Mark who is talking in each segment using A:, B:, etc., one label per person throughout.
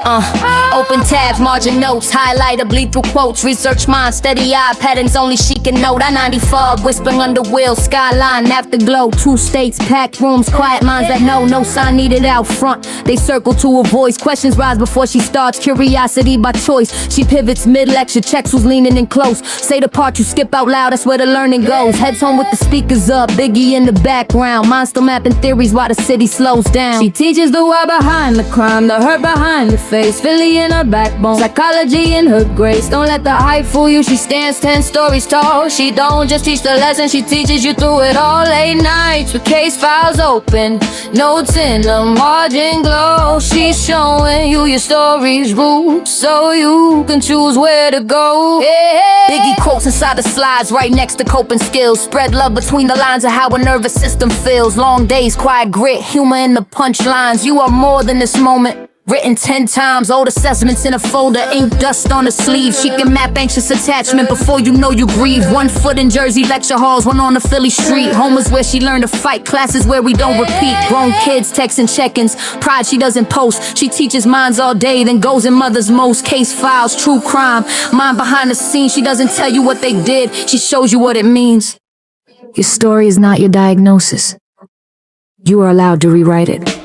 A: Open tabs, margin notes, highlighter, bleed through quotes, research mind, steady eye, patterns only she can note. I-90 fog, whispering under wheels, skyline, afterglow, 2 states, packed rooms, quiet minds that know, no sign needed out front. They circle to her voice, questions rise before she starts, curiosity by choice. She pivots mid-lecture, checks who's leaning in close. Say the part you skip out loud, that's where the learning goes. Heads home with the speakers up, Biggie in the background, mind still mapping theories while the city slows down. She teaches the why behind the crime, the hurt behind the face, Philly in her backbone, psychology in her grace. Don't let the hype fool you, she stands 10 stories tall. She don't just teach the lesson, she teaches you through it all. Late nights with case files open, notes in the margin glow. She's showing you your story's roots, so you can choose where to go. Yeah. Biggie quotes inside the slides, right next to coping skills. Spread love between the lines of how a nervous system feels. Long days, quiet grit, humor in the punchlines. You are more than this moment, written 10 times, old assessments in a folder, ink dust on the sleeve. She can map anxious attachment before you know you grieve. 1 foot in Jersey lecture halls, 1 on the Philly street. Home is where she learned to fight, classes where we don't repeat. Grown kids texting check-ins, pride she doesn't post. She teaches minds all day, then goes in mother's most. Case files, true crime, mind behind the scenes. She doesn't tell you what they did, she shows you what it means. Your story is not your diagnosis. You are allowed to rewrite it.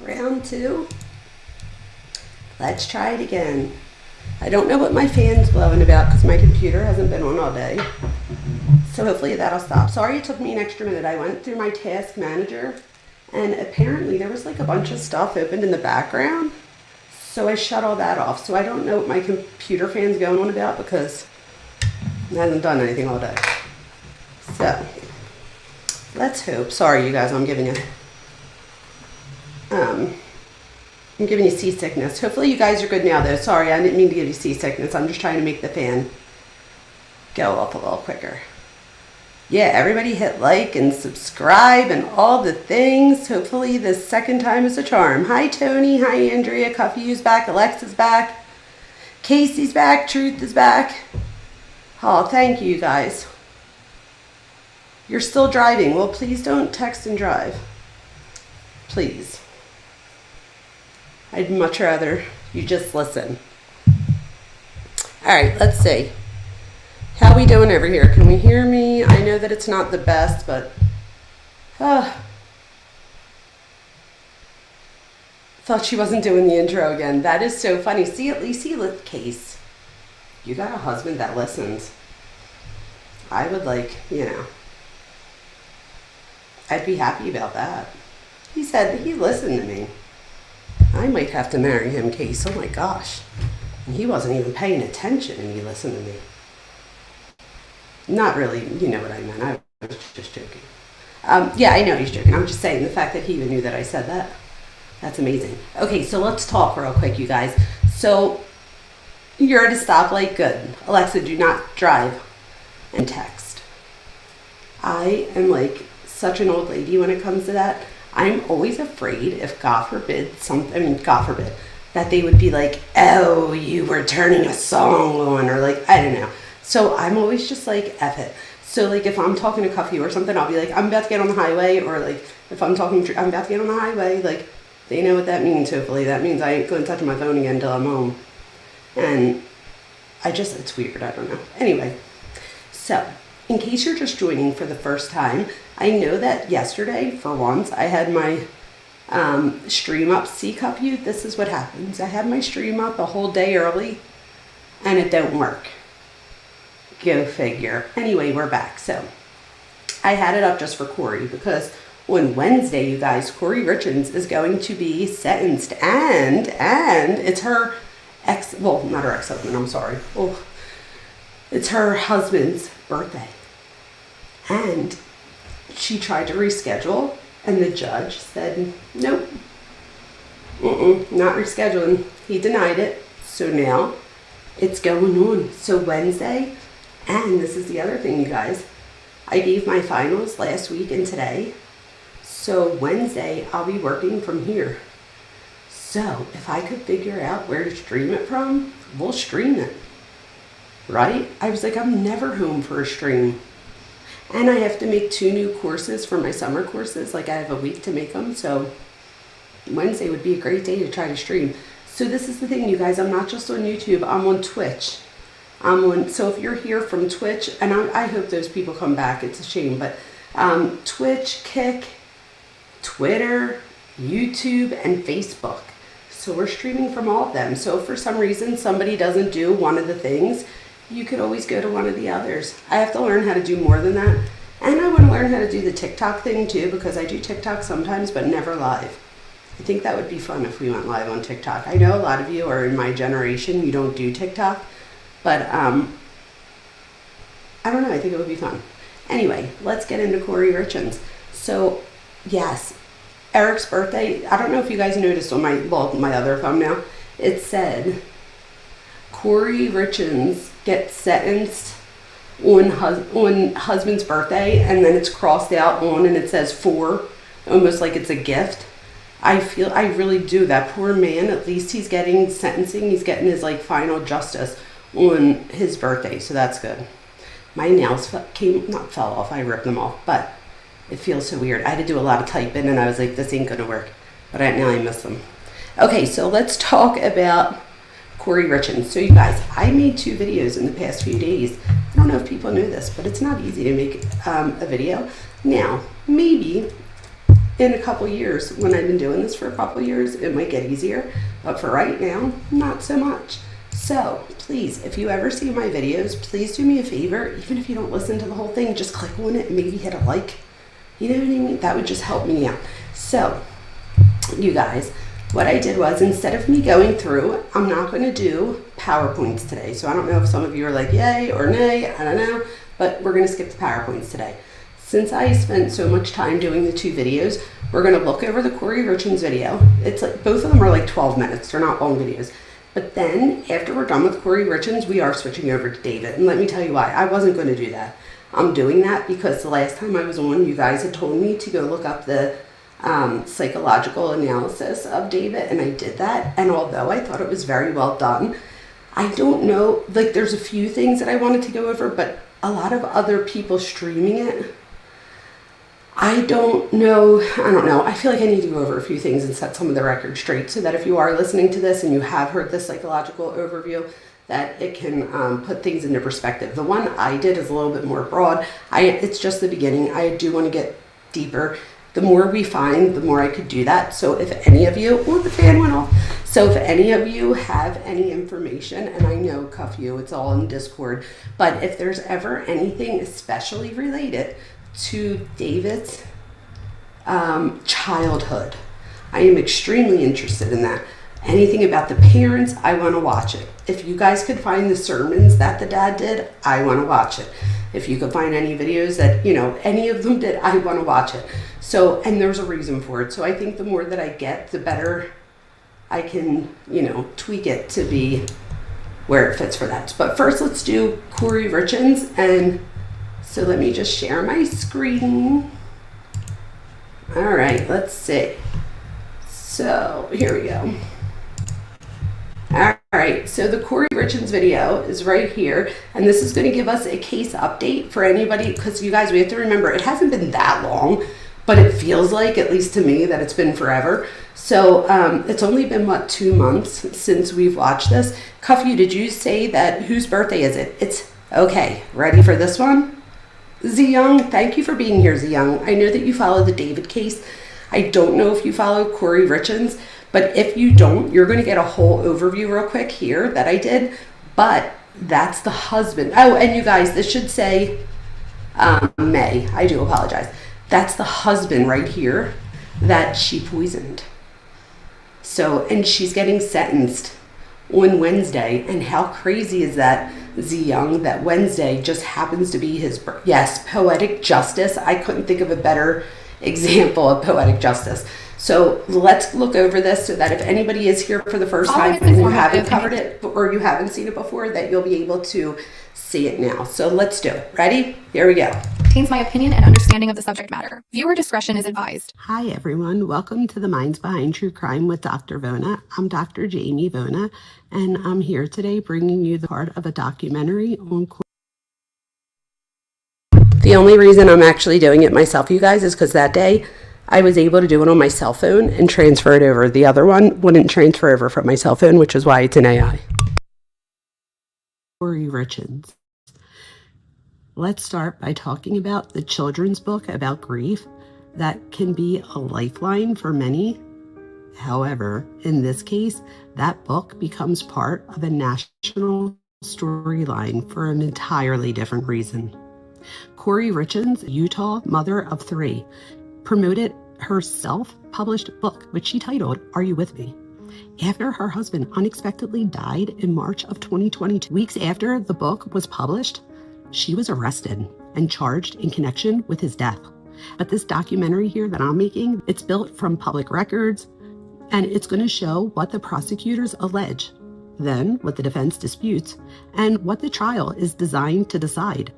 B: Round 2. Let's try it again. I don't know what my fan's blowing about because my computer hasn't been on all day. So hopefully that'll stop. Sorry it took me an extra minute. I went through my task manager and apparently there was like a bunch of stuff opened in the background. So I shut all that off. So I don't know what my computer fan's going on about because it hasn't done anything all day. So let's hope. Sorry you guys, I'm giving you seasickness. Hopefully you guys are good now though. Sorry, I didn't mean to give you seasickness. I'm just trying to make the fan go up a little quicker. Yeah, everybody hit like and subscribe and all the things. Hopefully the second time is a charm. Hi Tony, hi Andrea, Cuffy's back, Alexa's back, Casey's back, Truth is back. Oh, thank you guys. You're still driving. Well, please don't text and drive. Please. I'd much rather you just listen. All right, let's see. How we doing over here? Can we hear me? I know that it's not the best, but thought she wasn't doing the intro again. That is so funny. See, at least he lit Case. You got a husband that listens. I would I'd be happy about that. He said he listened to me. I might have to marry him, Case. Oh my gosh. And he wasn't even paying attention and he listened to me. Not really, you know what I meant. I was just joking. Yeah, I know he's joking. I'm just saying the fact that he even knew that I said that. That's amazing. Okay, so let's talk real quick, you guys. So you're at a stoplight, good. Alexa, do not drive and text. I am like such an old lady when it comes to that. I'm always afraid if God forbid, that they would be like, oh, you were turning a song on, or like, I don't know. So I'm always just like, F it. So like if I'm talking to Cuffy or something, I'll be like, I'm about to get on the highway, or like if I'm talking to, I'm about to get on the highway, like they know what that means, hopefully. That means I ain't going to touch my phone again until I'm home. And it's weird, I don't know. Anyway, so in case you're just joining for the first time, I know that yesterday, for once, I had my stream up. See, Cuffy, this is what happens. I had my stream up a whole day early, and it don't work. Go figure. Anyway, we're back. So I had it up just for Kouri because on Wednesday, you guys, Kouri Richins is going to be sentenced, and it's her not her ex-husband, I'm sorry. Oh, it's her husband's birthday. And she tried to reschedule, and the judge said, nope, not rescheduling. He denied it. So now it's going on. So Wednesday, and this is the other thing, you guys, I gave my finals last week and today. So Wednesday, I'll be working from here. So if I could figure out where to stream it from, we'll stream it, right? I was like, I'm never home for a stream. And I have to make 2 new courses for my summer courses. Like I have a week to make them. So Wednesday would be a great day to try to stream. So this is the thing, you guys, I'm not just on YouTube, I'm on Twitch. So if you're here from Twitch, and I hope those people come back, it's a shame, but Twitch, Kick, Twitter, YouTube, and Facebook. So we're streaming from all of them. So if for some reason somebody doesn't do one of the things, you could always go to one of the others. I have to learn how to do more than that. And I want to learn how to do the TikTok thing too, because I do TikTok sometimes, but never live. I think that would be fun if we went live on TikTok. I know a lot of you are in my generation, you don't do TikTok, but I don't know, I think it would be fun. Anyway, let's get into Kouri Richins. So yes, Eric's birthday, I don't know if you guys noticed on my other phone now, it said Kouri Richins gets sentenced on husband's birthday, and then it's crossed out on and it says for, almost like it's a gift. I really do. That poor man, at least he's getting sentencing, he's getting his like final justice on his birthday, so that's good. My nails not fell off, I ripped them off, but it feels so weird. I had to do a lot of typing and I was like, this ain't gonna work, but now I miss them. Okay, so let's talk about Kouri Richins. So you guys, I made 2 videos in the past few days. I don't know if people know this, but it's not easy to make a video. Now, maybe in a couple years, when I've been doing this for a couple years, it might get easier, but for right now, not so much. So please, if you ever see my videos, please do me a favor, even if you don't listen to the whole thing, just click on it and maybe hit a like. You know what I mean? That would just help me out. So you guys, what I did was, instead of me going through, I'm not going to do PowerPoints today. So I don't know if some of you are like, yay or nay, I don't know, but we're going to skip the PowerPoints today. Since I spent so much time doing the 2 videos, we're going to look over the Kouri Richins video. It's like, both of them are like 12 minutes. They're not long videos. But then after we're done with Kouri Richins, we are switching over to David. And let me tell you why. I wasn't going to do that. I'm doing that because the last time I was on, you guys had told me to go look up the psychological analysis of David, and I did that. And although I thought it was very well done, I don't know, like there's a few things that I wanted to go over, but a lot of other people streaming it, I don't know. I feel like I need to go over a few things and set some of the records straight so that if you are listening to this and you have heard the psychological overview, that it can put things into perspective. The one I did is a little bit more broad. It's just the beginning. I do want to get deeper. The more we find, the more I could do that. So if any of you, the fan went off. So if any of you have any information, and I know Cuff You, it's all in Discord, but if there's ever anything especially related to David's childhood, I am extremely interested in that. Anything about the parents, I want to watch it. If you guys could find the sermons that the dad did, I want to watch it. If you could find any videos that, any of them did, I want to watch it. So, and there's a reason for it. So I think the more that I get, the better I can, tweak it to be where it fits for that. But first, let's do Kouri Richins. And so let me just share my screen. All right, let's see. So here we go. All right, so the Kouri Richins video is right here, and this is going to give us a case update for anybody, because you guys, we have to remember, it hasn't been that long, but it feels like, at least to me, that it's been forever. So it's only been, 2 months since we've watched this. Cuff You, did you say that, whose birthday is it? It's, okay, ready for this one? Z Young, thank you for being here, Z Young. I know that you follow the David case. I don't know if you follow Kouri Richins, but if you don't, you're going to get a whole overview real quick here that I did, but that's the husband. Oh, and you guys, this should say May. I do apologize. That's the husband right here that she poisoned. So, and she's getting sentenced on Wednesday. And how crazy is that, Z Young, that Wednesday just happens to be his, yes, poetic justice. I couldn't think of a better example of poetic justice. So let's look over this so that if anybody is here for the first time
C: Always
B: and you
C: informative.
B: haven't covered it or you haven't seen it before, that you'll be able to see it now. So let's do it. Ready? Here we go.
C: Contains my opinion and understanding of the subject matter. Viewer discretion is advised.
B: Hi, everyone. Welcome to the Minds Behind True Crime with Dr. Vona. I'm Dr. Jamie Vona, and I'm here today bringing you the part of a documentary on. The only reason I'm actually doing it myself, you guys, is because that day I was able to do it on my cell phone and transfer it over. The other one wouldn't transfer over from my cell phone, which is why it's an AI. Kouri Richins. Let's start by talking about the children's book about grief that can be a lifeline for many. However, in this case, that book becomes part of a national storyline for an entirely different reason. Kouri Richins, Utah mother of 3, promoted her self-published book, which she titled, Are You With Me? After her husband unexpectedly died in March of 2022. Weeks after the book was published, she was arrested and charged in connection with his death. But this documentary here that I'm making, it's built from public records, and it's going to show what the prosecutors allege, then what the defense disputes, and what the trial is designed to decide.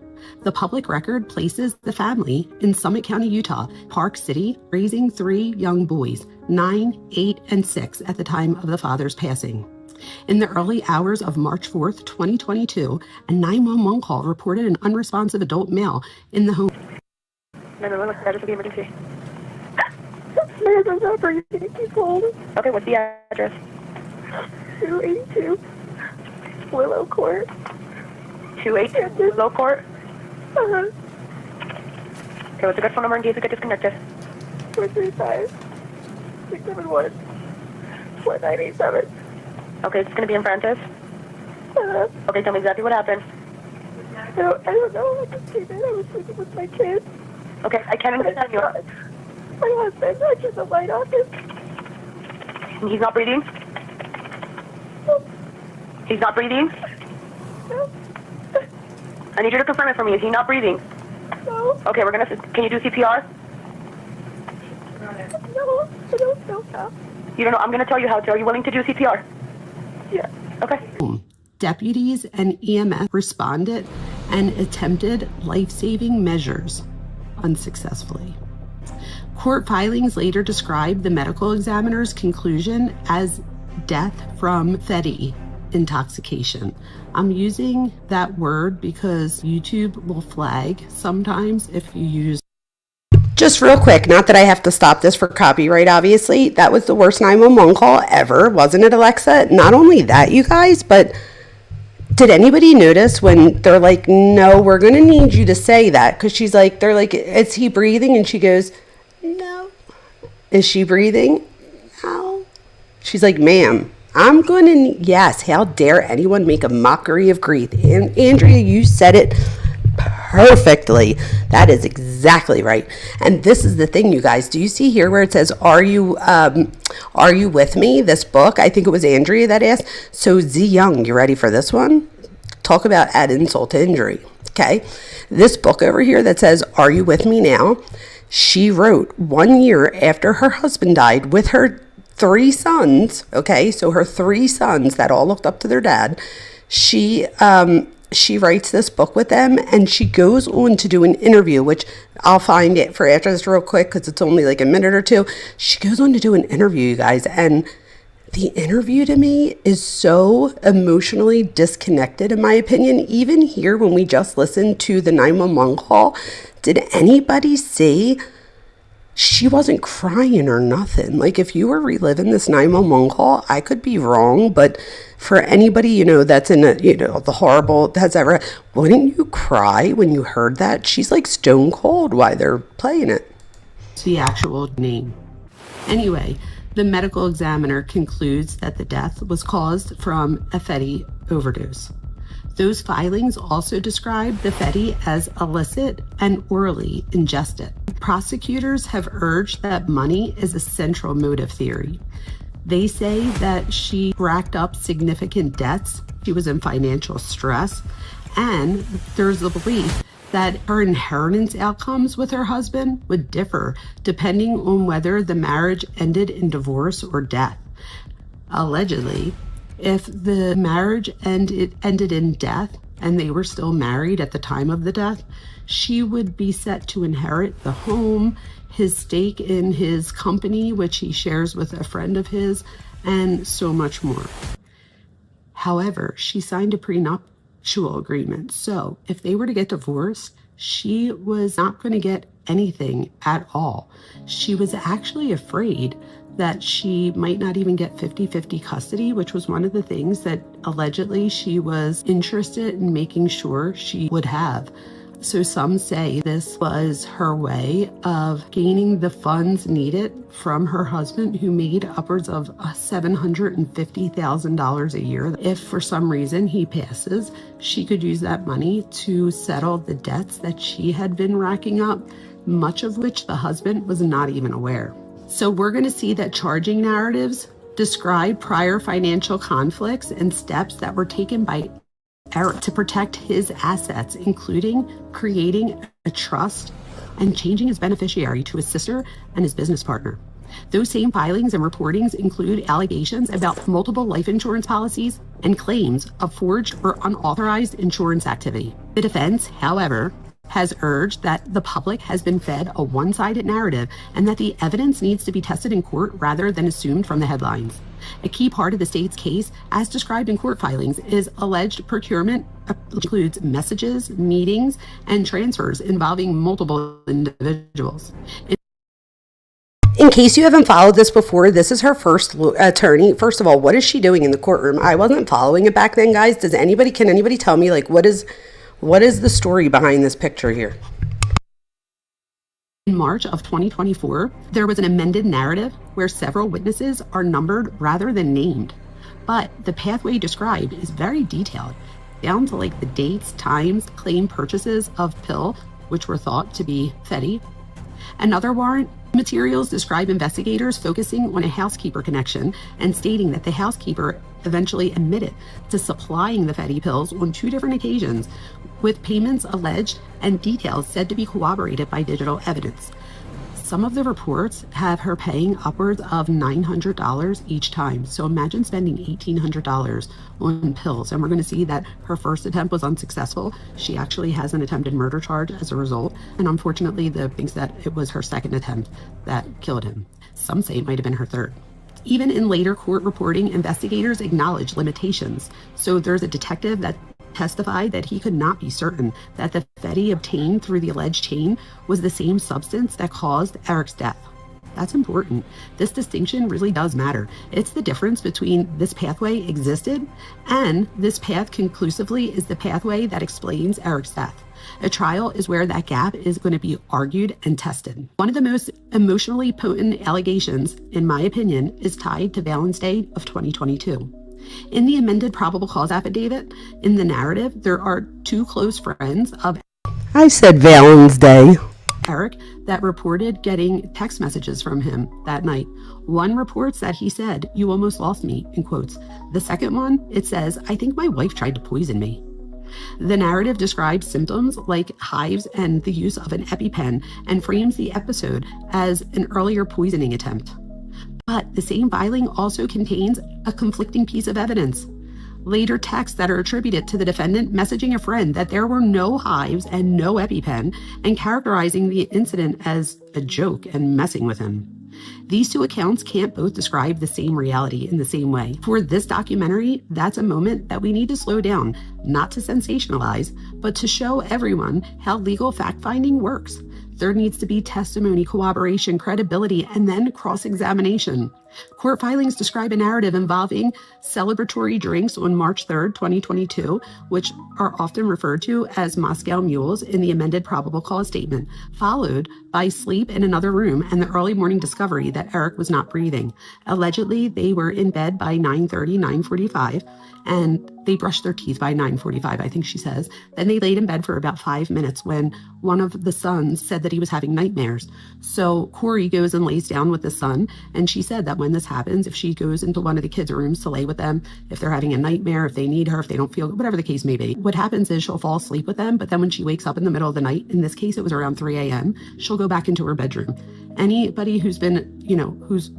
B: The public record places the family in Summit County, Utah, Park City, raising 3 young boys, 9, 8, and 6 at the time of the father's passing. In the early hours of March 4th, 2022, a 911 call reported an unresponsive adult male in the home.
D: 911, what's the address of the emergency? My husband's not breathing. He's cold. Okay, what's the address? 282 Willow Court. 282 Willow Court? Uh-huh. Okay, what's a good phone number in case we get disconnected? 435-671-4987. Okay, it's going to be in Francis? Uh-huh. Okay, tell me exactly what happened. I don't know. I just came in. I was sleeping with my kids. Okay, I can't understand you. My husband, I turned the light on him. He's not breathing? No. He's not breathing? No. I need you to confirm it for me. Is he not breathing? No. Okay, can you do CPR? No, I don't know how. You don't know? I'm going to tell you how to. Are you willing to do CPR? Yeah. Okay.
B: Deputies and EMS responded and attempted life-saving measures unsuccessfully. Court filings later described the medical examiner's conclusion as death from fetty intoxication. I'm using that word because YouTube will flag sometimes if you use. Just real quick, not that I have to stop this for copyright, obviously. That was the worst 911 call ever, wasn't it, Alexa? Not only that, you guys, but did anybody notice when they're like, no, we're going to need you to say that? Because they're like, is he breathing? And she goes, no. Is she breathing? No. She's like, ma'am, I'm going to, yes, how dare anyone make a mockery of grief? And Andrea, you said it perfectly. That is exactly right. And this is the thing, you guys. Do you see here where it says, are you with me? This book, I think it was Andrea that asked. So Z Young, you ready for this one? Talk about add insult to injury. Okay. This book over here that says, Are You With Me Now? She wrote 1 year after her husband died with her 3 sons. Okay. So her 3 sons that all looked up to their dad. She writes this book with them, and she goes on to do an interview, which I'll find it for after this real quick because it's only like a minute or two. She goes on to do an interview, you guys, and the interview to me is so emotionally disconnected, in my opinion. Even here, when we just listened to the 911 call, did anybody see she wasn't crying or nothing? Like, if you were reliving this 911 call, I could be wrong, but for anybody, that's in the horrible that's ever, wouldn't you cry when you heard that? She's like stone cold while they're playing it. It's the actual name. Anyway, the medical examiner concludes that the death was caused from a fetty overdose. Those filings also describe the fetty as illicit and orally ingested. Prosecutors have urged that money is a central motive theory. They say that she racked up significant debts, she was in financial stress, and there's the belief that her inheritance outcomes with her husband would differ depending on whether the marriage ended in divorce or death. Allegedly, if the marriage ended in death and they were still married at the time of the death, she would be set to inherit the home, his stake in his company, which he shares with a friend of his, and so much more. However, she signed a prenuptial agreement. So if they were to get divorced, she was not going to get anything at all. She was actually afraid that she might not even get 50-50 custody, which was one of the things that allegedly she was interested in making sure she would have. So some say this was her way of gaining the funds needed from her husband, who made upwards of $750,000 a year. If for some reason he passes, she could use that money to settle the debts that she had been racking up, much of which the husband was not even aware. So we're going to see that charging narratives describe prior financial conflicts and steps that were taken by Eric to protect his assets, including creating a trust and changing his beneficiary to his sister and his business partner. Those same filings and reportings include allegations about multiple life insurance policies and claims of forged or unauthorized insurance activity. The defense, however, has urged that the public has been fed a one-sided narrative and that the evidence needs to be tested in court rather than assumed from the headlines. A key part of the state's case, as described in court filings, is alleged procurement, which includes messages, meetings, and transfers involving multiple individuals. In case you haven't followed this before, this is her first attorney. First of all, what is she doing in the courtroom? I wasn't following it back then, guys. Can anybody tell me, like, what is the story behind this picture here? In March of 2024, there was an amended narrative where several witnesses are numbered rather than named. But the pathway described is very detailed, down to like the dates, times, claim purchases of pill, which were thought to be Fetty. Another warrant materials describe investigators focusing on a housekeeper connection and stating that the housekeeper eventually admitted to supplying the Fetty pills on 2 different occasions, with payments alleged and details said to be corroborated by digital evidence. Some of the reports have her paying upwards of $900 each time. So imagine spending $1,800 on pills. And we're going to see that her first attempt was unsuccessful. She actually has an attempted murder charge as a result. And unfortunately, thinks that it was her second attempt that killed him. Some say it might have been her third. Even in later court reporting, investigators acknowledge limitations. So there's a detective that testified that he could not be certain that the Fetty obtained through the alleged chain was the same substance that caused Eric's death. That's important. This distinction really does matter. It's the difference between this pathway existed and this path conclusively is the pathway that explains Eric's death. A trial is where that gap is going to be argued and tested. One of the most emotionally potent allegations, in my opinion, is tied to Valentine's Day of 2022. In the amended probable cause affidavit, in the narrative, there are 2 close friends of I said Valentine's Day. Eric that reported getting text messages from him that night. One reports that he said, "You almost lost me," in quotes. The second one, it says, "I think my wife tried to poison me." The narrative describes symptoms like hives and the use of an EpiPen and frames the episode as an earlier poisoning attempt. But the same filing also contains a conflicting piece of evidence. Later texts that are attributed to the defendant messaging a friend that there were no hives and no EpiPen and characterizing the incident as a joke and messing with him. These 2 accounts can't both describe the same reality in the same way. For this documentary, that's a moment that we need to slow down, not to sensationalize, but to show everyone how legal fact-finding works. There needs to be testimony, corroboration, credibility, and then cross-examination. Court filings describe a narrative involving celebratory drinks on March 3rd, 2022, which are often referred to as Moscow Mules in the amended probable cause statement, followed by sleep in another room and the early morning discovery that Eric was not breathing. Allegedly, they were in bed by 9:30, 9:45, and they brushed their teeth by 9:45, I think she says. Then they laid in bed for about 5 minutes when one of the sons said that he was having nightmares. So Kouri goes and lays down with the son, and she said that when this happens, if she goes into one of the kids' rooms to lay with them, if they're having a nightmare, if they need her, if they don't feel, whatever the case may be, what happens is she'll fall asleep with them. But then when she wakes up in the middle of the night, in this case, it was around 3 a.m., she'll go back into her bedroom. Anybody who's been,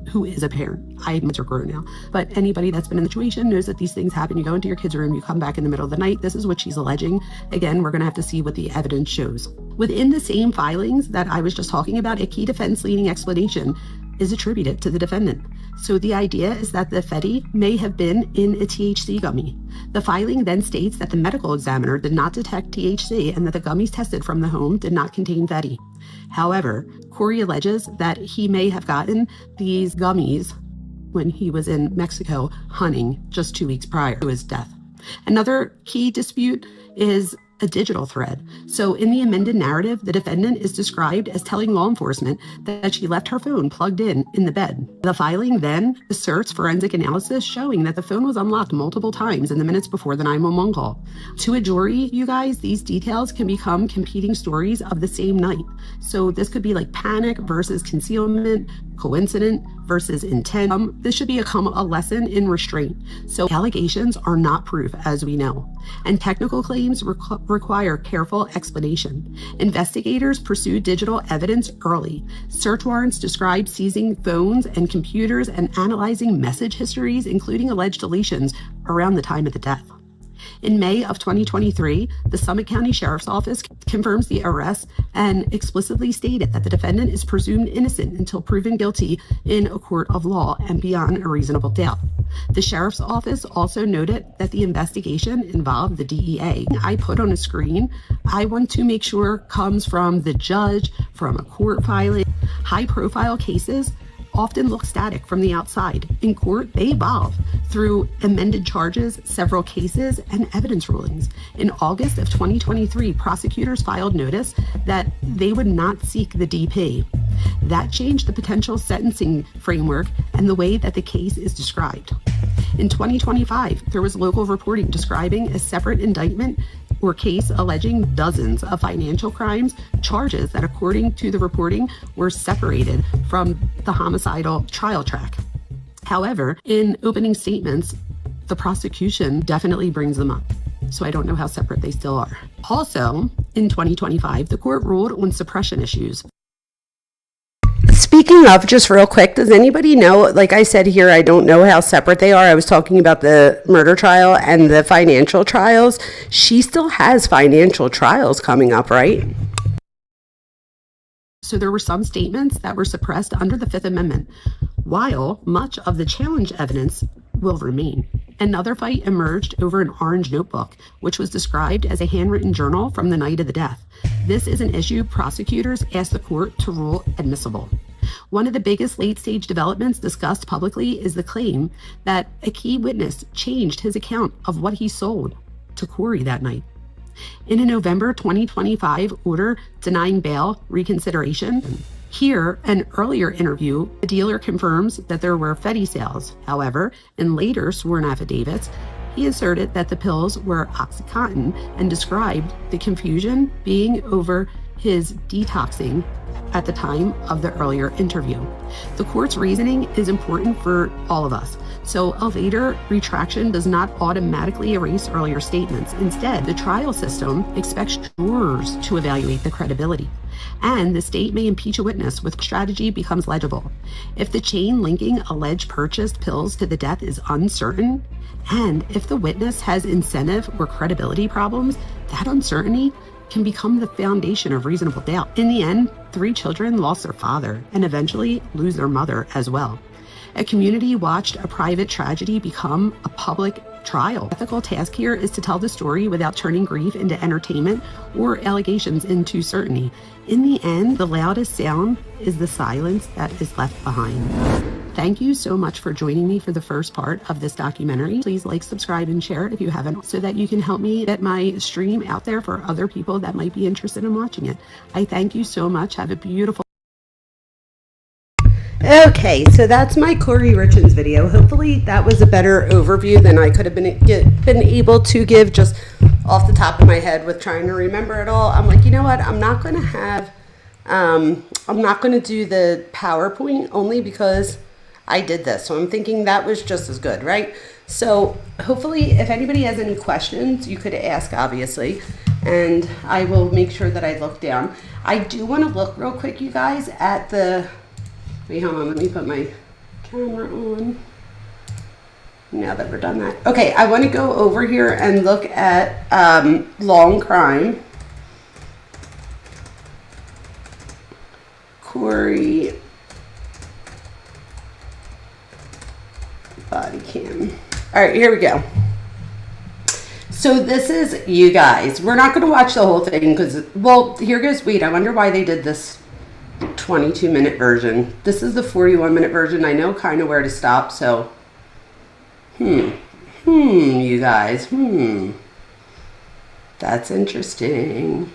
B: who is a parent, my kids are grown now, but anybody that's been in the situation knows that these things happen. You go into your kid's room, you come back in the middle of the night. This is what she's alleging. Again, we're going to have to see what the evidence shows. Within the same filings that I was just talking about, a key defense leading explanation is attributed to the defendant. So the idea is that the Fetty may have been in a THC gummy. The filing then states that the medical examiner did not detect THC and that the gummies tested from the home did not contain Fetty. However, Kouri alleges that he may have gotten these gummies when he was in Mexico hunting just 2 weeks prior to his death. Another key dispute is a digital thread. So in the amended narrative, the defendant is described as telling law enforcement that she left her phone plugged in the bed. The filing then asserts forensic analysis showing that the phone was unlocked multiple times in the minutes before the 911 call. To a jury, you guys, these details can become competing stories of the same night. So this could be like panic versus concealment, coincident versus intent. This should become a lesson in restraint. So allegations are not proof, as we know, and technical claims require careful explanation. Investigators pursue digital evidence early. Search warrants describe seizing phones and computers and analyzing message histories, including alleged deletions, around the time of the death. In May of 2023, the Summit County Sheriff's Office confirms the arrest and explicitly stated that the defendant is presumed innocent until proven guilty in a court of law and beyond a reasonable doubt. The Sheriff's Office also noted that the investigation involved the DEA. I put on a screen, I want to make sure comes from the judge, from a court filing. High-profile cases often look static from the outside. In court, they evolve through amended charges, several cases, and evidence rulings. In August of 2023, prosecutors filed notice that they would not seek the DP. That changed the potential sentencing framework and the way that the case is described. In 2025, there was local reporting describing a separate indictment or case alleging dozens of financial crimes, charges that, according to the reporting, were separated from the homicidal trial track. However, in opening statements, the prosecution definitely brings them up. So I don't know how separate they still are. Also, in 2025, the court ruled on suppression issues. Speaking of, just real quick, does anybody know, like I said here, I don't know how separate they are. I was talking about the murder trial and the financial trials. She still has financial trials coming up, right? So there were some statements that were suppressed under the Fifth Amendment, while much of the challenge evidence will remain. Another fight emerged over an orange notebook, which was described as a handwritten journal from the night of the death. This is an issue prosecutors asked the court to rule admissible. One of the biggest late-stage developments discussed publicly is the claim that a key witness changed his account of what he sold to Kouri that night. In a November 2025 order denying bail reconsideration, here, an earlier interview, the dealer confirms that there were Fetty sales. However, in later sworn affidavits, he asserted that the pills were OxyContin and described the confusion being over his detoxing at the time of the earlier interview. The court's reasoning is important for all of us. So a later retraction does not automatically erase earlier statements. Instead, the trial system expects jurors to evaluate the credibility. And the state may impeach a witness with strategy becomes legible. If the chain linking alleged purchased pills to the death is uncertain, and if the witness has incentive or credibility problems, that uncertainty can become the foundation of reasonable doubt. In the end, 3 children lost their father and eventually lose their mother as well. A community watched a private tragedy become a public trial. The ethical task here is to tell the story without turning grief into entertainment or allegations into certainty. In the end, the loudest sound is the silence that is left behind. Thank you so much for joining me for the first part of this documentary. Please like, subscribe, and share it if you haven't, so that you can help me get my stream out there for other people that might be interested in watching it. I thank you so much. Have a beautiful... Okay, so that's my Kouri Richins video. Hopefully that was a better overview than I could have been able to give just off the top of my head with trying to remember it all. I'm like, you know what? I'm not going to do the PowerPoint only because I did this. So I'm thinking that was just as good, right? So hopefully if anybody has any questions, you could ask, obviously, and I will make sure that I look down. I do want to look real quick, you guys, at the, wait, hold on, let me put my camera on. Now that we're done that. Okay, I want to go over here and look at long crime. Kouri body cam. All right, here we go. So this is, you guys, we're not going to watch the whole thing because, well, here goes, wait, I wonder why they did this 22-minute version. This is the 41-minute version. I know kind of where to stop, so, you guys, that's interesting.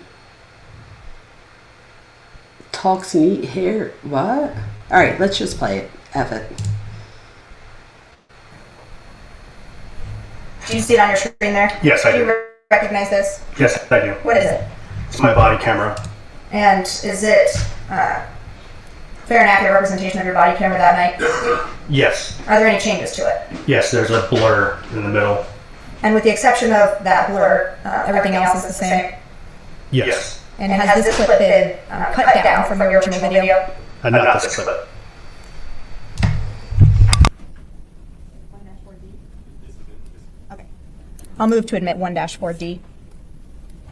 B: Talks neat hair, what? All right, let's just play it, F it.
E: Do you see it on your screen there?
F: Yes, I do.
E: Do you recognize this?
F: Yes, I do.
E: What is it?
F: It's my body camera.
E: And is it fair and accurate representation of your body camera that night?
F: Yes.
E: Are there any changes to it?
F: Yes, there's a blur in the middle.
E: And with the exception of that blur, everything else is the same?
F: Yes.
E: And has this clip been cut down from your original video?
F: Not this clip.
E: I'll move to admit 1-4D.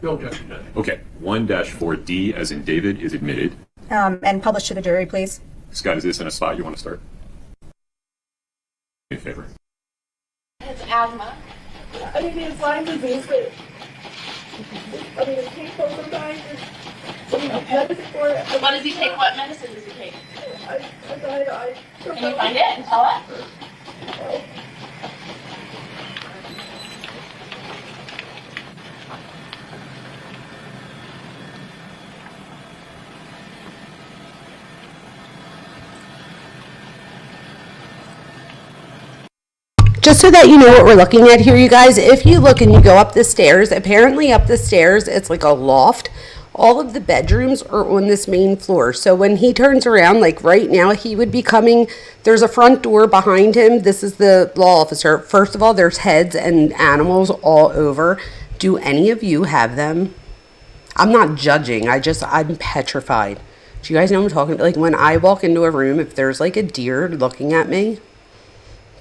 G: Okay, 1-4D as in David is admitted.
E: And publish to the jury, please.
G: Scott, is this in a spot you want to start? In favor.
H: It's asthma. I mean, it's Lyme disease, but I mean, it's painful sometimes. Medicine for it.
I: What does he take? What medicine does he take?
H: I
I: Can you find it and tell us?
B: Just so that you know what we're looking at here, you guys, if you look and you go up the stairs, apparently up the stairs, it's like a loft. All of the bedrooms are on this main floor. So when he turns around, like right now, he would be coming, there's a front door behind him. This is the law officer. First of all, there's heads and animals all over. Do any of you have them? I'm not judging. I'm petrified. Do you guys know what I'm talking about? Like when I walk into a room, if there's like a deer looking at me,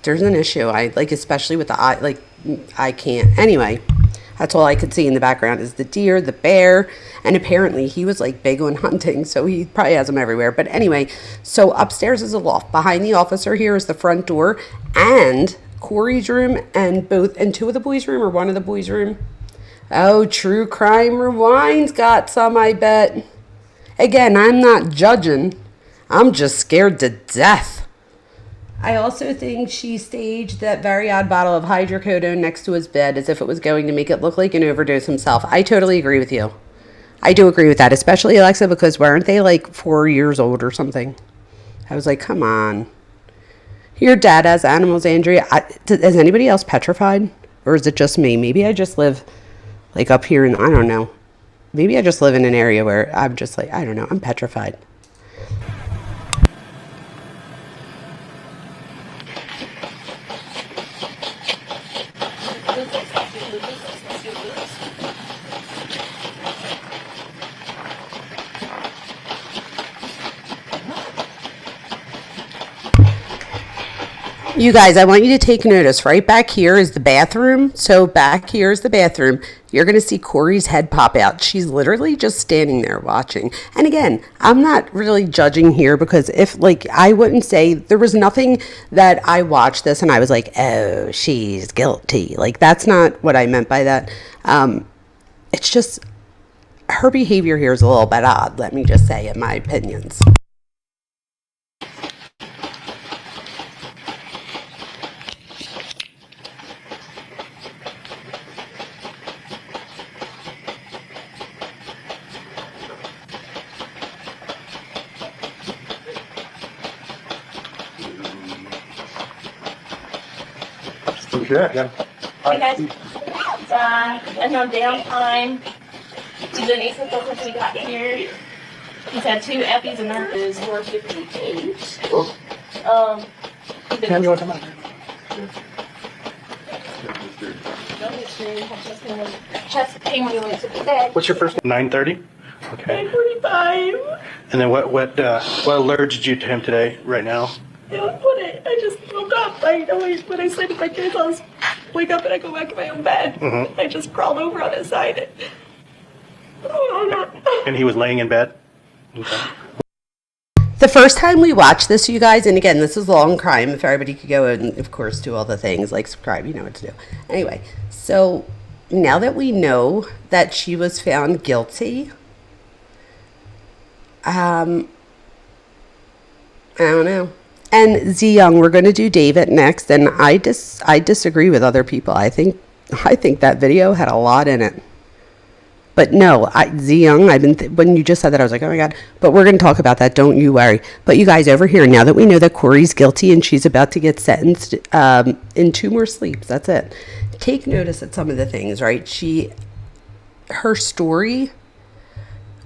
B: there's an issue. I like, especially with the eye, like I can't. Anyway, that's all I could see in the background is the deer, the bear, and apparently he was like big on hunting, so he probably has them everywhere. But anyway, so upstairs is a loft. Behind the officer here is the front door and Kouri's room and two of the boys' room or one of the boys' room. Oh, True Crime Rewind's got some, I bet. Again, I'm not judging. I'm just scared to death. I also think she staged that very odd bottle of hydrocodone next to his bed as if it was going to make it look like an overdose himself. I totally agree with you. I do agree with that, especially Alexa, because weren't they like 4 years old or something? I was like, come on. Your dad has animals, Andrea. Is anybody else petrified? Or is it just me? Maybe I just live like up here and I don't know. Maybe I just live in an area where I'm just like, I don't know, I'm petrified. You guys, I want you to take notice. Right back here is the bathroom. So back here is the bathroom. You're going to see Kouri's head pop out. She's literally just standing there watching. And again, I'm not really judging here because if, like, I wouldn't say there was nothing that I watched this and I was like, oh, she's guilty. Like, that's not what I meant by that. It's just her behavior here is a little bit odd, let me just say, in my opinions.
F: Yeah.
I: Hey guys, and on downtime, to the nasal filters we got here, he's had 2 epis and that is 458.
F: Cam, you want to come out?
I: Chest pain when you went to bed.
F: What's your first name? 9:30? Okay.
I: 9:45.
F: And then what alerted you to him today, right now?
I: I just woke up. When I sleep with my kids, I'll wake up and I go back to my own bed.
F: Mm-hmm.
I: I just crawl over on his side.
F: And he was laying in bed? Okay.
B: The first time we watched this, you guys, and again, this is long crime. If everybody could go and, of course, do all the things like subscribe, you know what to do. Anyway, so now that we know that she was found guilty, I don't know. And Z Young, we're going to do David next, and I disagree with other people. I think that video had a lot in it. But no, Z Young, when you just said that, I was like, oh my God. But we're going to talk about that. Don't you worry. But you guys over here, now that we know that Kouri's guilty and she's about to get sentenced in 2 more sleeps, that's it. Take notice at some of the things, right? Her story,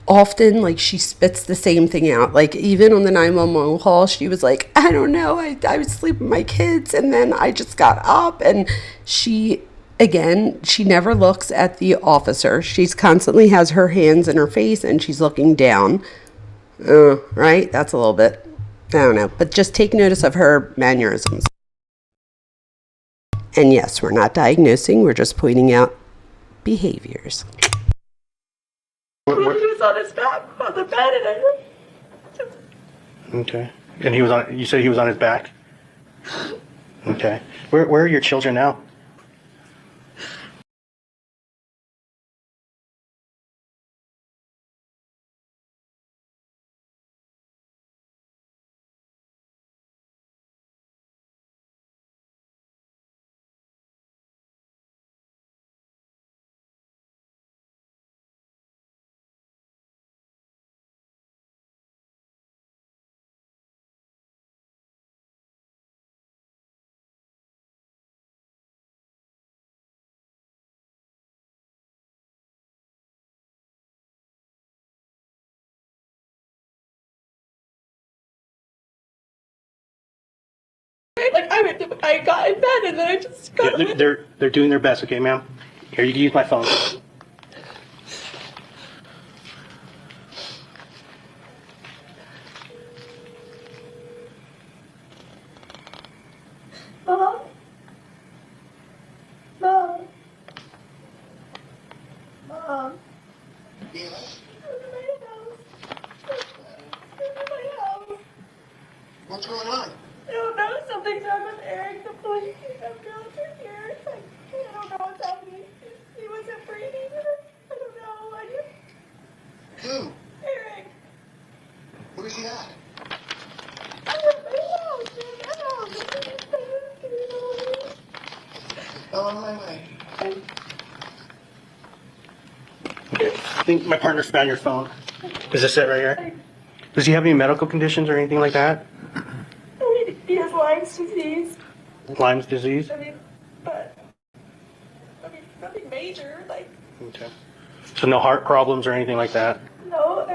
B: often, like, she spits the same thing out. Like, even on the 911 call, she was like, I don't know. I was sleeping with my kids and then I just got up. And she never looks at the officer. She's constantly has her hands in her face and she's looking down. Right? That's a little bit, I don't know. But just take notice of her mannerisms. And yes, we're not diagnosing. We're just pointing out behaviors.
I: He was on his back on the bed, and I just...
F: Okay. And you said he was on his back? Okay. Where are your children now?
I: I got in bed and then I just got
F: They're doing their best, okay, ma'am? Here, you can use my phone.
I: Mom? Mom? Mom?
J: What's going on?
I: I don't know. Something's wrong with Eric. The police have girls are here. I don't know what's happening. He wasn't breathing. I don't know.
J: Who?
I: Eric.
J: Where's he at?
I: I'm in my house.
J: Oh, on my way.
F: Okay. I think my partner found your phone. Is this it right here? Does he have any medical conditions or anything like that?
I: He has Lyme's disease.
F: Lyme's disease?
I: Nothing major.
F: Okay. So no heart problems or anything like that?
I: No,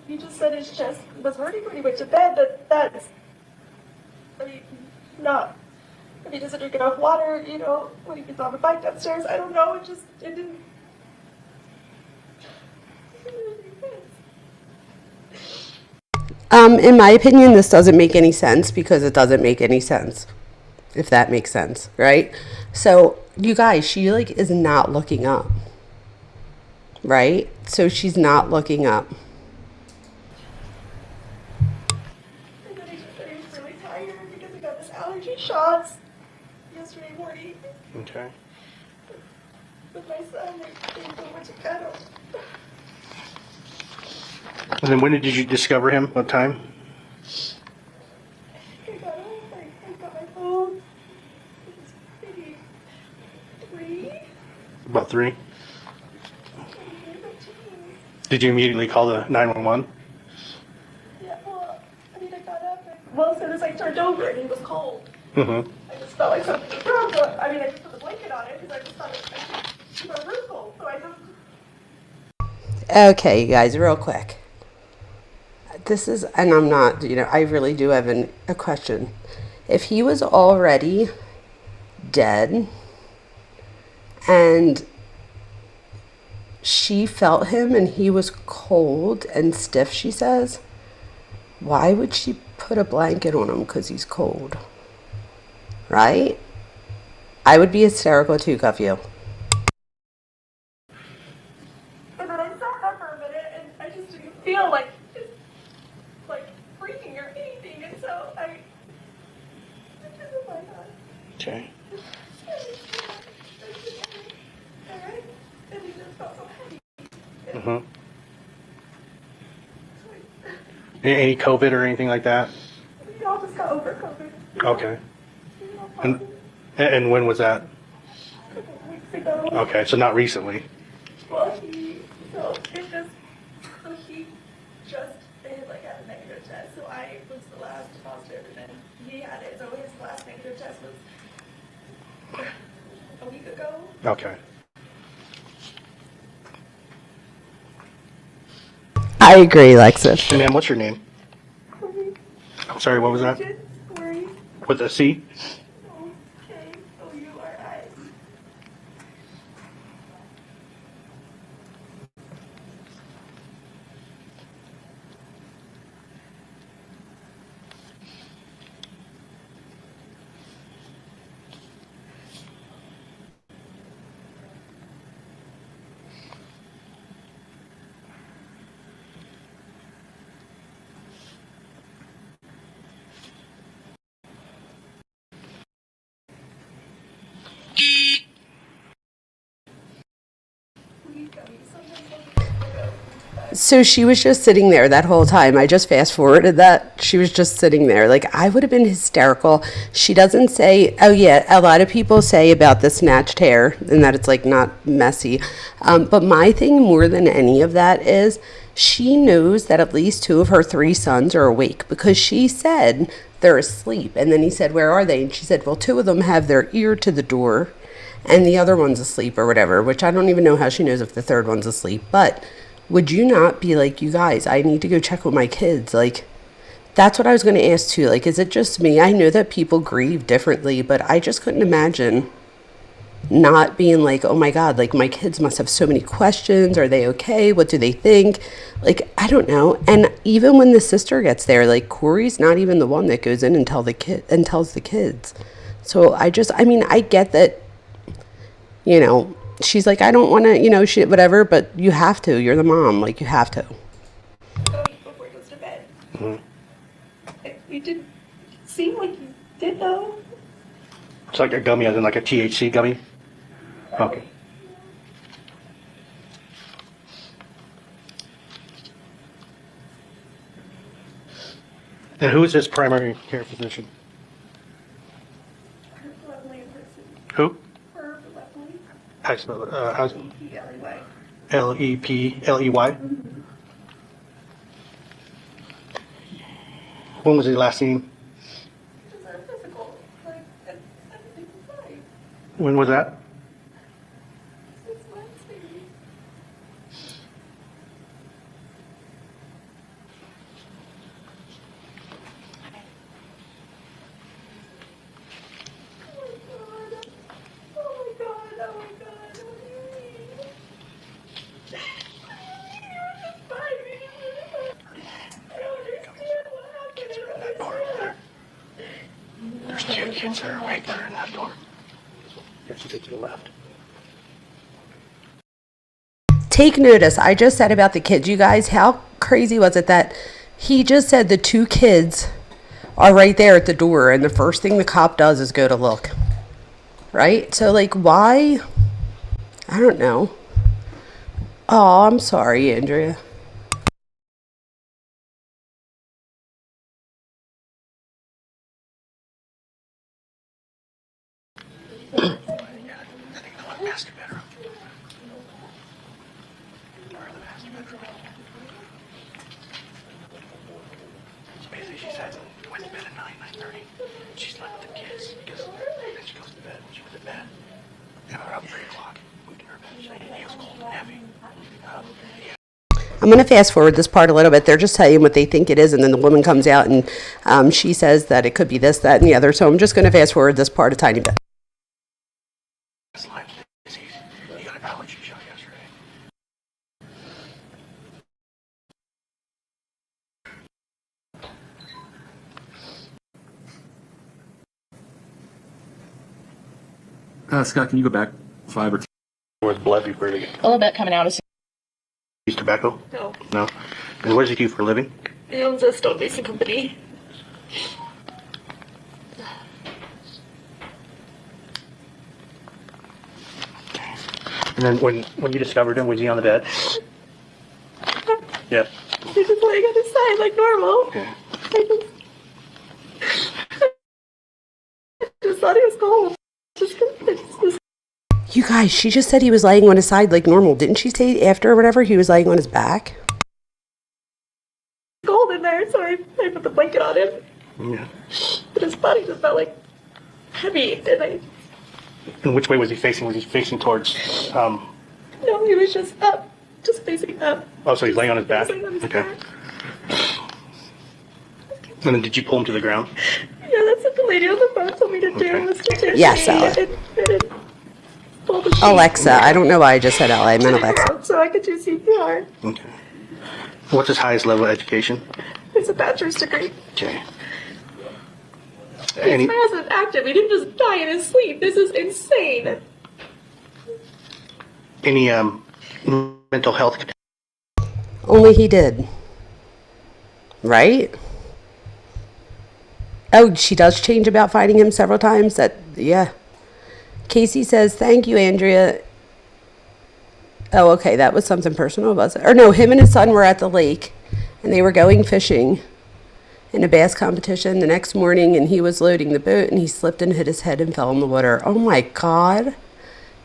I: he just said his chest was hurting when he went to bed, but that's, not. He doesn't drink enough water, when he gets on the bike upstairs. I don't know, it didn't.
B: In my opinion, this doesn't make any sense because it doesn't make any sense, if that makes sense, right? So, you guys, she is not looking up, right? So she's not looking up.
I: And then he just said he was really tired because he got his allergy shots yesterday morning
F: Okay.
I: with my son. They went to cut him.
F: And then when did you discover him? What time?
I: I got my phone. It was maybe 3.
F: About 3. Did you immediately call the 911?
I: Yeah, I got up and, as soon as I turned over and he was cold.
F: Mm-hmm.
I: I just felt like something was wrong. So, I just put a blanket on it because I just thought he was room cold. So I just...
B: Okay, you guys, real quick. This is, and I'm not, I really do have a question. If he was already dead and she felt him and he was cold and stiff, she says, why would she put a blanket on him because he's cold? Right? I would be hysterical too, Cuff you.
H: And then I sat there for a minute and I just didn't feel like freaking or anything, and so I just, oh my God.
F: Okay.
H: Alright? And it just felt so heavy.
F: Mm-hmm. Any COVID or anything like that?
H: We all just got over COVID.
F: Okay. And when was that?
H: A couple of weeks ago.
F: Okay, so not recently.
H: Well, he just, they had like had a negative test, so I was the last positive, and then he had it, so his last negative test was a week ago.
F: Okay.
B: I agree, Lexus.
F: Hey, ma'am, what's your name?
H: Kouri
F: I'm sorry, what was that?
H: Richins, Kouri,
F: With a C?
H: Kouri.
B: So she was just sitting there that whole time. I just fast forwarded that. She was just sitting there. Like, I would have been hysterical. She doesn't say, oh yeah, a lot of people say about the snatched hair and that it's like not messy. But my thing more than any of that is she knows that at least 2 of her 3 sons are awake because she said they're asleep. And then he said, where are they? And she said, well, 2 of them have their ear to the door and the other one's asleep or whatever, which I don't even know how she knows if the third one's asleep. But would you not be like, you guys, I need to go check with my kids? Like, that's what I was going to ask too. Like, is it just me? I know that people grieve differently, but I just couldn't imagine not being like, oh my God, like my kids must have so many questions. Are they okay? What do they think? Like, I don't know. And even when the sister gets there, like Kouri's not even the one that goes in and tells the kids. So I mean, I get that, you know, she's like, I don't want to, you know, shit, whatever, but you have to. You're the mom. Like, you have to.
H: Go eat before he goes to bed.
F: Mm-hmm.
H: You didn't seem like you did, though.
F: It's like a gummy, as in like a THC gummy? Okay. And who is his primary care physician? Who? How do you spell it? How's Lepley? When was he last seen? When was that? There's 2 kids that are right there in that door. You have to get to the left.
B: Take notice. I just said about the kids, you guys, how crazy was it that he just said the 2 kids are right there at the door and the first thing the cop does is go to look. Right? So, like, why? I don't know. Oh, I'm sorry, Andrea.
F: Master bedroom. Or the master bedroom. So basically she said, went to bed at 9:30. She slept with the kids because then she goes to bed. She went to bed. And around 3 o'clock, moved to her bed. It was cold and heavy.
B: going to fast forward this part a little bit. They're just telling you what they think it is, and then the woman comes out and she says that it could be this, that, and the other. So I'm just going to fast forward this part a tiny bit.
F: You got an allergy shot yesterday.
G: Scott, can you go back 5 or 10?
F: Where's blood before they get
H: A little bit coming out.
F: use tobacco?
H: No.
F: No. And what does he do for a living?
H: He owns a stone basing company.
F: And then when you discovered him, was he on the bed? Yeah.
H: He was laying on his side like normal.
F: Okay.
H: I just thought he was cold.
B: You guys, she just said he was laying on his side like normal. Didn't she say after or whatever he was laying on his back?
H: Cold in there, so I put the blanket on him.
F: Yeah.
H: But his body just felt like heavy, and
F: And which way was he facing? Was he facing towards?
H: no, he was just up, just facing up.
F: Oh, so he's laying on his back.
H: Laying on his
F: Okay.
H: back.
F: And then did you pull him to the ground?
H: Yeah, that's what the lady on the phone told me to do.
F: Okay.
H: Was to take
B: Yes,
H: me
B: Ella.
H: and pull the sheet.
B: Alexa. I don't know why I just said Ella. I meant Alexa.
H: So I could do CPR.
F: Okay. What's his highest level of education?
H: It's a bachelor's degree.
F: Okay.
H: His past is active. He didn't just die in his sleep. This is insane.
F: Any mental health?
B: Only he did. Right? Oh, she does change about fighting him several times. Yeah. Casey says, thank you, Andrea. Oh, okay. That was something personal, was it? Or no, him and his son were at the lake, and they were going fishing in a bass competition the next morning, and he was loading the boat, and he slipped and hit his head and fell in the water. Oh, my God.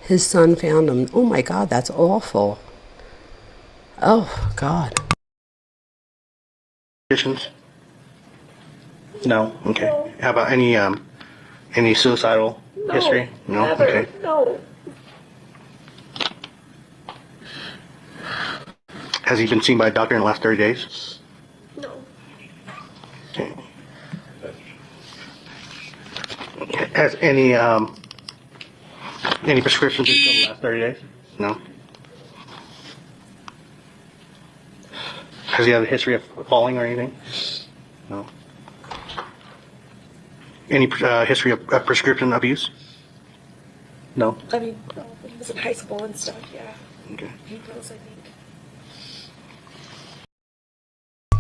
B: His son found him. Oh, my God. That's awful. Oh, God.
F: Conditions? No. Okay. How about any suicidal history? No.
H: Never.
F: Okay.
H: No.
F: Has he been seen by a doctor in the last 30 days?
H: No.
F: Okay. Has any prescriptions been filled in the last 30 days? No. Has he had a history of falling or anything? No. Any history of prescription abuse? No.
H: I mean, when he was in high school and stuff, yeah.
F: Okay.
H: He knows, I think.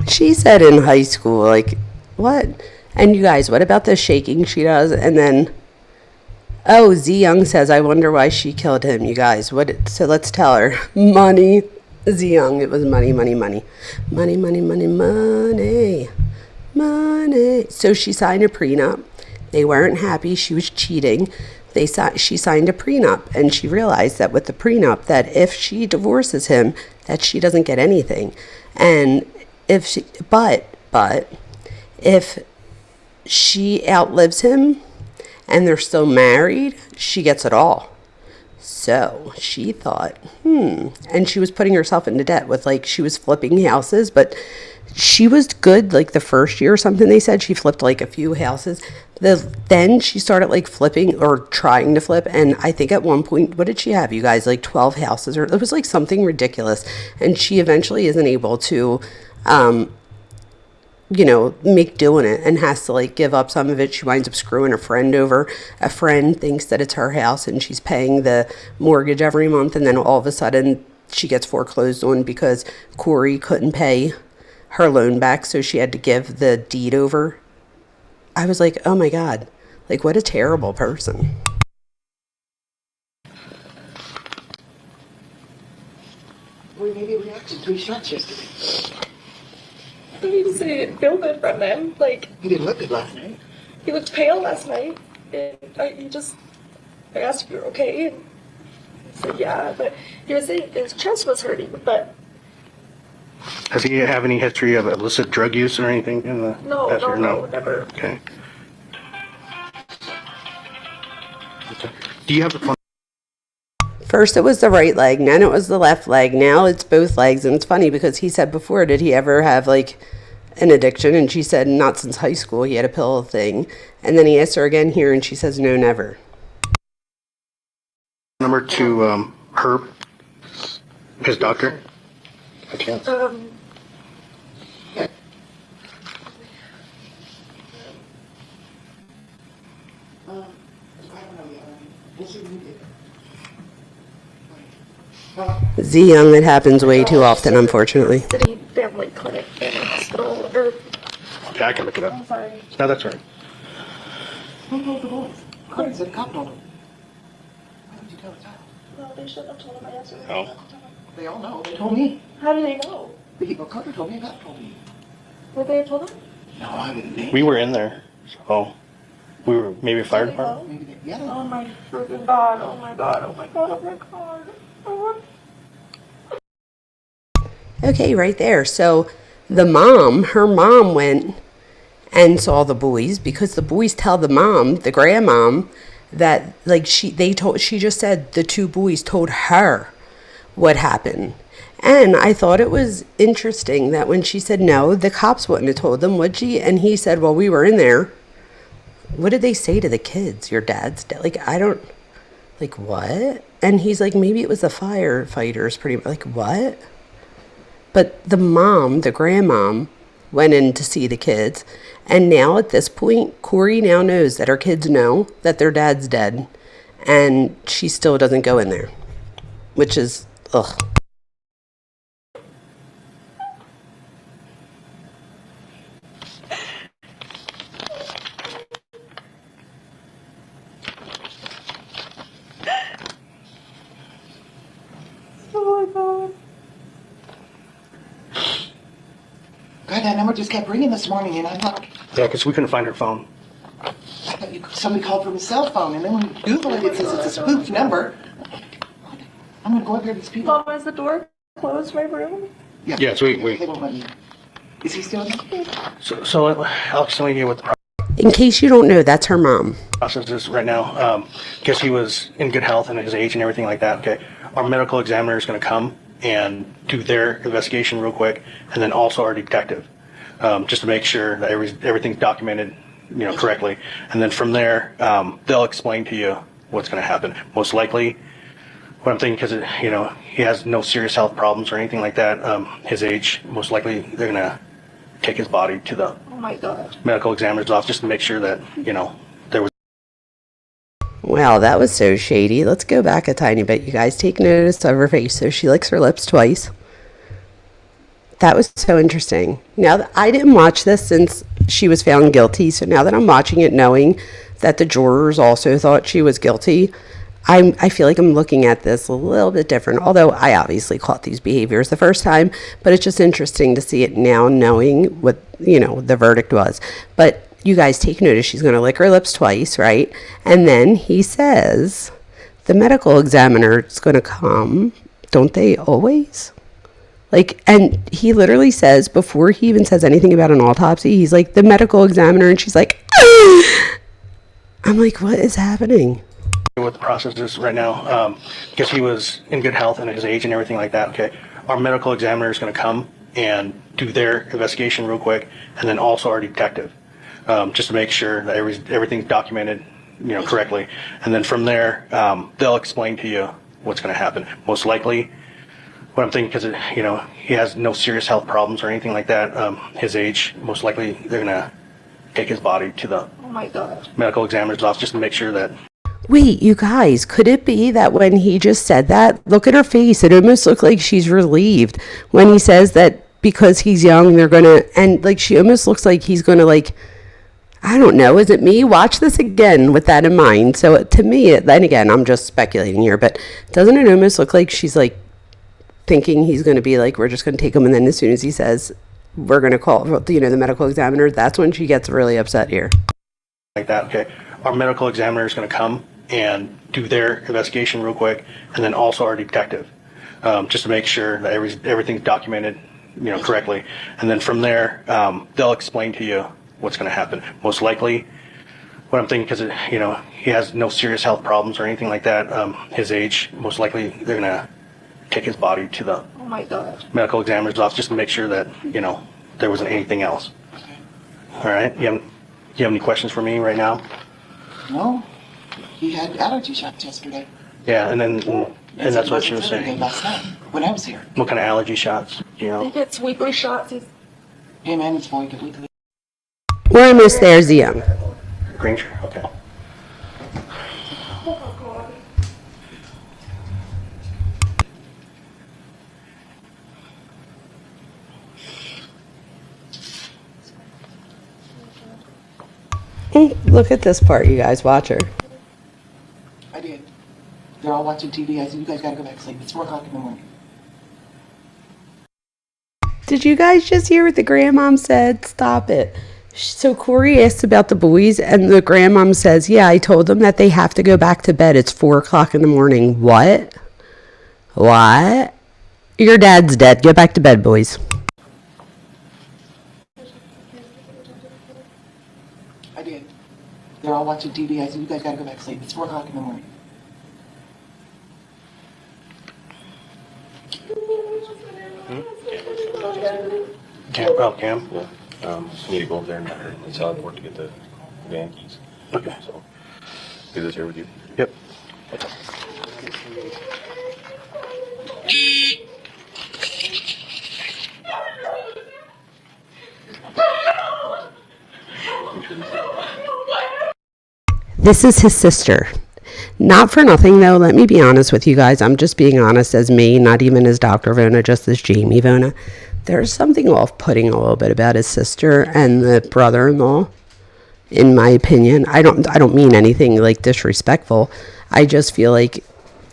B: She said in high school, like, what? And you guys, what about the shaking she does? And then, oh, Z Young says, I wonder why she killed him, you guys. What? So let's tell her. Money. Z Young, it was money, money, money. Money, money, money, money. Money. So she signed a prenup. They weren't happy. She was cheating. She signed a prenup, and she realized that with the prenup, that if she divorces him, that she doesn't get anything. And if she, but if she outlives him and they're still married, she gets it all. So she thought, and she was putting herself into debt with, like, she was flipping houses, but she was good, like, the first year or something. They said she flipped, like, a few houses. Then she started, like, flipping or trying to flip, and I think at one point, what did she have, you guys, like 12 houses, or it was like something ridiculous, and she eventually isn't able to make doing it and has to, like, give up some of it. She winds up screwing a friend over. A friend thinks that it's her house and she's paying the mortgage every month, and then all of a sudden she gets foreclosed on because Kouri couldn't pay her loan back, so she had to give the deed over. I was like, oh my God, like, what a terrible person.
J: Well, maybe we acted 3 shots yesterday.
H: I mean, he didn't feel good from him. Like,
J: He didn't look good last night.
H: he looked pale last night. And I asked if you were okay. And he said, yeah. But he was saying his chest was hurting. But
F: Does he have any history of illicit drug use or anything in the
H: no,
F: past year?
H: no, never.
F: Okay. Do you have the phone?
B: First it was the right leg, then it was the left leg, now it's both legs. And it's funny because he said before, did he ever have like an addiction? And she said not since high school. He had a pill thing. And then he asked her again here and she says no, never.
F: Number to Herb, his doctor. I can't.
B: Z Young, it happens way too often, unfortunately.
H: City Family Clinic and Hospital, or,
F: Yeah, I can look it up.
H: I'm sorry.
F: No, that's right.
J: Who told the boys? Claire said the cop told them. Why did you tell the child?
H: No, they shouldn't have told him. I asked them.
F: Oh.
J: They all know. They told me.
H: How do they know?
J: The people Carter told me, cop told me.
H: Would they have told him?
J: No, I didn't.
F: We were in there, so we were maybe a fire department.
J: Maybe they, yeah.
H: Oh my freaking god, oh my god, oh my god, oh my god. Oh,
B: Okay, right there. So the mom, her mom went and saw the boys because the boys tell the mom, the grandmom, that like she just said the two boys told her what happened. And I thought it was interesting that when she said no, the cops wouldn't have told them, would she? And he said, well, we were in there. What did they say to the kids? Your dad's dead. Like, I don't, like, what? And he's like, maybe it was the firefighters, pretty much. Like, what? But the mom, the grandmom, went in to see the kids. And now at this point, Kouri now knows that her kids know that their dad's dead. And she still doesn't go in there, which is, ugh.
H: oh my god.
J: God, that number just kept ringing this morning, and I thought,
F: Yeah, because we couldn't find her phone.
J: somebody called from his cell phone, and then when you Google it, it says it's a spoofed number. I'm gonna go up here to these people.
H: Mom, is the door closed to my room?
F: Yes, we.
J: They won't let me. Is he still in there?
F: So I'll explain to you what the
B: In case you don't know, that's her mom.
F: process is right now. Because he was in good health and his age and everything like that. Okay, our medical examiner is going to come and do their investigation real quick, and then also our detective, just to make sure that everything's documented, correctly. And then from there, they'll explain to you what's going to happen. Most likely, what I'm thinking, because he has no serious health problems or anything like that. His age, most likely, they're going to take his body to the
H: Oh my god.
F: medical examiner's office just to make sure that there was.
B: Wow, that was so shady. Let's go back a tiny bit. You guys take notice of her face. So she licks her lips twice. That was so interesting. Now that I didn't watch this since she was found guilty. So now that I'm watching it, knowing that the jurors also thought she was guilty, I feel like I'm looking at this a little bit different. Although I obviously caught these behaviors the first time, but it's just interesting to see it now, knowing what the verdict was. But you guys take notice, she's going to lick her lips twice, right? And then he says, the medical examiner is going to come. Don't they always? Like, and he literally says, before he even says anything about an autopsy, he's like, the medical examiner, and she's like, I'm like, what is happening?
F: What the process is right now, because he was in good health and his age and everything like that. Okay, our medical examiner is going to come and do their investigation real quick, and then also our detective, just to make sure that everything's documented, correctly. And then from there, they'll explain to you what's going to happen. Most likely, what I'm thinking, because he has no serious health problems or anything like that. His age, most likely, they're going to take his body to the
H: Oh my god.
F: medical examiner's office just to make sure that.
B: Wait, you guys, could it be that when he just said that, look at her face, it almost looked like she's relieved when he says that because he's young, they're gonna, and like she almost looks like he's gonna, like, I don't know, is it me? Watch this again with that in mind. So to me, then again, I'm just speculating here, but doesn't it almost look like she's like thinking he's gonna be like, we're just gonna take him, and then as soon as he says we're gonna call the medical examiner, that's when she gets really upset here.
F: Like that. Okay, our medical examiner is going to come and do their investigation real quick, and then also our detective, just to make sure that everything's documented, correctly. And then from there, they'll explain to you what's going to happen. Most likely, what I'm thinking, because you know, he has no serious health problems or anything like that. His age, most likely they're gonna take his body to the
H: Oh my God.
F: medical examiner's office just to make sure that, you know, there wasn't anything else. All right. You have any questions for me right now?
J: No, he had allergy shots yesterday.
F: Yeah, and that's what she was
J: Saturday,
F: saying.
J: last night when I was here.
F: What kind of allergy shots? You
H: He
F: know.
H: gets weekly shots. He's
J: Hey man, it's boy, get weekly.
B: We're almost there, Zia.
F: Granger. Okay.
B: Look at this part, you guys. Watch her.
J: I did. They're all watching TV. I said, you guys gotta go back to sleep. It's 4 o'clock in the morning.
B: Did you guys just hear what the grandmom said? Stop it. So Kouri asked about the boys, and the grandmom says, yeah, I told them that they have to go back to bed. It's 4 o'clock in the morning. What? What? Your dad's dead. Go back to bed, boys.
J: I did. They're all watching TV. I said, you guys gotta go back to sleep. It's 4 o'clock in the morning.
F: Cam.
K: Yeah. Need to go over there and tell the court to get the van keys.
F: Okay.
K: So, leave this here with you.
F: Yep.
B: This is his sister. Not for nothing, though. Let me be honest with you guys. I'm just being honest as me, not even as Dr. Vona, just as Jamie Vona. There's something off-putting a little bit about his sister and the brother-in-law, in my opinion. I don't mean anything like disrespectful. I just feel like,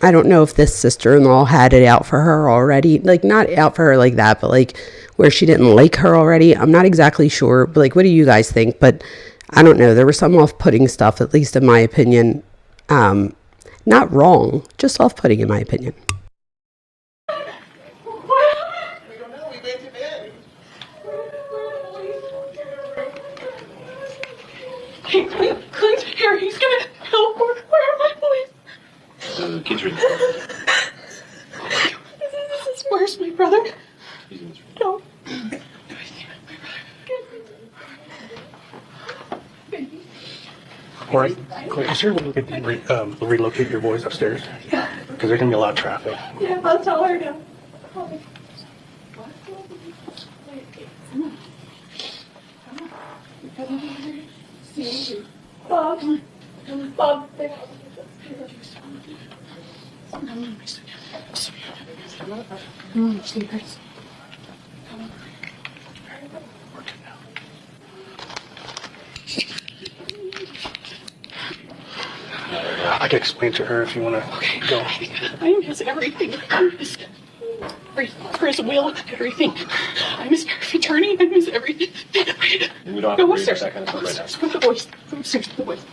B: I don't know if this sister-in-law had it out for her already. Like, not out for her like that, but like where she didn't like her already. I'm not exactly sure. But like, what do you guys think? But I don't know. There was some off-putting stuff, at least in my opinion. Not wrong, just off-putting in my opinion.
H: Clint's here. He's gonna help. Where are my boys?
K: The kids are in the
H: Where's my brother?
K: He's in this room.
H: No.
F: Corey, is there a way we could relocate your boys upstairs?
H: Yeah.
F: Because there's gonna be a lot of traffic.
H: Yeah, I'll tell her now. Bob. Bob.
F: I can explain to her if you want to go.
H: I miss everything. I miss Chris, Will, everything. I miss your attorney. I miss everything.
K: We don't have to
H: Go
K: worry
H: upstairs.
K: about that kind of stuff right now.
H: With the boys. Go upstairs with the boys.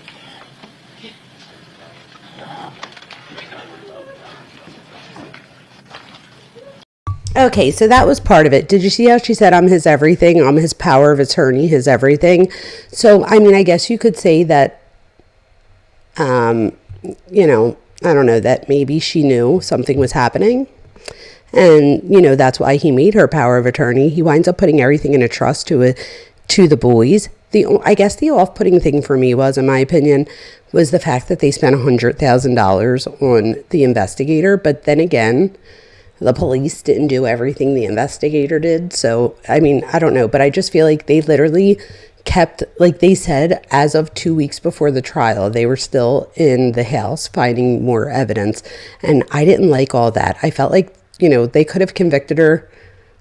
B: Okay, so that was part of it. Did you see how she said, I'm his everything, I'm his power of attorney, his everything? So, I mean, I guess you could say that, you know, I don't know, that maybe she knew something was happening. And, you know, that's why he made her power of attorney. He winds up putting everything in a trust to the boys. I guess the off-putting thing for me was, in my opinion, was the fact that they spent $100,000 on the investigator. But then again, the police didn't do everything the investigator did. So, I mean, I don't know. But I just feel like they literally kept, like they said, as of 2 weeks before the trial, they were still in the house finding more evidence. And I didn't like all that. I felt like, you know, they could have convicted her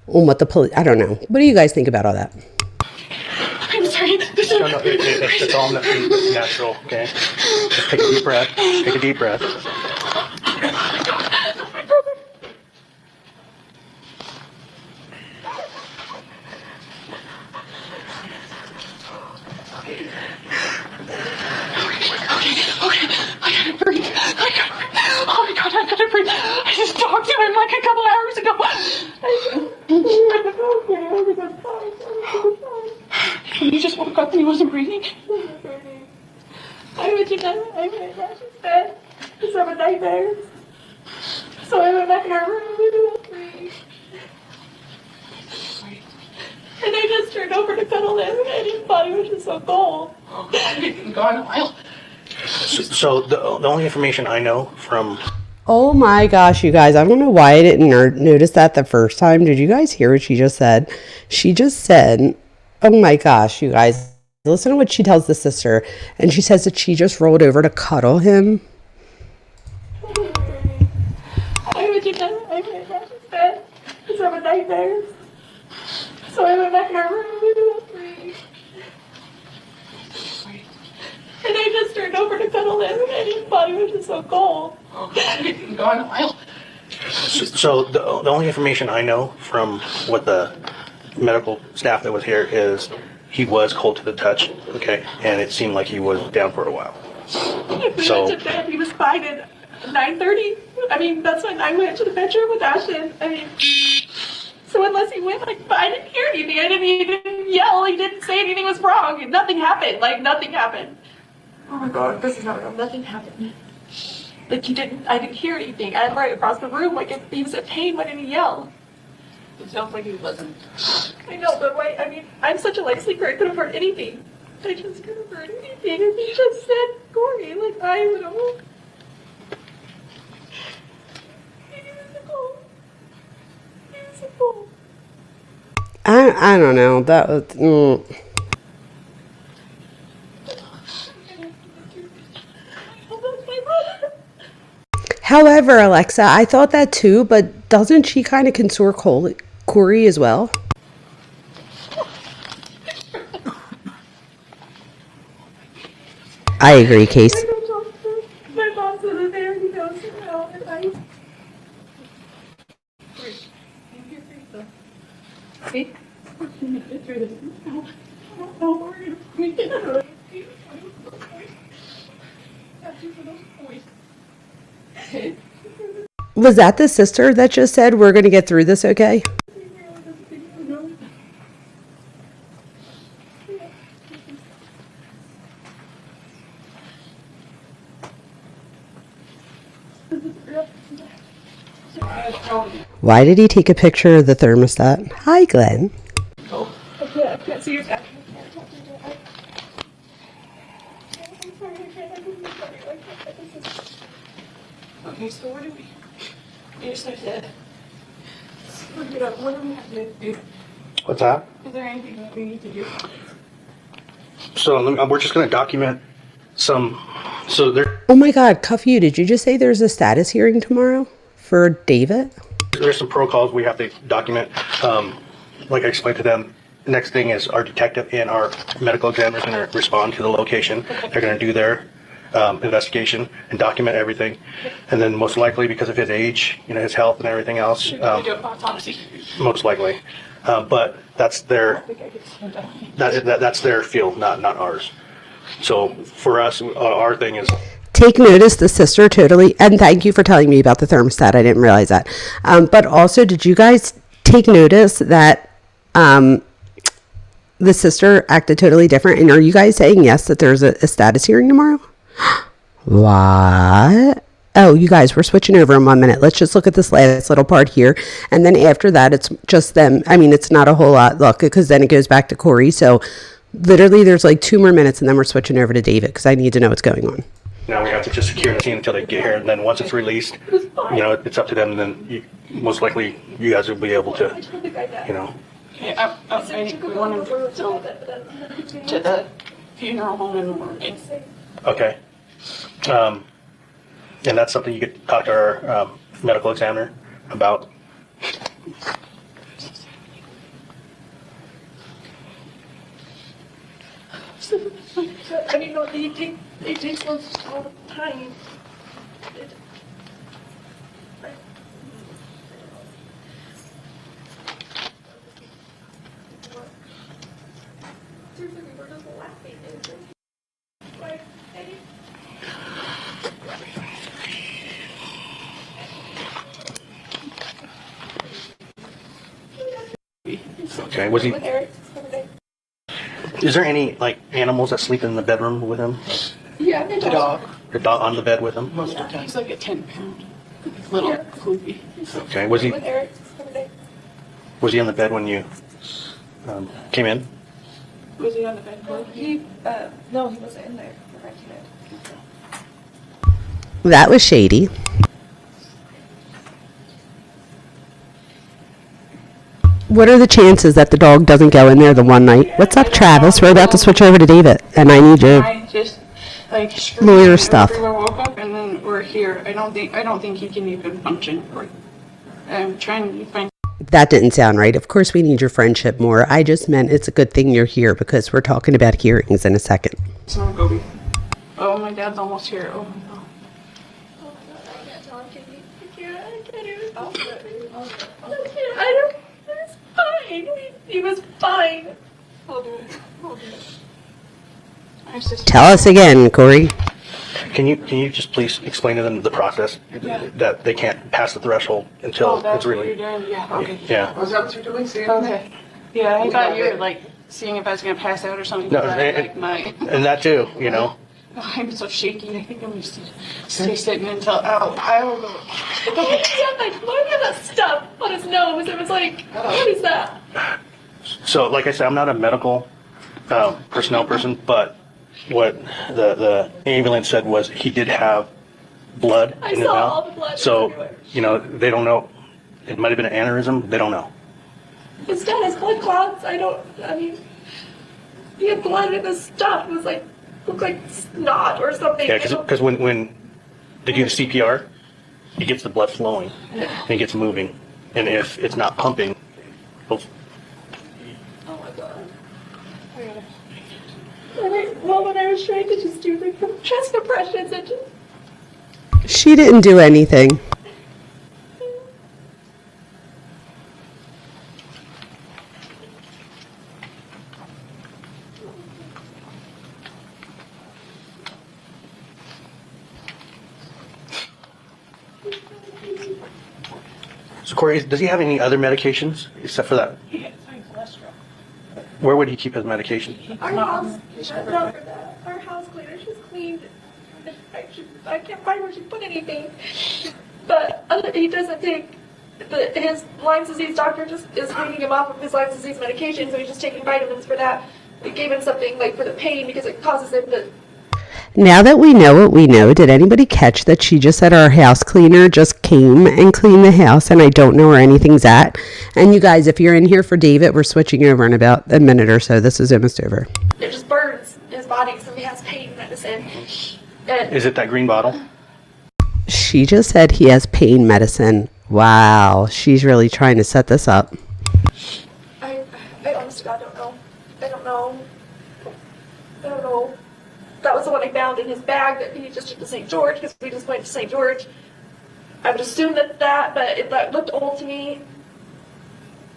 B: on what the police, I don't know. What do you guys think about all that?
H: I'm sorry. This is...
F: No, it's all natural, okay? Just take a deep breath. Take a deep breath.
H: Okay, I gotta breathe. Oh my God, I gotta breathe. I just talked to him like a couple hours ago. And he just woke up and he wasn't breathing. I went in Ash's bed because I'm a nightmare. So I went back in our room and we were all three. And I just turned over to cuddle him and his body was just so cold.
J: Gone a while.
F: So the only information I know from
B: Oh my gosh, you guys, I don't know why I didn't notice that the first time. Did you guys hear what she just said? She just said, oh my gosh, you guys, listen to what she tells the sister. And she says that she just rolled over to cuddle him.
H: I went in Ash's bed because I'm a nightmare. So I went back in our room and we were all three. And I just turned over to cuddle him and his body was just so cold.
J: Gone a while.
F: So the only information I know from what the medical staff that was here is he was cold to the touch, okay, and it seemed like he was down for a while.
H: We went to bed, he was fine at 9:30. I mean, that's when I went to the bedroom with Ashton. I mean, so unless he went, like, I didn't hear anything. He didn't yell. He didn't say anything was wrong. Nothing happened. Like, nothing happened. Oh my God, this is not real. Nothing happened. Like, I didn't hear anything. I'm right across the room. Like, if he was in pain, why didn't he yell?
J: It sounds like he wasn't.
H: I know, but why? I mean, I'm such a light sleeper. I couldn't have heard anything. I just couldn't have heard anything. And he just said, Kouri, like, I would have. He was so cold. He was so cold.
B: I don't know. That was. However, Alexa, I thought that too, but doesn't she kind of consort Kouri as well? I agree, Case.
H: My mom said that there he goes now, and I. See? Get through this. Oh, we're gonna make it through.
B: Was that the sister that just said, we're going to get through this okay? Why did he take a picture of the thermostat? Hi, Glenn.
H: I can't see your back. Okay, so what do we? You just said. What do we have to do?
F: What's that?
H: Is there anything that we need to do?
F: So we're just going to document some. So there.
B: Oh my God, Cuffy, did you just say there's a status hearing tomorrow for David?
F: There's some protocols we have to document. Like I explained to them, the next thing is our detective and our medical examiner is going to respond to the location. They're going to do their investigation and document everything. And then most likely, because of his age, his health and everything else, most likely. But that's their that's their field, not ours. So for us, our thing is.
B: Take notice, the sister totally, and thank you for telling me about the thermostat. I didn't realize that. But also, did you guys take notice that the sister acted totally different? And are you guys saying yes, that there's a status hearing tomorrow? What? Oh, you guys, we're switching over in 1 minute. Let's just look at this last little part here. And then after that, it's just them. I mean, it's not a whole lot, look, because then it goes back to Kouri. So literally, there's like 2 more minutes, and then we're switching over to David, because I need to know what's going on.
F: Now we have to just secure the scene until they get here, and then once it's released, it's up to them. And then most likely you guys will be able to,
H: Okay, I think we want to go to the funeral home in the morning.
F: Okay. And that's something you could talk to our medical examiner about.
H: I mean, no, they take so all the time.
F: Okay. Was he? Is there any animals that sleep in the bedroom with him?
H: Yeah, Yeah, the
J: The dog.
F: Your dog on the bed with him?
J: Most of the time.
H: He's like a 10-pound. Little poopy.
F: Okay. Was he
H: With Eric the other day.
F: on the bed when you came in?
H: Was he on the bed? No, he wasn't in there when I came in.
B: That was shady. What are the chances that the dog doesn't go in there the one night? What's up, Travis? We're about to switch over to David, and I need your
H: I just like
B: lawyer stuff.
H: Everyone woke up and then we're here. I don't think he can even function. I'm trying to find.
B: That didn't sound right. Of course, we need your friendship more. I just meant it's a good thing you're here because we're talking about hearings in a second.
H: Someone go be. Oh, my dad's almost here. Oh my god. He was fine. I'll do it.
B: Tell us again, Kouri.
F: Can you just please explain to them the process that they can't pass the threshold until
H: that's
F: it's
H: what
F: really
H: you're doing? Yeah. Okay.
F: yeah.
J: Was that what you're doing? See?
H: Okay. Yeah, I thought you were like seeing if I was gonna pass out or something.
F: No,
H: but I, like my.
F: And that too, you know.
H: I'm so shaky. I think I'm just stay sitting until I will go. It's okay. He had like look at that stuff on his nose. It was like, what is that?
F: So, like I said, I'm not a medical personnel person, but what the ambulance said was he did have blood
H: I
F: in his
H: saw
F: mouth.
H: all the blood
F: So,
H: everywhere.
F: you know, they don't know. It might have been an aneurysm. They don't know.
H: His dad has blood clots. I mean, he had blood in his stuff. It was like, looked like snot or something.
F: Yeah, because when they do the CPR, it gets the blood flowing and it gets moving, and if it's not pumping,
H: Oh my god. Well, when I was trying to just do the chest compressions, it just.
B: She didn't do anything.
F: So Kouri, does he have any other medications except for that?
H: He had high cholesterol.
F: Where would he keep his medication?
H: Our house, our house cleaner, she's cleaned. I can't find where she put anything. But he doesn't take his Lyme disease doctor just is weaning him off of his Lyme disease medication, so he's just taking vitamins for that. They gave him something like for the pain because it causes him to.
B: Now that we know what we know, did anybody catch that she just said our house cleaner just came and cleaned the house and I don't know where anything's at? And you guys, if you're in here for David, we're switching over in about a minute or so. This is almost over.
H: It just burns his body, so he has pain medicine. And
F: Is it that green bottle?
B: She just said he has pain medicine. Wow, she's really trying to set this up.
H: I honest to God don't know. I don't know. That was the one I found in his bag that he just took to St. George because we just went to St. George. I would assume that, but that looked old to me.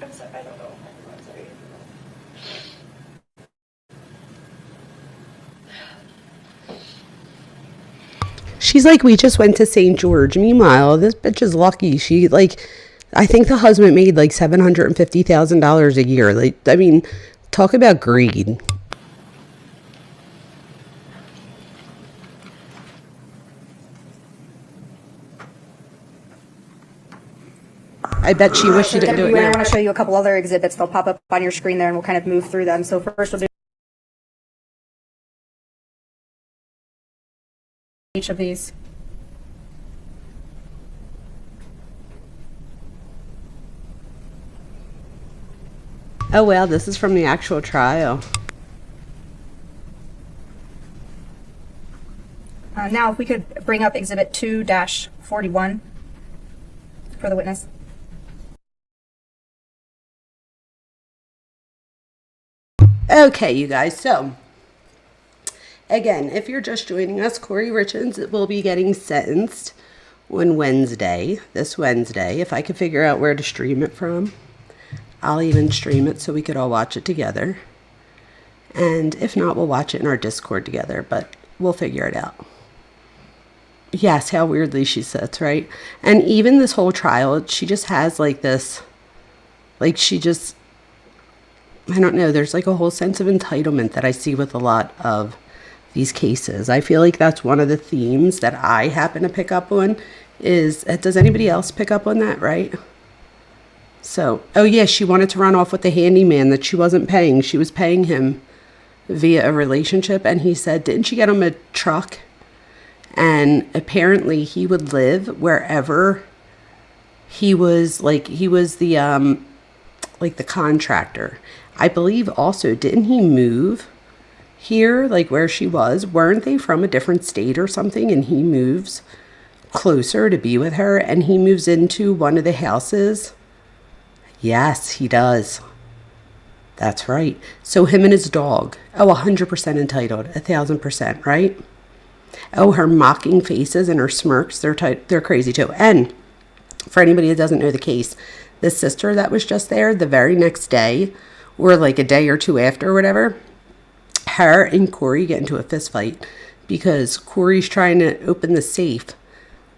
H: I'm sorry, I don't know. I'm sorry.
B: She's like, we just went to St. George. Meanwhile, this bitch is lucky. She, like, I think the husband made like $750,000 a year. Like, I mean, talk about greed. I bet she wished she didn't do it
E: I
B: now.
E: want to show you a couple other exhibits. They'll pop up on your screen there, and we'll kind of move through them. So first, we'll do each of these.
B: Oh, well, this is from the actual trial.
E: Now, if we could bring up Exhibit 2-41 for the witness.
B: Okay, you guys, so again, if you're just joining us, Kouri Richins will be getting sentenced on Wednesday, this Wednesday. If I could figure out where to stream it from, I'll even stream it so we could all watch it together. And if not, we'll watch it in our Discord together, but we'll figure it out. Yes, how weirdly she sits, right? And even this whole trial, she just has like this, like she just, I don't know, there's like a whole sense of entitlement that I see with a lot of these cases. I feel like that's one of the themes that I happen to pick up on is, does anybody else pick up on that, right? So, oh yeah, she wanted to run off with the handyman that she wasn't paying. She was paying him via a relationship, and he said, didn't she get him a truck? And apparently he would live wherever he was, like, he was the, like the contractor. I believe also, didn't he move here, like where she was? Weren't they from a different state or something? And he moves closer to be with her, and he moves into one of the houses. Yes, he does. That's right. So him and his dog. Oh, 100% entitled. 1,000%, right? Oh, her mocking faces and her smirks, they're crazy too. And for anybody that doesn't know the case, the sister that was just there the very next day, or like a day or two after or whatever, her and Kouri get into a fist fight because Kouri's trying to open the safe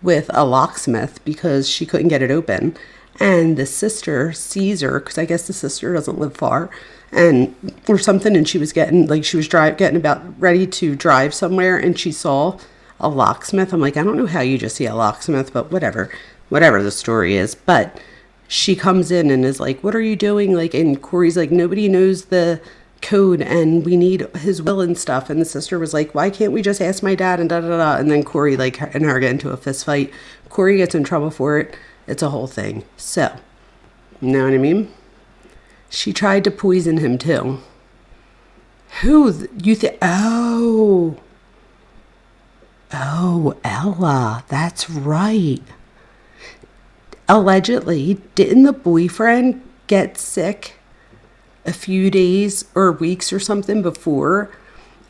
B: with a locksmith because she couldn't get it open. And the sister sees her, because I guess the sister doesn't live far, and or something, and she was getting, like, she was getting about ready to drive somewhere, and she saw a locksmith. I'm like, I don't know how you just see a locksmith, but whatever the story is. But she comes in and is like, what are you doing? Like, and Kouri's like, nobody knows the code and we need his will and stuff. And the sister was like, why can't we just ask my dad, and da da da. And then Kouri, like, and her get into a fist fight. Kouri gets in trouble for it. It's a whole thing. So, you know what I mean? She tried to poison him too. Who you think? Oh, Ella. That's right. Allegedly, didn't the boyfriend get sick a few days or weeks or something before?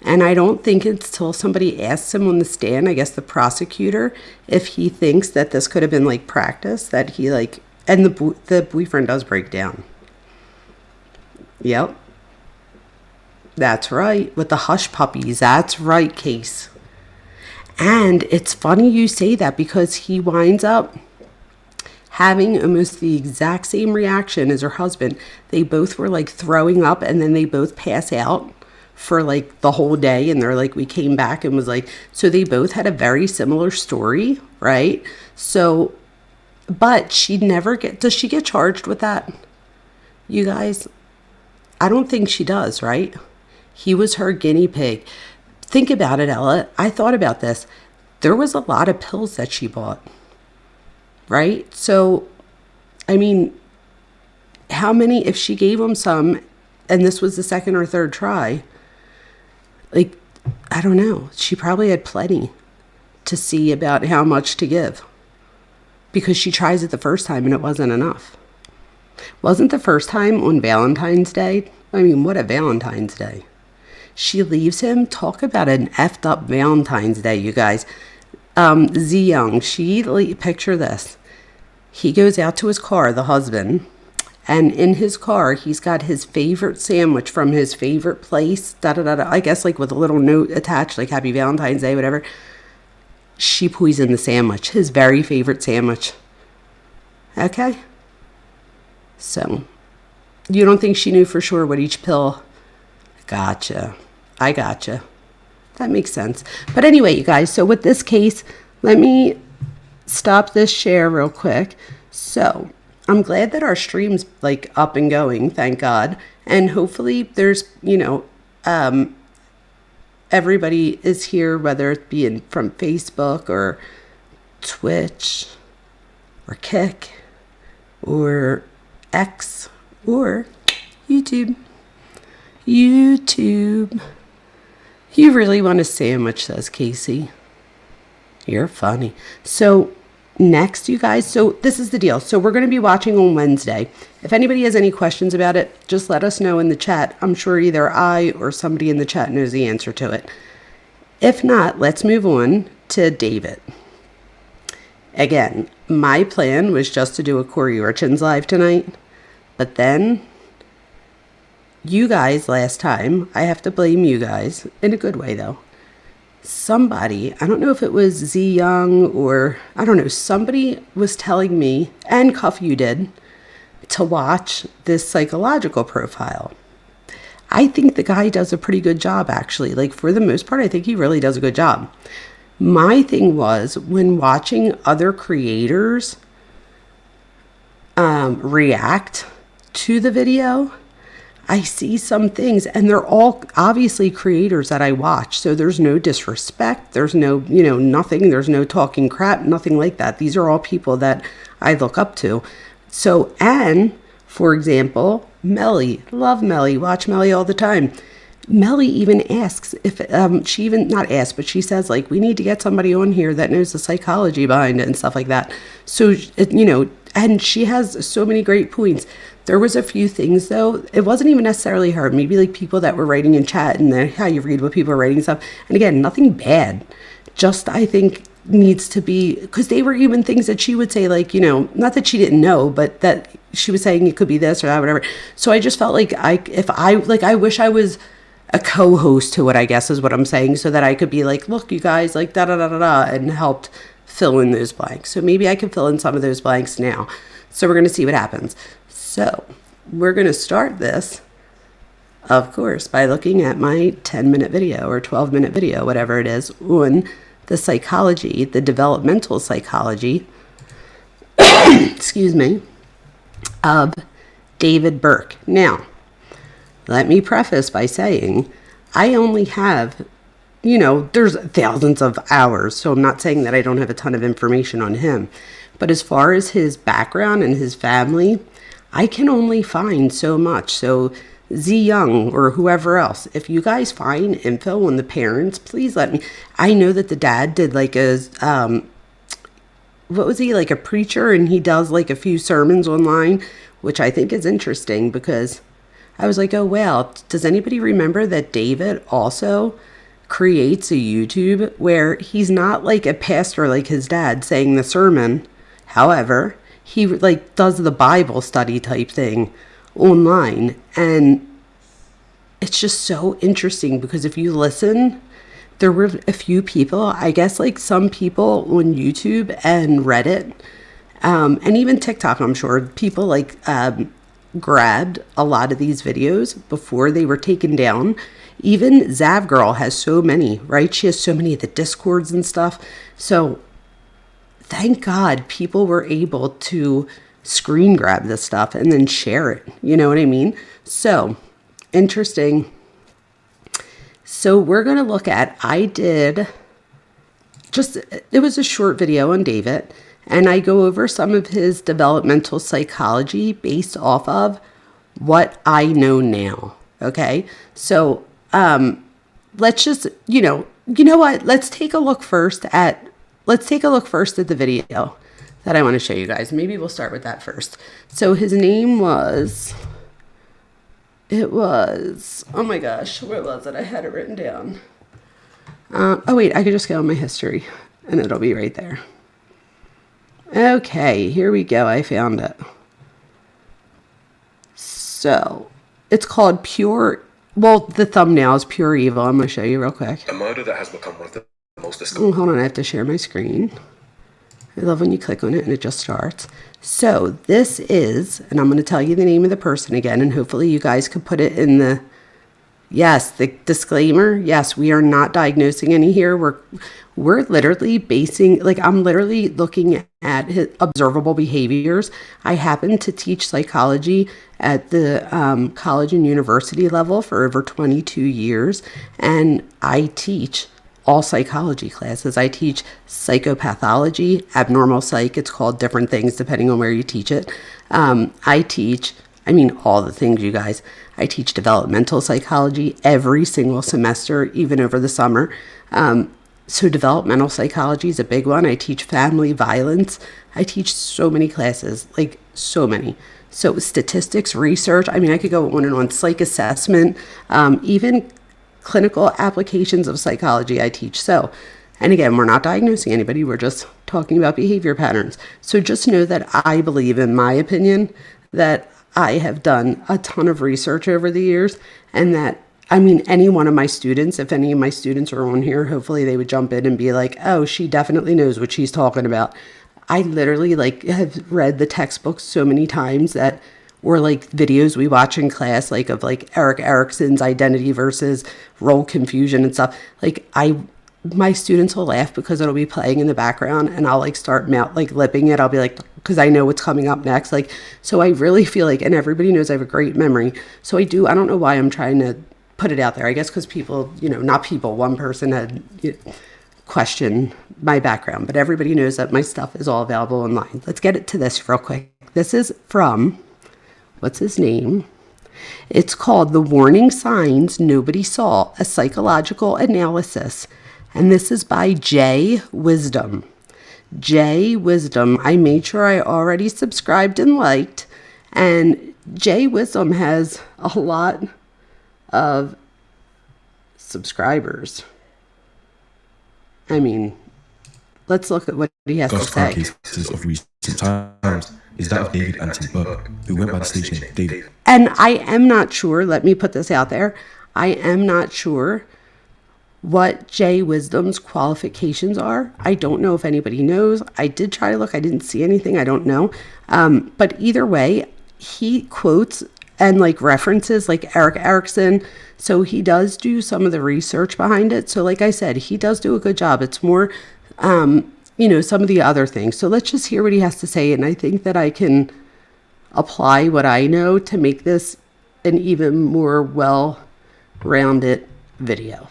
B: And I don't think it's till somebody asks him on the stand, I guess the prosecutor, if he thinks that this could have been like practice, that he like, and the boyfriend does break down. Yep. That's right. With the hush puppies. That's right, Case. And it's funny you say that, because he winds up having almost the exact same reaction as her husband. They both were like throwing up, and then they both pass out for like the whole day, and they're like, we came back and was like, so they both had a very similar story, right? So, but does she get charged with that, you guys? I don't think she does, right? He was her guinea pig. Think about it, Ella. I thought about this. There was a lot of pills that she bought, right? So, I mean, how many, if she gave him some and this was the second or third try, like, I don't know. She probably had plenty to see about how much to give, because she tries it the first time and it wasn't enough. Wasn't the first time on Valentine's Day? I mean, what a Valentine's Day. She leaves him. Talk about an effed up Valentine's Day, you guys. Z Young, picture this. He goes out to his car, the husband, and in his car, he's got his favorite sandwich from his favorite place, I guess, like with a little note attached, like Happy Valentine's Day, whatever. She poisoned the sandwich, his very favorite sandwich. Okay? So, you don't think she knew for sure what each pill? Gotcha. I gotcha. That makes sense. But anyway, you guys, so with this case, let me stop this share real quick. So, I'm glad that our stream's like up and going, thank God. And hopefully there's, everybody is here, whether it be from Facebook or Twitch or Kick or X or YouTube. You really want a sandwich, says Casey. You're funny. So next, you guys, so this is the deal. So we're going to be watching on Wednesday. If anybody has any questions about it, just let us know in the chat. I'm sure either I or somebody in the chat knows the answer to it. If not, let's move on to David. Again, my plan was just to do a Kouri Richins live tonight, but then you guys last time, I have to blame you guys, in a good way though. Somebody, I don't know if it was Z Young or, I don't know, somebody was telling me, and Cuff you did, to watch this psychological profile. I think the guy does a pretty good job, actually. Like, for the most part, I think he really does a good job. My thing was, when watching other creators react to the video, I see some things, and they're all obviously creators that I watch. So there's no disrespect. There's no, nothing. There's no talking crap, nothing like that. These are all people that I look up to. So, and for example, Melly, love Melly, watch Melly all the time. Melly even asks if she even not asks, but she says, like, we need to get somebody on here that knows the psychology behind it and stuff like that. So, and she has so many great points. There was a few things, though. It wasn't even necessarily her. Maybe like people that were writing in chat and then how you read what people are writing and stuff. And again, nothing bad. Just, I think, needs to be, because they were even things that she would say, like, not that she didn't know, but that she was saying it could be this or that, whatever. So I just felt like I wish I was a co-host to it, I guess is what I'm saying, so that I could be like, look, you guys, like, da-da-da-da-da, and helped fill in those blanks. So maybe I can fill in some of those blanks now. So we're going to see what happens. So we're going to start this, of course, by looking at my 10-minute video or 12-minute video, whatever it is, on the psychology, the developmental psychology, excuse me, of David Burke. Now, let me preface by saying I only have, there's thousands of hours, so I'm not saying that I don't have a ton of information on him. But as far as his background and his family, I can only find so much. So Z Young or whoever else, if you guys find info on the parents, please let me. I know that the dad did like a, what was he, like a preacher, and he does like a few sermons online, which I think is interesting because I was like, oh, well, does anybody remember that David also creates a YouTube where he's not like a pastor like his dad saying the sermon. However, he like does the Bible study type thing online. And it's just so interesting because if you listen, there were a few people, I guess like some people on YouTube and Reddit, and even TikTok, I'm sure, people like grabbed a lot of these videos before they were taken down. Even Zav Girl has so many, right? She has so many of the Discords and stuff. So thank God people were able to screen grab this stuff and then share it. You know what I mean? So interesting. So we're going to look at, it was a short video on David, and I go over some of his developmental psychology based off of what I know now. Okay. So, let's just, you know what, let's take a look first at the video that I want to show you guys. Maybe we'll start with that first. So his name was, oh my gosh, where was it? I had it written down. Oh wait, I could just go on my history and it'll be right there. Okay, here we go. I found it. So it's called the thumbnail is Pure Evil. I'm going to show you real quick.
K: A murder that has become one of the most discovered.
B: Hold on, I have to share my screen. I love when you click on it and it just starts. So this is, and I'm going to tell you the name of the person again, and hopefully you guys could put it in the disclaimer. Yes, we are not diagnosing any here. We're literally I'm literally looking at his observable behaviors. I happen to teach psychology at the college and university level for over 22 years, and I teach all psychology classes. I teach psychopathology, abnormal psych. It's called different things depending on where you teach it. I teach all the things, you guys. I teach developmental psychology every single semester, even over the summer. So developmental psychology is a big one. I teach family violence. I teach so many classes, like so many. So statistics, research. I could go on and on. Psych assessment, even clinical applications of psychology I teach. So, and again, we're not diagnosing anybody. We're just talking about behavior patterns. So just know that I believe, in my opinion, that I have done a ton of research over the years, and that, any one of my students, if any of my students are on here, hopefully they would jump in and be like, oh, she definitely knows what she's talking about. I literally have read the textbooks so many times that or like videos we watch in class, like of like Eric Erickson's identity versus role confusion and stuff. Like my students will laugh because it'll be playing in the background and I'll like start lipping it. I'll be like, because I know what's coming up next. Like, so I really feel like, and everybody knows I have a great memory. So I don't know why I'm trying to put it out there. I guess because people, one person had questioned my background, but everybody knows that my stuff is all available online. Let's get it to this real quick. This is from, what's his name? It's called The Warning Signs Nobody Saw, a Psychological Analysis. And this is by Jay Wisdom. Jay Wisdom. I made sure I already subscribed and liked. And Jay Wisdom has a lot of subscribers. I mean, let's look at what he has to say.
L: Cases of recent times is that of David Anthony Burke, who went by the stage name David.
B: And I am not sure, let me put this out there, I am not sure what Jay Wisdom's qualifications are. I don't know if anybody knows. I did try to look. I didn't see anything. I don't know. But either way, he quotes and like references like Eric Erickson. So he does do some of the research behind it. So like I said, he does do a good job. It's more, some of the other things. So let's just hear what he has to say. And I think that I can apply what I know to make this an even more well-rounded video.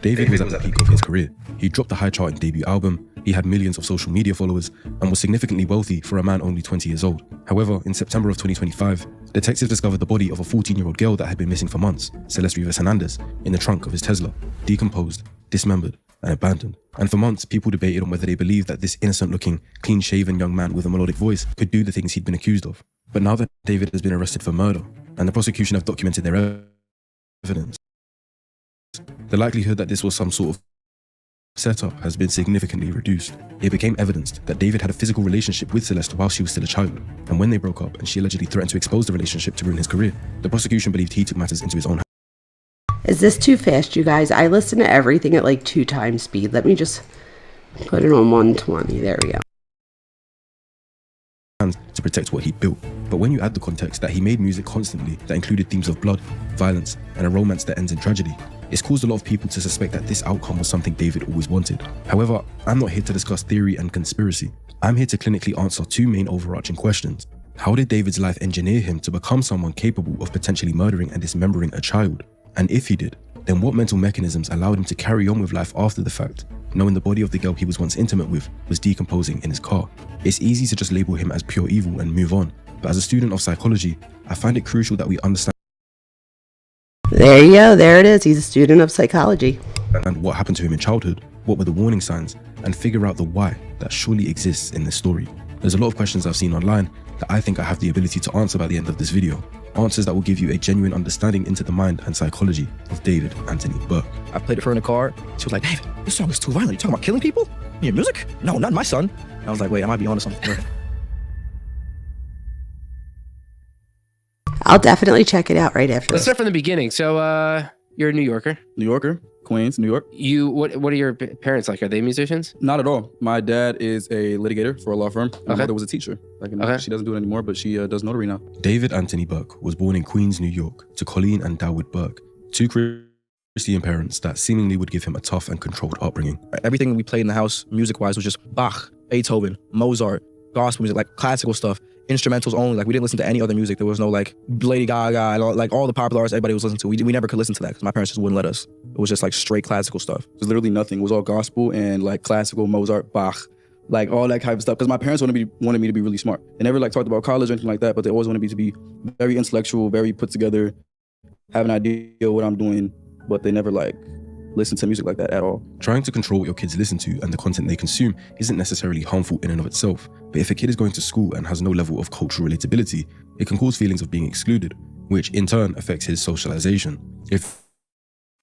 L: David was at the peak of his career. He dropped a high-charting debut album, he had millions of social media followers, and was significantly wealthy for a man only 20 years old. However, in September of 2025, detectives discovered the body of a 14-year-old girl that had been missing for months, Celeste Rivas Hernandez, in the trunk of his Tesla, decomposed, dismembered, and abandoned. And for months, people debated on whether they believed that this innocent-looking, clean-shaven young man with a melodic voice could do the things he'd been accused of. But now that David has been arrested for murder, and the prosecution have documented their evidence, the likelihood that this was some sort of setup has been significantly reduced. It became evidenced that David had a physical relationship with Celeste while she was still a child, and when they broke up and she allegedly threatened to expose the relationship to ruin his career, the prosecution believed he took matters into his own hands.
B: Is this too fast, you guys? I listen to everything at like 2 times speed. Let me just put it on 120. There we go.
L: To protect what he built. But when you add the context that he made music constantly that included themes of blood, violence, and a romance that ends in tragedy, it's caused a lot of people to suspect that this outcome was something David always wanted. However, I'm not here to discuss theory and conspiracy. I'm here to clinically answer 2 main overarching questions. How did David's life engineer him to become someone capable of potentially murdering and dismembering a child? And if he did, then what mental mechanisms allowed him to carry on with life after the fact, knowing the body of the girl he was once intimate with was decomposing in his car? It's easy to just label him as pure evil and move on, but as a student of psychology, I find it crucial that we understand.
B: There you go, there it is. He's a student of psychology.
L: And what happened to him in childhood, what were the warning signs, and figure out the why that surely exists in this story. There's a lot of questions I've seen online that I think I have the ability to answer by the end of this video. Answers that will give you a genuine understanding into the mind and psychology of David Anthony Burke.
M: I played it for her in the car. She was like, David, this song is too violent. You talking about killing people? In your music? No, not my son. And I was like, wait, I might be onto something.
B: I'll definitely check it out right after.
N: Let's start from the beginning. So, you're a New Yorker.
O: New Yorker, Queens, New York.
N: What are your parents like? Are they musicians?
O: Not at all. My dad is a litigator for a law firm. My mother was a teacher. She doesn't do it anymore, but she does notary now.
L: David Anthony Burke was born in Queens, New York, to Colleen and Dawood Burke, 2 Christian parents that seemingly would give him a tough and controlled upbringing.
M: Everything we played in the house, music-wise, was just Bach, Beethoven, Mozart, gospel music, like classical stuff. Instrumentals only. Like, we didn't listen to any other music. There was no like Lady Gaga and all the popular artists everybody was listening to. We never could listen to that because my parents just wouldn't let us. It was just like straight classical stuff.
O: It was literally nothing. It was all gospel and like classical, Mozart, Bach, like all that type of stuff. Because my parents wanted me to be really smart. They never like talked about college or anything like that, but they always wanted me to be very intellectual, very put together, have an idea of what I'm doing, but they never like listen to music like that at all.
L: Trying to control what your kids listen to and the content they consume isn't necessarily harmful in and of itself, but if a kid is going to school and has no level of cultural relatability, it can cause feelings of being excluded, which in turn affects his socialization. If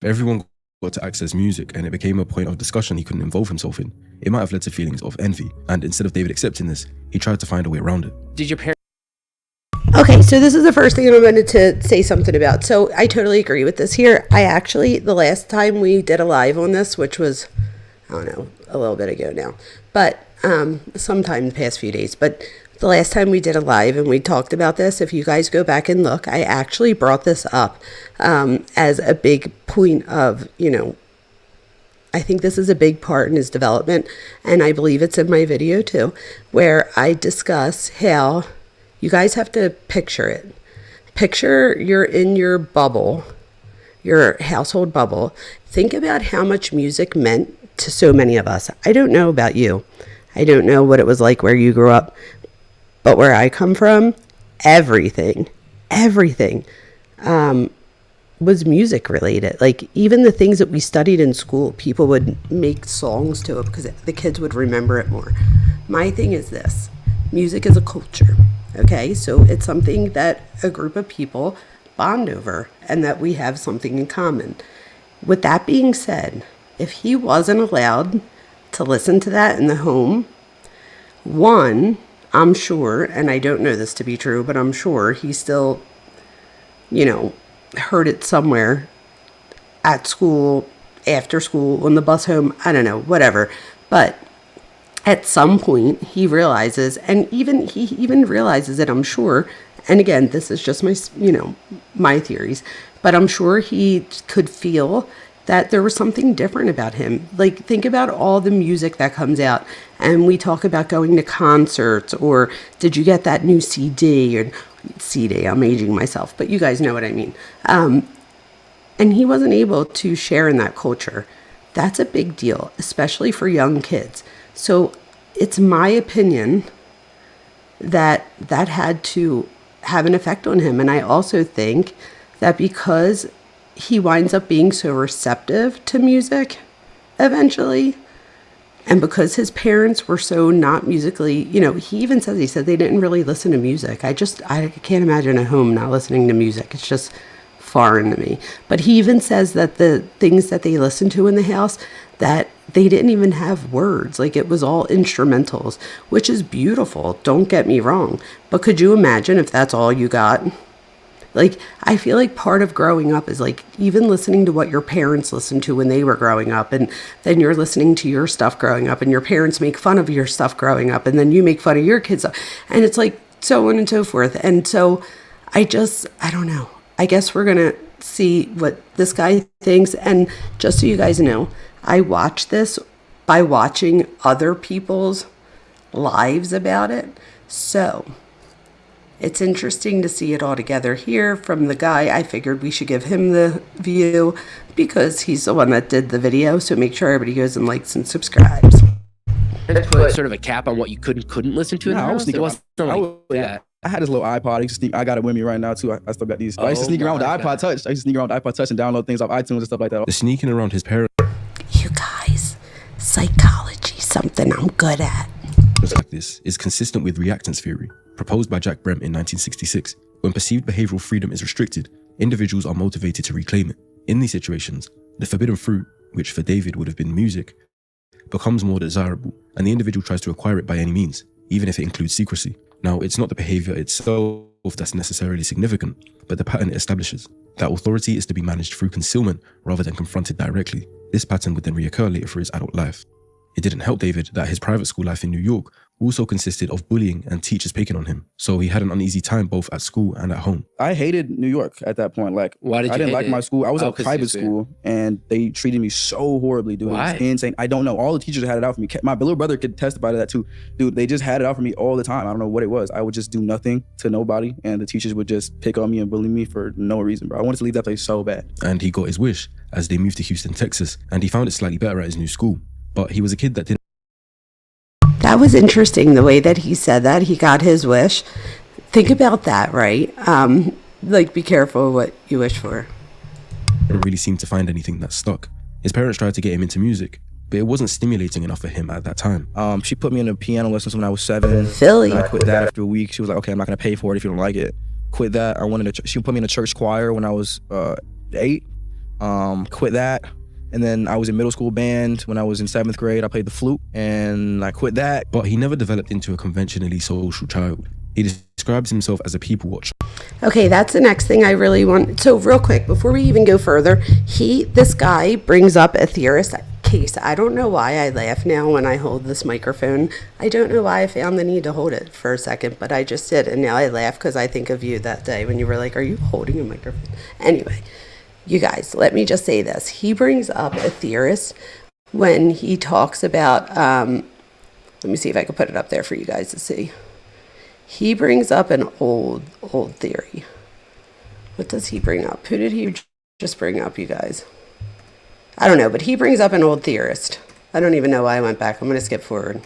L: everyone got to access music and it became a point of discussion he couldn't involve himself in, it might have led to feelings of envy, and instead of David accepting this, he tried to find a way around it.
N: Did your parents...
B: Okay, so this is the first thing I wanted to say something about. So I totally agree with this here. I actually, the last time we did a live on this, which was, I don't know, a little bit ago now, but sometime in the past few days, but the last time we did a live and we talked about this, if you guys go back and look, I actually brought this up as a big point of, you know, I think this is a big part in his development, and I believe it's in my video too, where I discuss how you guys have to picture it. Picture you're in your bubble, your household bubble. Think about how much music meant to so many of us. I don't know about you. I don't know what it was like where you grew up, but where I come from, everything was music related. Like even the things that we studied in school, people would make songs to it because the kids would remember it more. My thing is this: music is a culture, okay? So it's something that a group of people bond over and that we have something in common. With that being said, if he wasn't allowed to listen to that in the home, one, I'm sure, and I don't know this to be true, but I'm sure he still, you know, heard it somewhere at school, after school, on the bus home, I don't know, whatever. But at some point he realizes, and he even realizes it, I'm sure, and again, this is just my, you know, my theories, but I'm sure he could feel that there was something different about him. Like, think about all the music that comes out, and we talk about going to concerts, or did you get that new CD, or CD, I'm aging myself, but you guys know what I mean. And he wasn't able to share in that culture. That's a big deal, especially for young kids. So it's my opinion that that had to have an effect on him. And I also think that because he winds up being so receptive to music eventually, and because his parents were so not musically, you know, he said they didn't really listen to music. I can't imagine a home not listening to music. It's just foreign to me. But he even says that the things that they listened to in the house, that they didn't even have words. Like, it was all instrumentals, which is beautiful. Don't get me wrong. But could you imagine if that's all you got? Like, I feel like part of growing up is like even listening to what your parents listened to when they were growing up, and then you're listening to your stuff growing up, and your parents make fun of your stuff growing up, and then you make fun of your kids, and it's like so on and so forth. And so I don't know. I guess we're gonna see what this guy thinks. And just so you guys know, I watch this by watching other people's lives about it. So it's interesting to see it all together here from the guy. I figured we should give him the view because he's the one that did the video. So make sure everybody goes and likes and subscribes.
N: Let's put sort of a cap on what you couldn't listen to.
O: No, I was sneaking
N: around.
O: I had this little iPod. I got it with me right now too. I still got these. I used to sneak around with the iPod Touch. I used to sneak around with the iPod Touch and download things off iTunes and stuff like that.
L: The sneaking around his parents.
B: You guys, psychology, something I'm good at.
L: Like this is consistent with reactance theory, proposed by Jack Brem in 1966. When perceived behavioral freedom is restricted, individuals are motivated to reclaim it. In these situations, the forbidden fruit, which for David would have been music, becomes more desirable, and the individual tries to acquire it by any means, even if it includes secrecy. Now, it's not the behavior itself that's necessarily significant, but the pattern it establishes. That authority is to be managed through concealment rather than confronted directly. This pattern would then reoccur later for his adult life. It didn't help David that his private school life in New York also consisted of bullying and teachers picking on him. So he had an uneasy time both at school and at home.
O: I hated New York at that point. Like,
N: why did you
O: I didn't
N: hate
O: like
N: it?
O: my school. I was at a
N: 'Cause
O: private school and they treated me so horribly, dude.
N: Why?
O: It was insane. I don't know. All the teachers had it out for me. My little brother could testify to that too. Dude, they just had it out for me all the time. I don't know what it was. I would just do nothing to nobody and the teachers would just pick on me and bully me for no reason, bro. I wanted to leave that place so bad.
L: And he got his wish as they moved to Houston, Texas, and he found it slightly better at his new school. But he was a kid that didn't.
B: That was interesting, the way that he said that. He got his wish. Think about that, right? Like, be careful what you wish for.
L: Didn't really seem to find anything that stuck. His parents tried to get him into music, but it wasn't stimulating enough for him at that time.
O: She put me in a piano lessons when I was 7.
B: Philly.
O: I quit that after a week. She was like, okay, I'm not gonna pay for it if you don't like it. Quit that. She put me in a church choir when I was 8. Quit that. And then I was in middle school band when I was in 7th grade. I played the flute and I quit that.
L: But he never developed into a conventionally social child. He describes himself as a people watcher.
B: Okay, that's the next thing I really want. So real quick, before we even go further, this guy brings up a theorist. case, I don't know why I laugh now when I hold this microphone. I don't know why I found the need to hold it for a second, but I just did. And now I laugh because I think of you that day when you were like, are you holding a microphone? Anyway, you guys, let me just say this. He brings up a theorist when he talks about, let me see if I can put it up there for you guys to see. He brings up an old theory. What does he bring up? Who did he just bring up, you guys? I don't know, but he brings up an old theorist. I don't even know why I went back. I'm going to skip forward.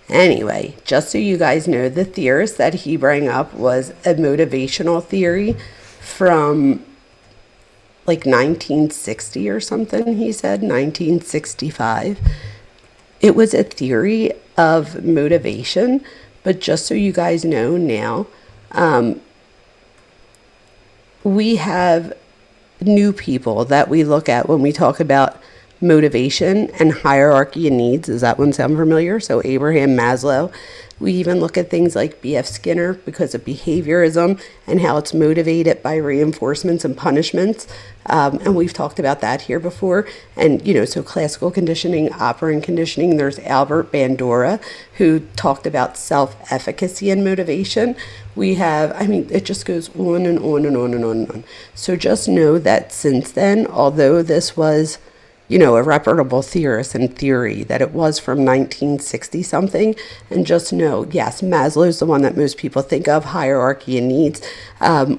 B: Anyway, just so you guys know, the theorist that he brought up was a motivational theory from like 1960 or something, he said, 1965. It was a theory of motivation, but just so you guys know now, we have new people that we look at when we talk about motivation and hierarchy of needs. Does that one sound familiar? So Abraham Maslow. We even look at things like B.F. Skinner because of behaviorism and how it's motivated by reinforcements and punishments. And we've talked about that here before. And, you know, so classical conditioning, operant conditioning, there's Albert Bandura, who talked about self-efficacy and motivation. We have, I mean, it just goes on and on and on and on and on. So just know that since then, although this was, you know, a reputable theorist and theory, that it was from 1960 something. And just know, yes, Maslow's the one that most people think of, hierarchy and needs,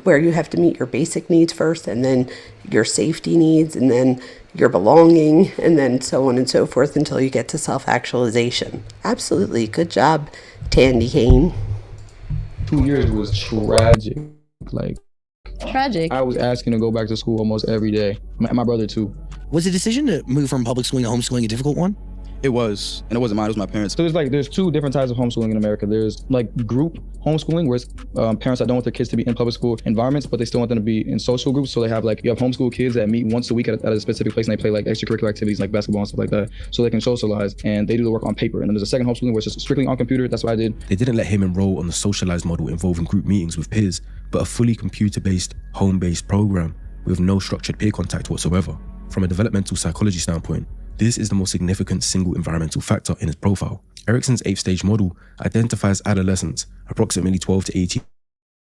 B: where you have to meet your basic needs first, and then your safety needs, and then your belonging, and then so on and so forth until you get to self-actualization. Absolutely. Good job, Tandy Kane.
O: 2 years was tragic. Like,
P: tragic.
O: I was asking to go back to school almost every day. My brother too.
Q: Was the decision to move from public schooling to homeschooling a difficult one?
O: It was, and it wasn't mine, it was my parents. So there's two different types of homeschooling in America. There's like group homeschooling, where it's parents that don't want their kids to be in public school environments, but they still want them to be in social groups. So they have like, you have homeschool kids that meet once a week at a specific place, and they play like extracurricular activities like basketball and stuff like that, so they can socialize, and they do the work on paper. And then there's a second homeschooling where it's just strictly on computer. That's what I did.
L: They didn't let him enroll on the socialized model involving group meetings with peers, but a fully computer-based, home-based program with no structured peer contact whatsoever. From a developmental psychology standpoint, this is the most significant single environmental factor in his profile. Erikson's 8-stage model identifies adolescence, approximately 12 to 18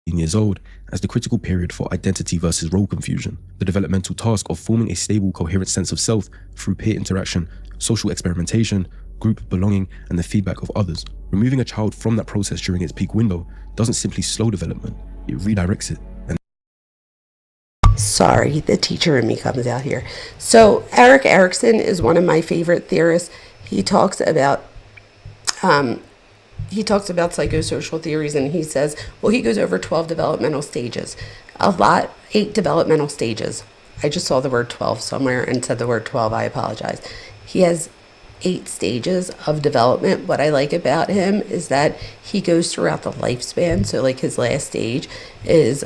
L: years old, as the critical period for identity versus role confusion. The developmental task of forming a stable, coherent sense of self through peer interaction, social experimentation, group belonging, and the feedback of others. Removing a child from that process during its peak window doesn't simply slow development, it redirects it.
B: Sorry, the teacher in me comes out here. So Erik Erikson is one of my favorite theorists. He talks about psychosocial theories, and he says, well, he goes over 12 developmental stages. 8 developmental stages. I just saw the word 12 somewhere and said the word 12. I apologize. He has 8 stages of development. What I like about him is that he goes throughout the lifespan. So like his last stage is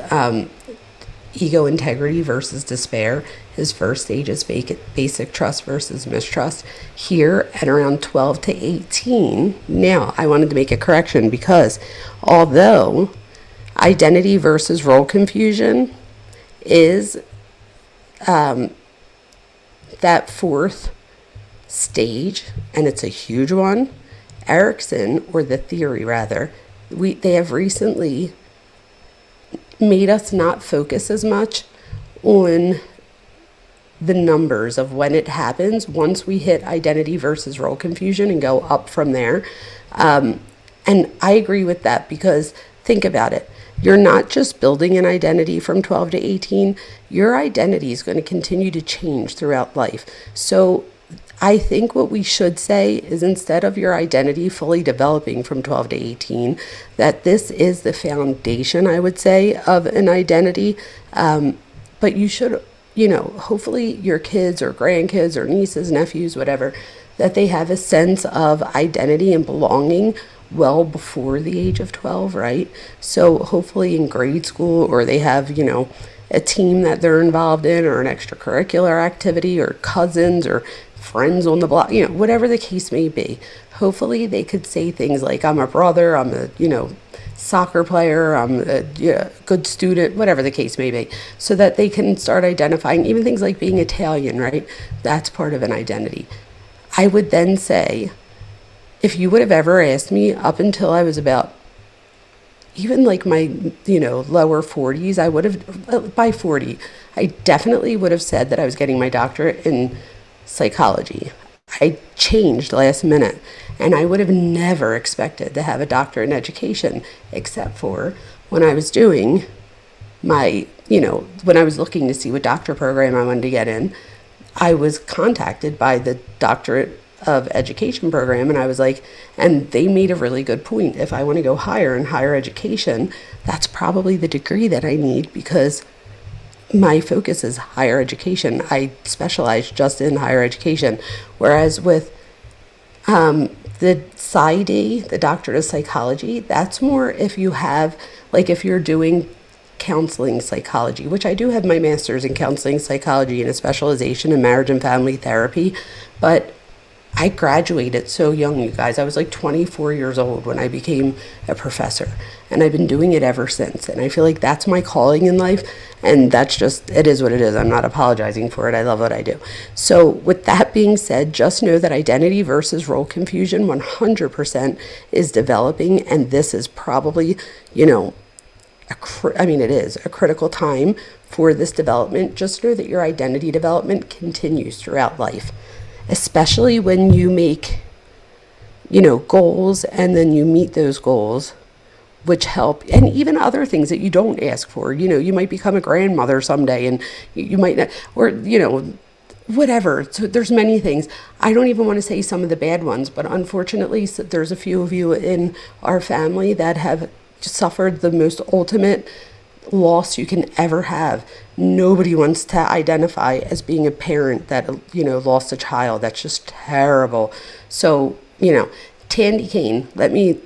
B: ego integrity versus despair. His first stage is basic trust versus mistrust. Here at around 12 to 18, now I wanted to make a correction, because although identity versus role confusion is that 4th stage, and it's a huge one, Erikson, or the theory rather, they have recently made us not focus as much on the numbers of when it happens once we hit identity versus role confusion and go up from there. And I agree with that, because think about it. You're not just building an identity from 12 to 18. Your identity is going to continue to change throughout life. So I think what we should say is, instead of your identity fully developing from 12 to 18, that this is the foundation, I would say, of an identity. But you should, hopefully your kids or grandkids or nieces, nephews, whatever, that they have a sense of identity and belonging well before the age of 12, right? So hopefully in grade school, or they have, a team that they're involved in, or an extracurricular activity, or cousins, or friends on the block, whatever the case may be. Hopefully they could say things like, I'm a brother, I'm a, soccer player, I'm a good student, whatever the case may be, so that they can start identifying even things like being Italian, right? That's part of an identity. I would then say, if you would have ever asked me up until I was about even like my, lower 40s, I would have, by 40, I definitely would have said that I was getting my doctorate in psychology. I changed last minute, and I would have never expected to have a doctorate in education, except for when I was doing my, when I was looking to see what doctorate program I wanted to get in, I was contacted by the doctorate of education program, and I was like, and they made a really good point. If I want to go higher in higher education, that's probably the degree that I need, because my focus is higher education. I specialize just in higher education. Whereas with the PsyD, the doctorate of psychology, that's more if you have, like if you're doing counseling psychology, which I do have my master's in counseling psychology and a specialization in marriage and family therapy, but I graduated so young, you guys. I was like 24 years old when I became a professor, and I've been doing it ever since. And I feel like that's my calling in life, and that's just, it is what it is. I'm not apologizing for it. I love what I do. So with that being said, just know that identity versus role confusion 100% is developing, and this is probably, it is a critical time for this development. Just know that your identity development continues throughout life, especially when you make, goals, and then you meet those goals, which help, and even other things that you don't ask for. You might become a grandmother someday, and you might not, or, whatever. So there's many things. I don't even want to say some of the bad ones, but unfortunately, there's a few of you in our family that have suffered the most ultimate loss you can ever have. Nobody wants to identify as being a parent that lost a child. That's just terrible. So Tandy Kane, let me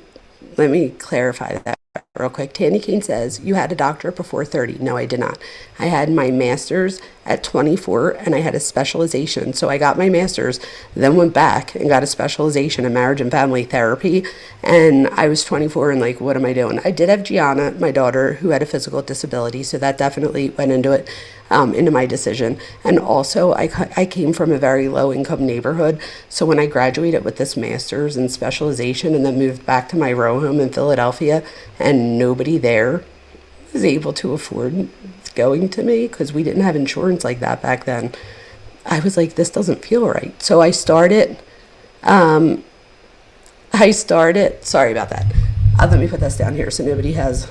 B: clarify that real quick. Tandy Kane says, you had a doctorate before 30. No, I did not. I had my master's at 24, and I had a specialization. So I got my master's, then went back and got a specialization in marriage and family therapy. And I was 24 and like, what am I doing? I did have Gianna, my daughter, who had a physical disability. So that definitely went into it, into my decision. And also I came from a very low income neighborhood. So when I graduated with this master's in specialization and then moved back to my row home in Philadelphia, and nobody there was able to afford going to me because we didn't have insurance like that back then, I was like, this doesn't feel right. So I started, sorry about that. Let me put this down here so nobody has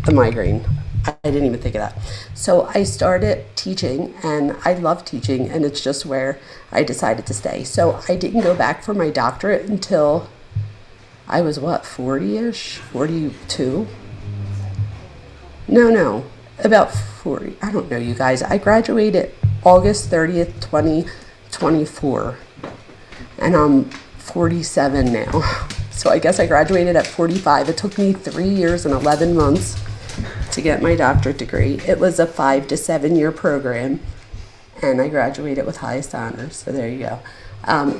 B: a migraine. I didn't even think of that. So I started teaching, and I love teaching, and it's just where I decided to stay. So I didn't go back for my doctorate until I was 40-ish, 42? No, about 40. I don't know, you guys. I graduated August 30th, 2024, and I'm 47 now. So I guess I graduated at 45. It took me 3 years and 11 months to get my doctorate degree. It was a 5 to 7 year program, and I graduated with highest honors. So there you go.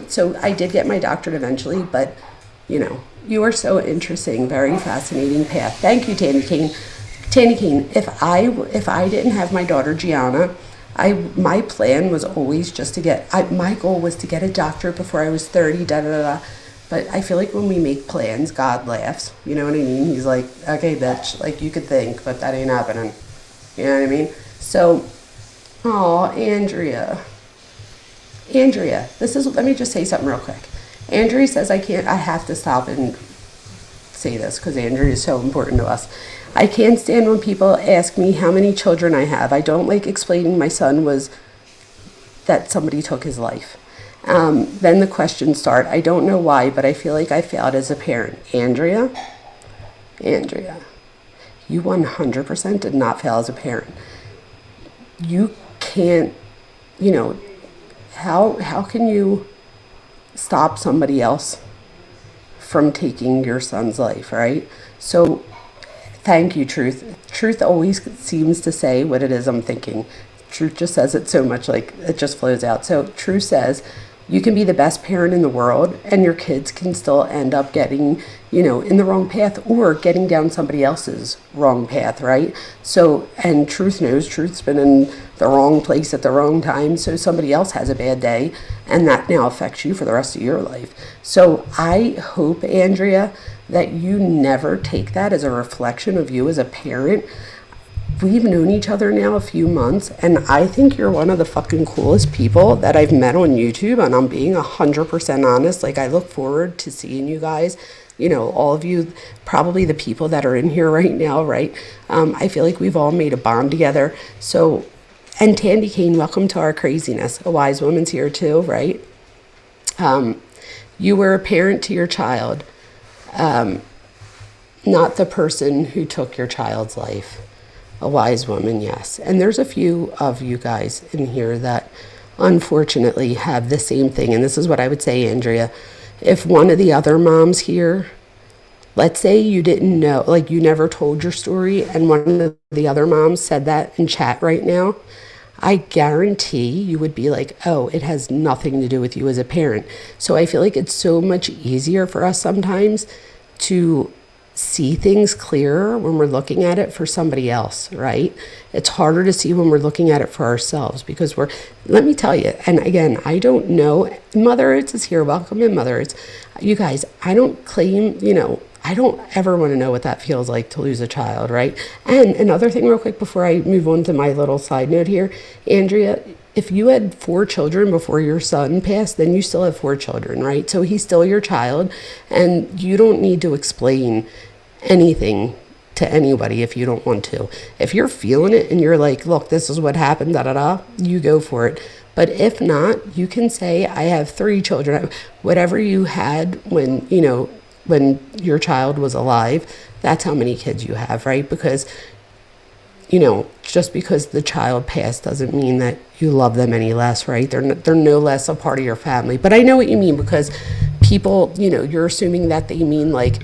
B: So I did get my doctorate eventually, but you are so interesting, very fascinating path. Thank you, Tandy Kane. Tandy Kane, if I didn't have my daughter Gianna, my plan was always just to my goal was to get a doctorate before I was 30, But I feel like when we make plans, God laughs. You know what I mean? He's like, okay, bitch, like you could think, but that ain't happening. You know what I mean? So, Andrea, let me just say something real quick. Andrea says I have to stop and say this because Andrea is so important to us. I can't stand when people ask me how many children I have. I don't like explaining my son was that somebody took his life. Then the questions start. I don't know why, but I feel like I failed as a parent. Andrea, you 100% did not fail as a parent. You can't, how can you stop somebody else from taking your son's life, right? So thank you, Truth. Truth always seems to say what it is I'm thinking. Truth just says it so much, like it just flows out. So Truth says, you can be the best parent in the world and your kids can still end up getting, you know, in the wrong path or getting down somebody else's wrong path, right? So, and truth knows, truth's been in the wrong place at the wrong time, so somebody else has a bad day and that now affects you for the rest of your life. So I hope, Andrea, that you never take that as a reflection of you as a parent. We've known each other now a few months, and I think you're one of the fucking coolest people that I've met on YouTube, and I'm being 100% honest. Like, I look forward to seeing you guys, you know, all of you, probably the people that are in here right now, right? I feel like we've all made a bond together. So, and Tandy Kane, welcome to our craziness. A wise woman's here too, right? You were a parent to your child. Not the person who took your child's life. A wise woman, yes. And there's a few of you guys in here that unfortunately have the same thing. And this is what I would say, Andrea. If one of the other moms here, let's say you didn't know, like you never told your story, and one of the other moms said that in chat right now, I guarantee you would be like, oh, it has nothing to do with you as a parent. So I feel like it's so much easier for us sometimes to see things clearer when we're looking at it for somebody else, right? It's harder to see when we're looking at it for ourselves because let me tell you, and again, I don't know, Mother Earth is here, welcome in Mother Earth. You guys, I don't claim, you know, I don't ever want to know what that feels like to lose a child, right? And another thing real quick before I move on to my little side note here, Andrea, if you had 4 children before your son passed, then you still have 4 children, right? So he's still your child, and you don't need to explain anything to anybody if you don't want to. If you're feeling it and you're like, look, this is what happened, you go for it. But if not, you can say, I have 3 children. Whatever you had when, you know, when your child was alive, that's how many kids you have, right? Because, you know, just because the child passed doesn't mean that you love them any less, right? They're no less a part of your family. But I know what you mean, because people, you know, you're assuming that they mean like,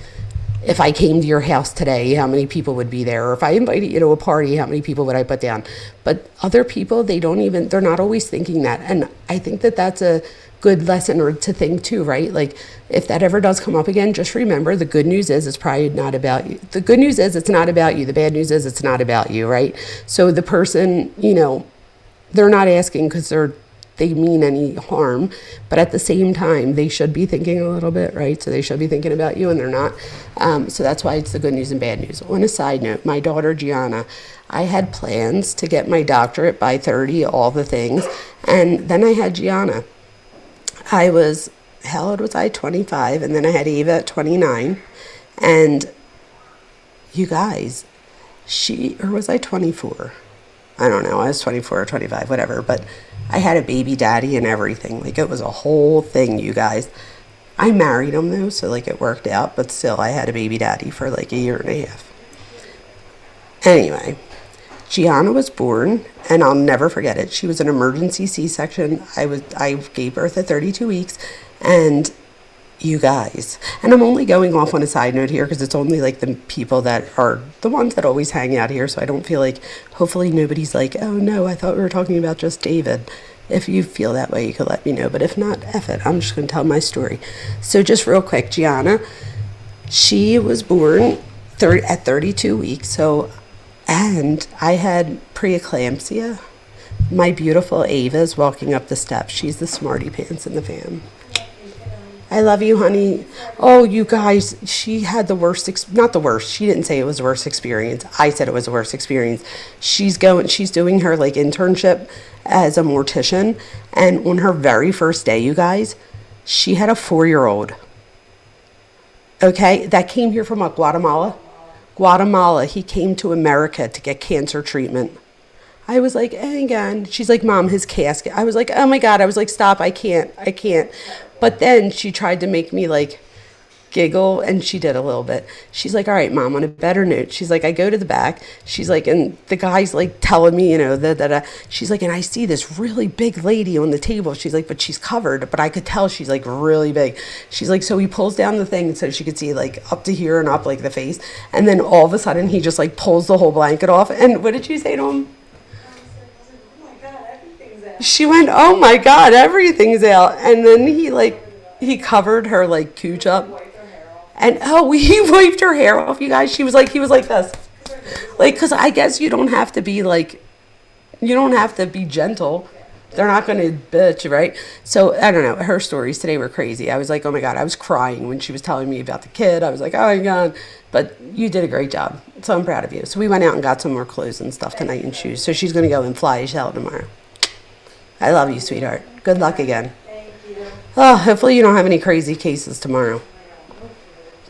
B: if I came to your house today, how many people would be there? Or if I invited you to a party, how many people would I put down? But other people, they're not always thinking that. And I think that that's a good lesson or to think too, right? Like, if that ever does come up again, just remember the good news is it's probably not about you. The good news is it's not about you. The bad news is it's not about you, right? So the person, you know, they're not asking because they mean any harm, but at the same time, they should be thinking a little bit, right? So they should be thinking about you, and they're not. So that's why it's the good news and bad news. On a side note, my daughter, Gianna, I had plans to get my doctorate by 30, all the things, and then I had Gianna. How old was I? 25, and then I had Ava at 29, and you guys, or was I 24? I don't know, I was 24 or 25, whatever, but I had a baby daddy and everything. Like, it was a whole thing, you guys. I married him, though, so, like, it worked out, but still, I had a baby daddy for, like, a year and a half. Anyway, Gianna was born, and I'll never forget it. She was an emergency C-section. I gave birth at 32 weeks, and you guys, and I'm only going off on a side note here because it's only like the people that are the ones that always hang out here, so I don't feel like, hopefully nobody's like, oh no, I thought we were talking about just David. If you feel that way, you could let me know, but if not, F it, I'm just going to tell my story. So just real quick, Gianna, she was born at 32 weeks, and I had preeclampsia. My beautiful Ava's walking up the steps. She's the smarty pants in the fam. I love you, honey. Oh, you guys, she had the worst, not the worst. She didn't say it was the worst experience. I said it was the worst experience. She's doing her like internship as a mortician. And on her very first day, you guys, she had a 4-year-old. Okay, that came here from Guatemala. Guatemala. He came to America to get cancer treatment. I was like, again. She's like, Mom, his casket. I was like, oh my God. I was like, stop. I can't. But then she tried to make me like giggle, and she did a little bit. She's like, all right, Mom, on a better note. She's like, I go to the back. She's like, and the guy's like telling me, you know, she's like, and I see this really big lady on the table. She's like, but she's covered, but I could tell she's like really big. She's like, so he pulls down the thing so she could see like up to here and up like the face. And then all of a sudden he just like pulls the whole blanket off. And what did you say to him? she went, oh my God, everything's out. And then he covered her like cooch up. And he wiped her hair off, you guys. He was like this. Like, because I guess you don't have to be gentle. They're not going to bitch, right? So, I don't know. Her stories today were crazy. I was like, oh my God, I was crying when she was telling me about the kid. I was like, oh my God. But you did a great job. So I'm proud of you. So we went out and got some more clothes and stuff tonight and shoes. So she's going to go and fly a shell tomorrow. I love you, sweetheart. Good luck again. Oh, hopefully you don't have any crazy cases tomorrow.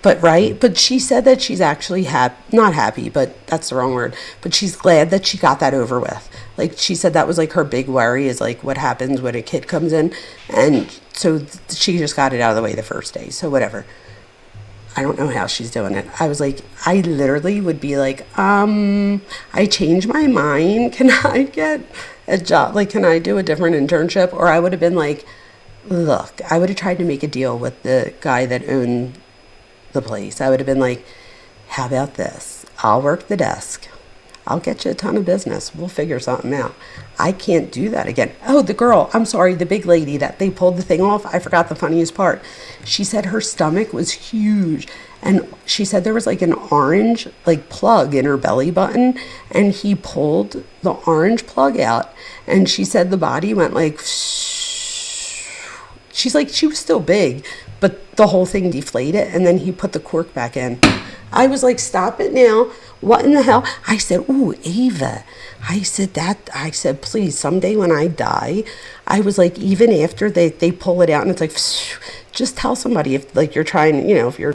B: But she said that she's actually not happy, but that's the wrong word. But she's glad that she got that over with. Like, she said that was like her big worry is like what happens when a kid comes in. And so she just got it out of the way the first day. So whatever. I don't know how she's doing it. I was like, I literally would be like, I changed my mind. Can I get a job? Like, can I do a different internship? Or I would have been like, look, I would have tried to make a deal with the guy that owned the place. I would have been like, how about this? I'll work the desk. I'll get you a ton of business. We'll figure something out. I can't do that again. Oh, the girl, I'm sorry, the big lady that they pulled the thing off. I forgot the funniest part. She said her stomach was huge. And she said there was like an orange like plug in her belly button. And he pulled the orange plug out. And she said the body went like, she's like, she was still big, but the whole thing deflated. And then he put the cork back in. I was like, stop it now. What in the hell? I said, ooh, Ava. I said, please, someday when I die, I was like, even after they pull it out and it's like, just tell somebody if like you're trying, if you're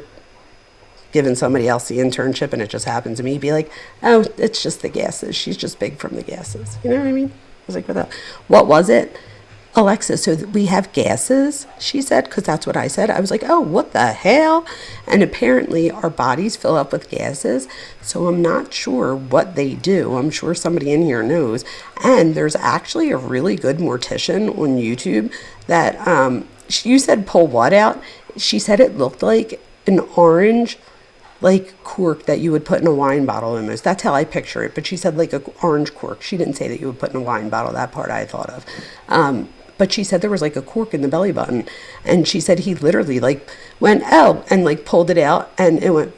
B: giving somebody else the internship and it just happens to me, be like, oh, it's just the gases. She's just big from the gases. You know what I mean? I was like, what was it? Alexis, so we have gases, she said, because that's what I said. I was like, oh, what the hell? And apparently our bodies fill up with gases, so I'm not sure what they do. I'm sure somebody in here knows. And there's actually a really good mortician on YouTube that, you said pull what out? She said it looked like an orange like cork that you would put in a wine bottle almost. That's how I picture it. But she said like an orange cork. She didn't say that you would put in a wine bottle. That part I thought of. But she said there was like a cork in the belly button. And she said he literally like went, oh, and like pulled it out and it went,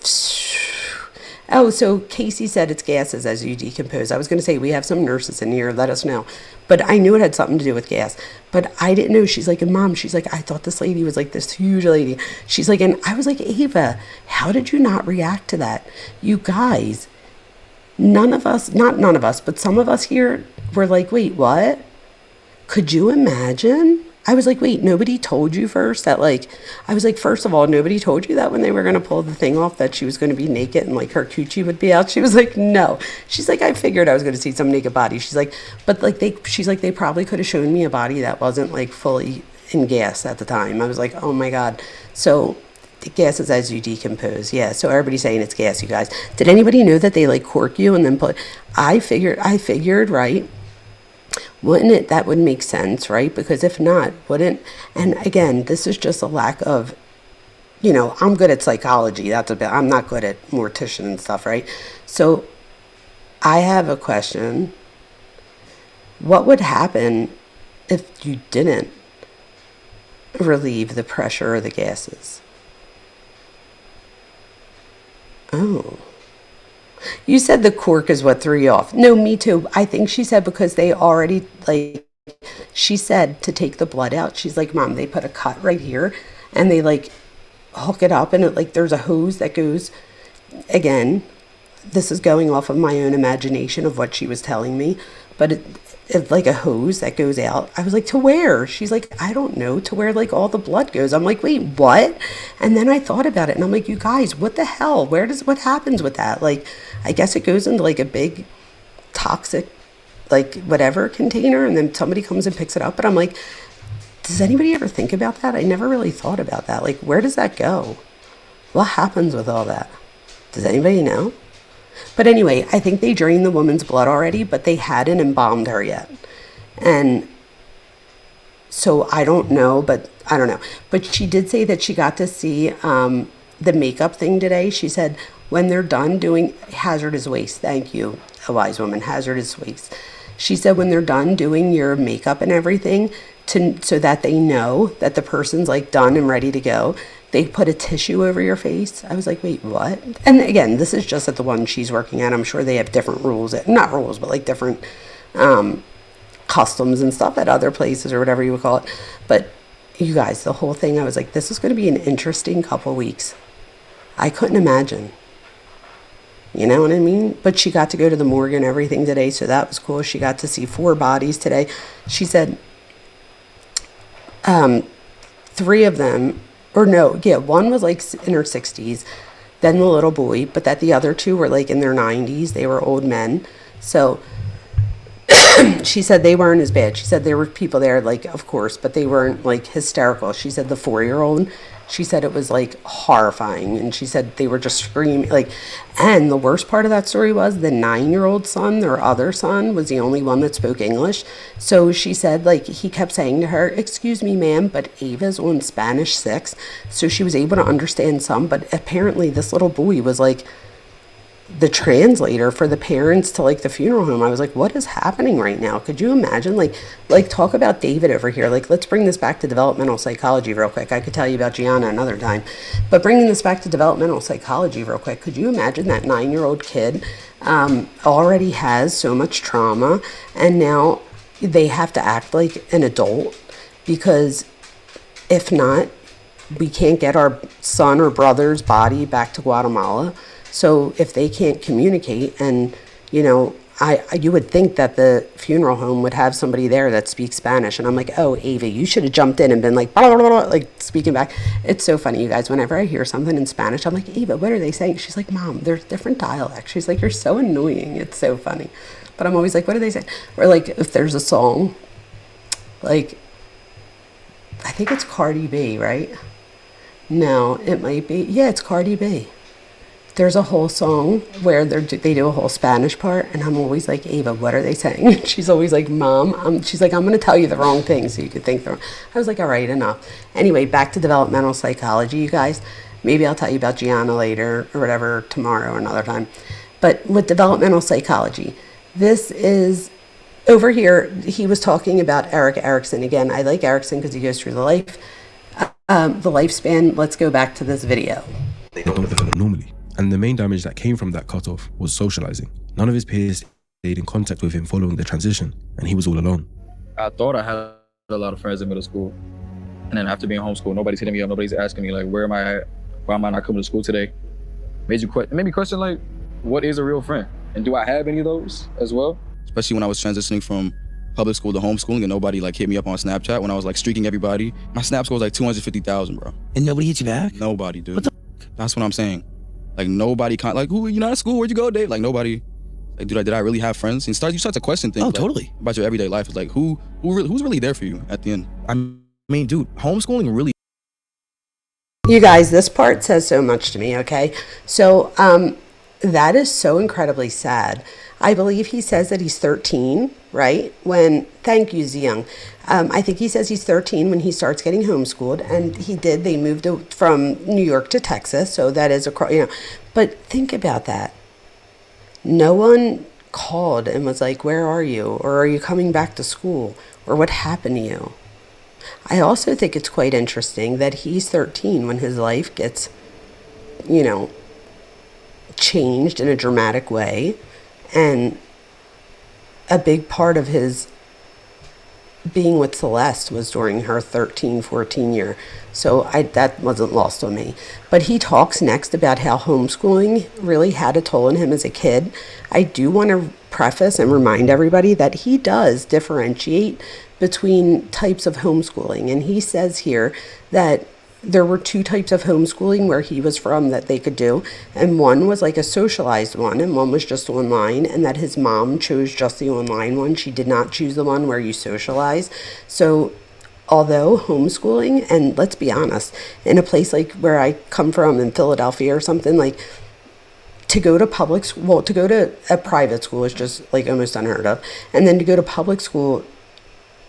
B: oh, so Casey said it's gases as you decompose. I was going to say we have some nurses in here. Let us know. But I knew it had something to do with gas. But I didn't know. She's like, and Mom, she's like, I thought this lady was like this huge lady. She's like, and I was like, Ava, how did you not react to that? You guys, none of us, not none of us, but some of us here were like, wait, what? Could you imagine? I was like, wait, nobody told you first that like, I was like, first of all, nobody told you that when they were going to pull the thing off that she was going to be naked and like her coochie would be out. She was like, no. She's like, I figured I was going to see some naked body. She's like, but like she's like, they probably could have shown me a body that wasn't like fully in gas at the time. I was like, oh my God. So the gas is as you decompose. Yeah. So everybody's saying it's gas, you guys. Did anybody know that they like cork you and then put, I figured, right? Wouldn't it, that would make sense, right? Because if not, wouldn't, and again, this is just a lack of, I'm good at psychology. I'm not good at mortician and stuff, right? So I have a question. What would happen if you didn't relieve the pressure or the gases? Oh. You said the cork is what threw you off. No, me too. I think she said because they already, like, she said to take the blood out. She's like, Mom, they put a cut right here and they like hook it up and it like there's a hose that goes, again, this is going off of my own imagination of what she was telling me, but it's like a hose that goes out. I was like, to where? She's like, I don't know, to where like all the blood goes. I'm like, wait, what? And then I thought about it and I'm like, you guys, what the hell? What happens with that? Like, I guess it goes into like a big toxic, like whatever container and then somebody comes and picks it up. But I'm like, does anybody ever think about that? I never really thought about that. Like, where does that go? What happens with all that? Does anybody know? But anyway, I think they drained the woman's blood already, but they hadn't embalmed her yet. And so I don't know, but I don't know. But she did say that she got to see the makeup thing today. She said when they're done doing hazardous waste, thank you, a wise woman, hazardous waste. She said when they're done doing your makeup and everything, so that they know that the person's like done and ready to go, they put a tissue over your face. I was like, wait, what? And again, this is just at the one she's working at. I'm sure they have different rules, not rules, but like different customs and stuff at other places or whatever you would call it. But you guys, the whole thing, I was like, this is going to be an interesting couple weeks. I couldn't imagine. You know what I mean? But she got to go to the morgue and everything today, so that was cool. She got to see 4 bodies today. She said 3 of them, or no, yeah, one was like in her 60s, then the little boy, but that the other 2 were like in their 90s. They were old men. So she said they weren't as bad. She said there were people there, like, of course, but they weren't like hysterical. She said the 4-year-old, she said it was like horrifying, and she said they were just screaming, like, and the worst part of that story was the 9-year-old son, their other son, was the only one that spoke English. So she said, like, he kept saying to her, excuse me, ma'am, but Ava's on Spanish 6. So she was able to understand some, but apparently this little boy was like the translator for the parents to like the funeral home. I was like, what is happening right now? Could you imagine? Like talk about David over here. Like, let's bring this back to developmental psychology real quick. I could tell you about Gianna another time, but bringing this back to developmental psychology real quick, could you imagine that 9-year-old kid already has so much trauma, and now they have to act like an adult, because if not, we can't get our son or brother's body back to Guatemala. So if they can't communicate, and, you know, you would think that the funeral home would have somebody there that speaks Spanish. And I'm like, oh, Ava, you should have jumped in and been like, blah, blah, blah, blah, like speaking back. It's so funny, you guys. Whenever I hear something in Spanish, I'm like, Ava, what are they saying? She's like, Mom, there's different dialects. She's like, you're so annoying. It's so funny. But I'm always like, what are they saying? Or like if there's a song, like, I think it's Cardi B, right? No, it might be. Yeah, it's Cardi B. There's a whole song where they do a whole Spanish part, and I'm always like, Ava, what are they saying? She's always like, Mom, she's like, I'm going to tell you the wrong thing so you could think the wrong. I was like, all right, enough. Anyway, back to developmental psychology, you guys. Maybe I'll tell you about Gianna later or whatever, tomorrow or another time. But with developmental psychology, this is over here. He was talking about Eric Erickson. Again, I like Erickson because he goes through the lifespan. Let's go back to this video.
L: They don't develop normally. And the main damage that came from that cutoff was socializing. None of his peers stayed in contact with him following the transition, and he was all alone.
O: I thought I had a lot of friends in middle school. And then after being homeschooled, nobody's hitting me up, nobody's asking me, like, where am I at? Why am I not coming to school today? It made me question, like, what is a real friend? And do I have any of those as well? Especially when I was transitioning from public school to homeschooling, and nobody, like, hit me up on Snapchat when I was, like, streaking everybody. My Snap score was, like, 250,000, bro.
Q: And nobody hit you back?
O: Nobody, dude.
Q: What the
O: That's what I'm saying. Like, nobody, like, who, you not at school? Where'd you go, Dave? Like, nobody, like, dude, did I really have friends? And you start to question things.
Q: Oh,
O: like,
Q: totally.
O: About your everyday life. It's like, who's really there for you at the end?
M: I mean, dude, homeschooling really.
B: You guys, this part says so much to me, okay? So, that is so incredibly sad. I believe he says that he's 13, right? Thank you, Ziyoung. I think he says he's 13 when he starts getting homeschooled, and they moved from New York to Texas, so that is but think about that. No one called and was like, where are you? Or are you coming back to school? Or what happened to you? I also think it's quite interesting that he's 13 when his life gets, changed in a dramatic way. And a big part of his being with Celeste was during her 13, 14 year. So that wasn't lost on me. But he talks next about how homeschooling really had a toll on him as a kid. I do want to preface and remind everybody that he does differentiate between types of homeschooling. And he says here that there were 2 types of homeschooling where he was from that they could do, and one was like a socialized one, and one was just online, and that his mom chose just the online one. She did not choose the one where you socialize. So although homeschooling, and let's be honest, in a place like where I come from in Philadelphia or something, like to go to public school, well, to go to a private school is just like almost unheard of, and then to go to public school,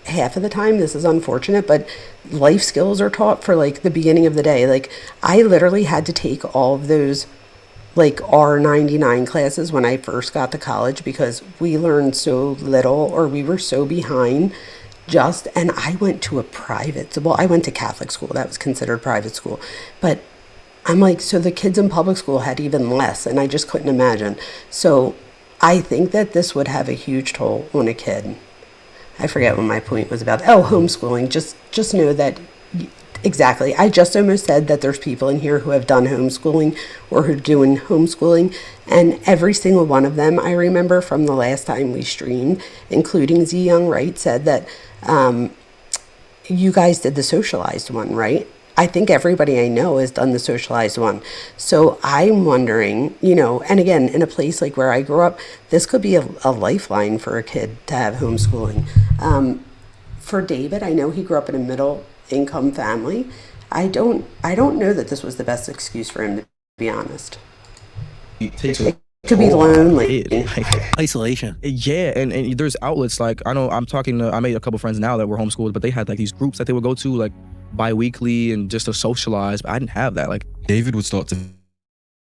B: half of the time, this is unfortunate, but life skills are taught for like the beginning of the day. Like I literally had to take all of those like R99 classes when I first got to college because we learned so little or we were so behind and I went to a I went to Catholic school. That was considered private school. But I'm like, so the kids in public school had even less and I just couldn't imagine. So I think that this would have a huge toll on a kid. I forget what my point was about. Oh, homeschooling. Just know that. Exactly. I just almost said that there's people in here who have done homeschooling or who are doing homeschooling, and every single one of them, I remember from the last time we streamed, including Z Young, right, said that you guys did the socialized one, right? I think everybody I know has done the socialized one. So I'm wondering, and again, in a place like where I grew up, this could be a lifeline for a kid to have homeschooling. For David, I know he grew up in a middle income family. I don't know that this was the best excuse for him, to be honest.
M: It takes
B: It could be lonely.
Q: Isolation.
M: Yeah, and there's outlets like I made a couple friends now that were homeschooled, but they had like these groups that they would go to like bi-weekly and just to socialize. But I didn't have that. Like
L: David would start to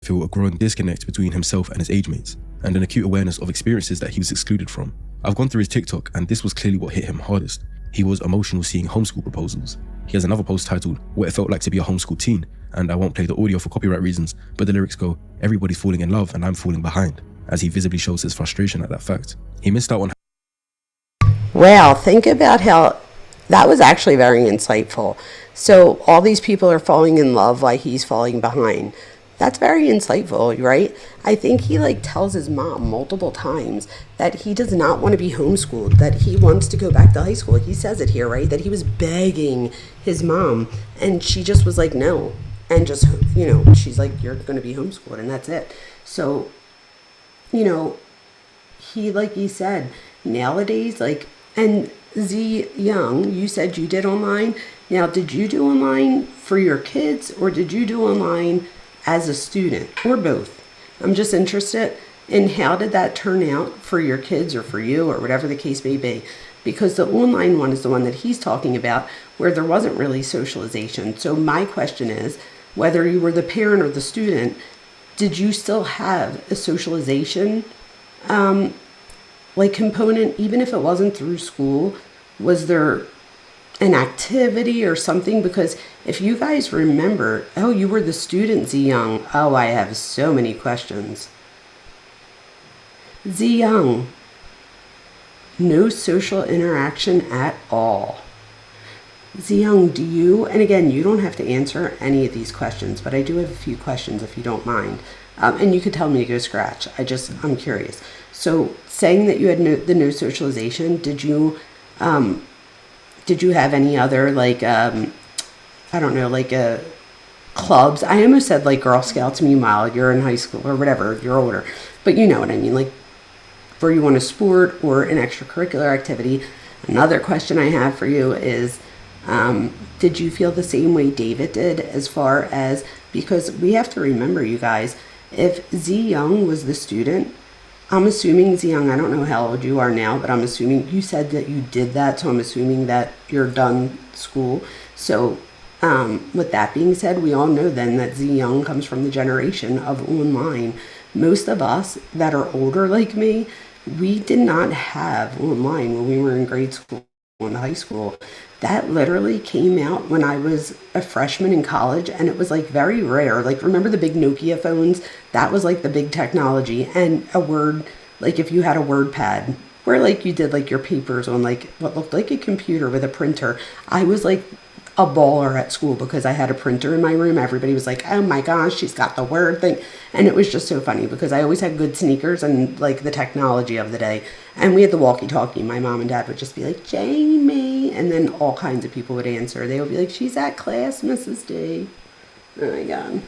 L: feel a growing disconnect between himself and his age mates, and an acute awareness of experiences that he was excluded from. I've gone through his TikTok, and this was clearly what hit him hardest. He was emotional seeing homeschool proposals. He has another post titled, What It Felt Like to Be a Homeschool Teen, and I won't play the audio for copyright reasons, but the lyrics go, everybody's falling in love and I'm falling behind, as he visibly shows his frustration at that fact. He missed out on...
B: Wow, think about how that was actually very insightful. So all these people are falling in love while he's falling behind. That's very insightful, right? I think he tells his mom multiple times that he does not want to be homeschooled, that he wants to go back to high school. He says it here, right? That he was begging his mom and she just was like, no. And just, she's like, you're going to be homeschooled and that's it. So, he, like he said, nowadays, and Z Young, you said you did online. Now, did you do online for your kids or did you do online as a student or both? I'm just interested in how did that turn out for your kids or for you or whatever the case may be, because the online one is the one that he's talking about where there wasn't really socialization. So my question is, whether you were the parent or the student, did you still have a socialization component, even if it wasn't through school? Was there an activity or something? Because if you guys remember, oh, you were the student, Z Young. Oh, I have so many questions. Z Young, no social interaction at all. Z Young, do you, and again, you don't have to answer any of these questions, but I do have a few questions if you don't mind. And you could tell me to go scratch. I'm curious. So saying that you had no socialization, did you have any other clubs? I almost said Girl Scouts. Meanwhile, you're in high school or whatever, you're older, but you know what I mean. Were you on a sport or an extracurricular activity? Another question I have for you is, did you feel the same way David did as far as, because we have to remember, you guys, if Z Young was the student, I'm assuming, Z Young, I don't know how old you are now, but I'm assuming you said that you did that, so I'm assuming that you're done school. So with that being said, we all know then that Z Young comes from the generation of online. Most of us that are older like me, we did not have online when we were in grade school and high school. That literally came out when I was a freshman in college, and it was very rare. Remember the big Nokia phones? That was the big technology. And a word, if you had a word pad where you did your papers on what looked like a computer with a printer. I was a baller at school because I had a printer in my room. Everybody was like, oh my gosh, she's got the word thing. And it was just so funny because I always had good sneakers and the technology of the day. And we had the walkie-talkie. My mom and dad would just be like, Jamie. And then all kinds of people would answer. They would be like, she's at class, Mrs. D. Oh my God.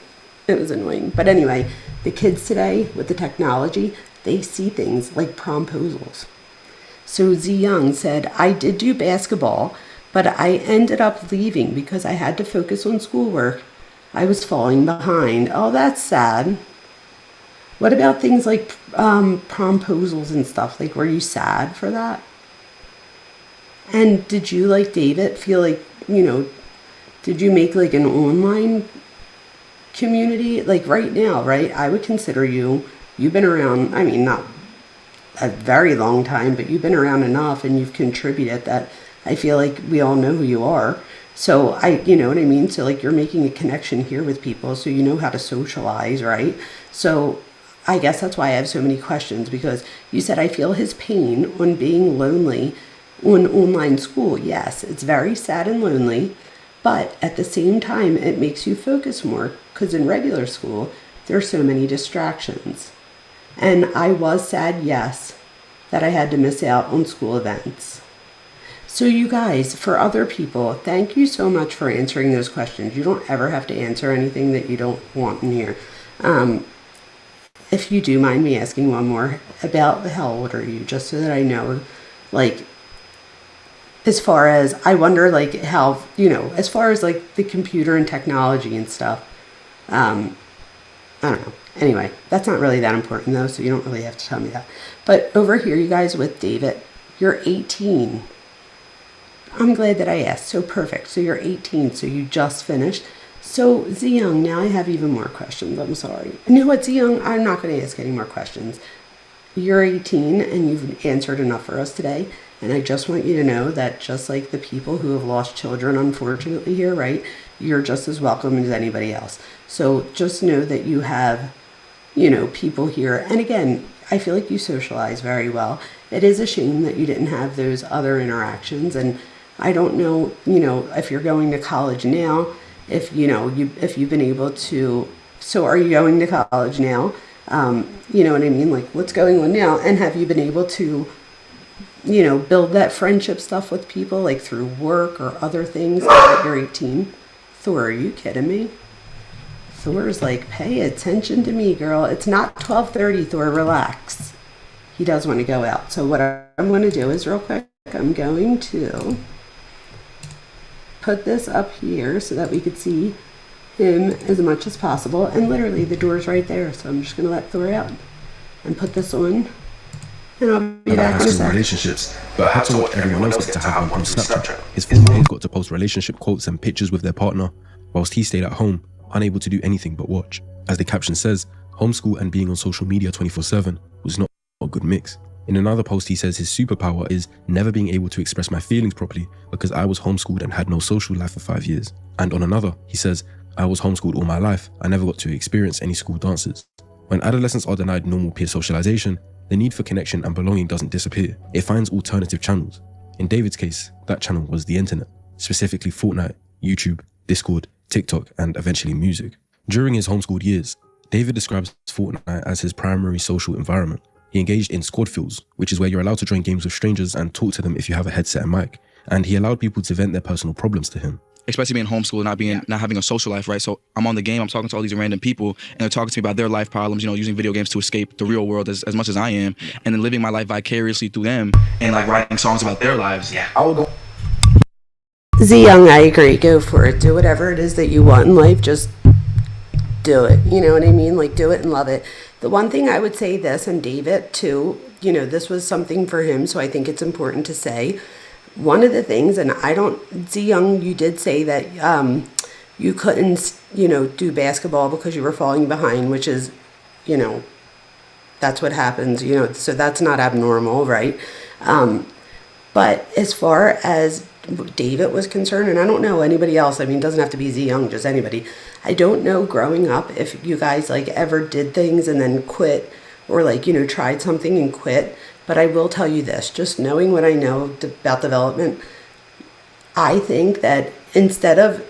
B: It was annoying. But anyway, the kids today with the technology, they see things like promposals. So Z Young said, I did do basketball, but I ended up leaving because I had to focus on schoolwork. I was falling behind. Oh, that's sad. What about things like promposals and stuff? Were you sad for that? And did you, David, feel did you make an online community, like right now, right? I would consider you've been around, I mean, not a very long time, but you've been around enough and you've contributed that I feel like we all know who you are. So you know what I mean? So like you're making a connection here with people, so you know how to socialize, right? So I guess that's why I have so many questions, because you said, I feel his pain on being lonely on online school. Yes, it's very sad and lonely, but at the same time, it makes you focus more, because in regular school, there are so many distractions. And I was sad, yes, that I had to miss out on school events. So you guys, for other people, thank you so much for answering those questions. You don't ever have to answer anything that you don't want in here. If you do mind me asking one more about how old are you, just so that I know, like, as far as, I wonder, like, how, you know, as far as, like, the computer and technology and stuff, I don't know. Anyway, that's not really that important, though, so you don't really have to tell me that. But over here, you guys, with David, you're 18. I'm glad that I asked. So perfect. So you're 18, so you just finished. So Ziyang, now I have even more questions. I'm sorry. You know what, Ziyang? I'm not going to ask any more questions. You're 18 and you've answered enough for us today. And I just want you to know that just like the people who have lost children, unfortunately here, right? You're just as welcome as anybody else. So just know that you have, you know, people here. And again, I feel like you socialize very well. It is a shame that you didn't have those other interactions. And I don't know, you know, if you're going to college now, if, you know, if you've been able to, so are you going to college now? You know what I mean? Like, what's going on now? And have you been able to, you know, build that friendship stuff with people, like through work or other things now that you're 18? Thor, are you kidding me? Thor's like, pay attention to me, girl. It's not 12:30, Thor, relax. He does want to go out. So what I'm going to do is, real quick, I'm going to put this up here so that we could see him as much as possible. And literally the door's right there. So I'm just going to let Thor out and put this on. And I'll be back in a second.
L: Relationships, but had to watch everyone else get to have one on Snapchat. His former mates got to post relationship quotes and pictures with their partner, whilst he stayed at home, unable to do anything but watch. As the caption says, homeschool and being on social media 24/7 was not a good mix. In another post, he says his superpower is never being able to express my feelings properly because I was homeschooled and had no social life for 5 years. And on another, he says, I was homeschooled all my life. I never got to experience any school dances. When adolescents are denied normal peer socialization, the need for connection and belonging doesn't disappear. It finds alternative channels. In David's case, that channel was the internet, specifically Fortnite, YouTube, Discord, TikTok, and eventually music. During his homeschooled years, David describes Fortnite as his primary social environment. He engaged in squad fields, which is where you're allowed to join games with strangers and talk to them if you have a headset and mic. And he allowed people to vent their personal problems to him.
M: Especially being homeschooled and not having a social life, right? So I'm on the game, I'm talking to all these random people, and they're talking to me about their life problems, you know, using video games to escape the real world as much as I am, and then living my life vicariously through them, and like writing songs about their lives. I will go.
B: Ziyang, I agree. Go for it. Do whatever it is that you want in life. Just do it. You know what I mean? Like, do it and love it. The one thing I would say this, and David too, you know, this was something for him, so I think it's important to say. One of the things, and I don't, Ziyang, you did say that you couldn't, you know, do basketball because you were falling behind, which is, you know, that's what happens, you know, so that's not abnormal, right? But as far as David was concerned, and I don't know anybody else, I mean, it doesn't have to be Ziyang, just anybody. I don't know growing up if you guys like ever did things and then quit, or like, you know, tried something and quit. But I will tell you this, just knowing what I know about development, I think that instead of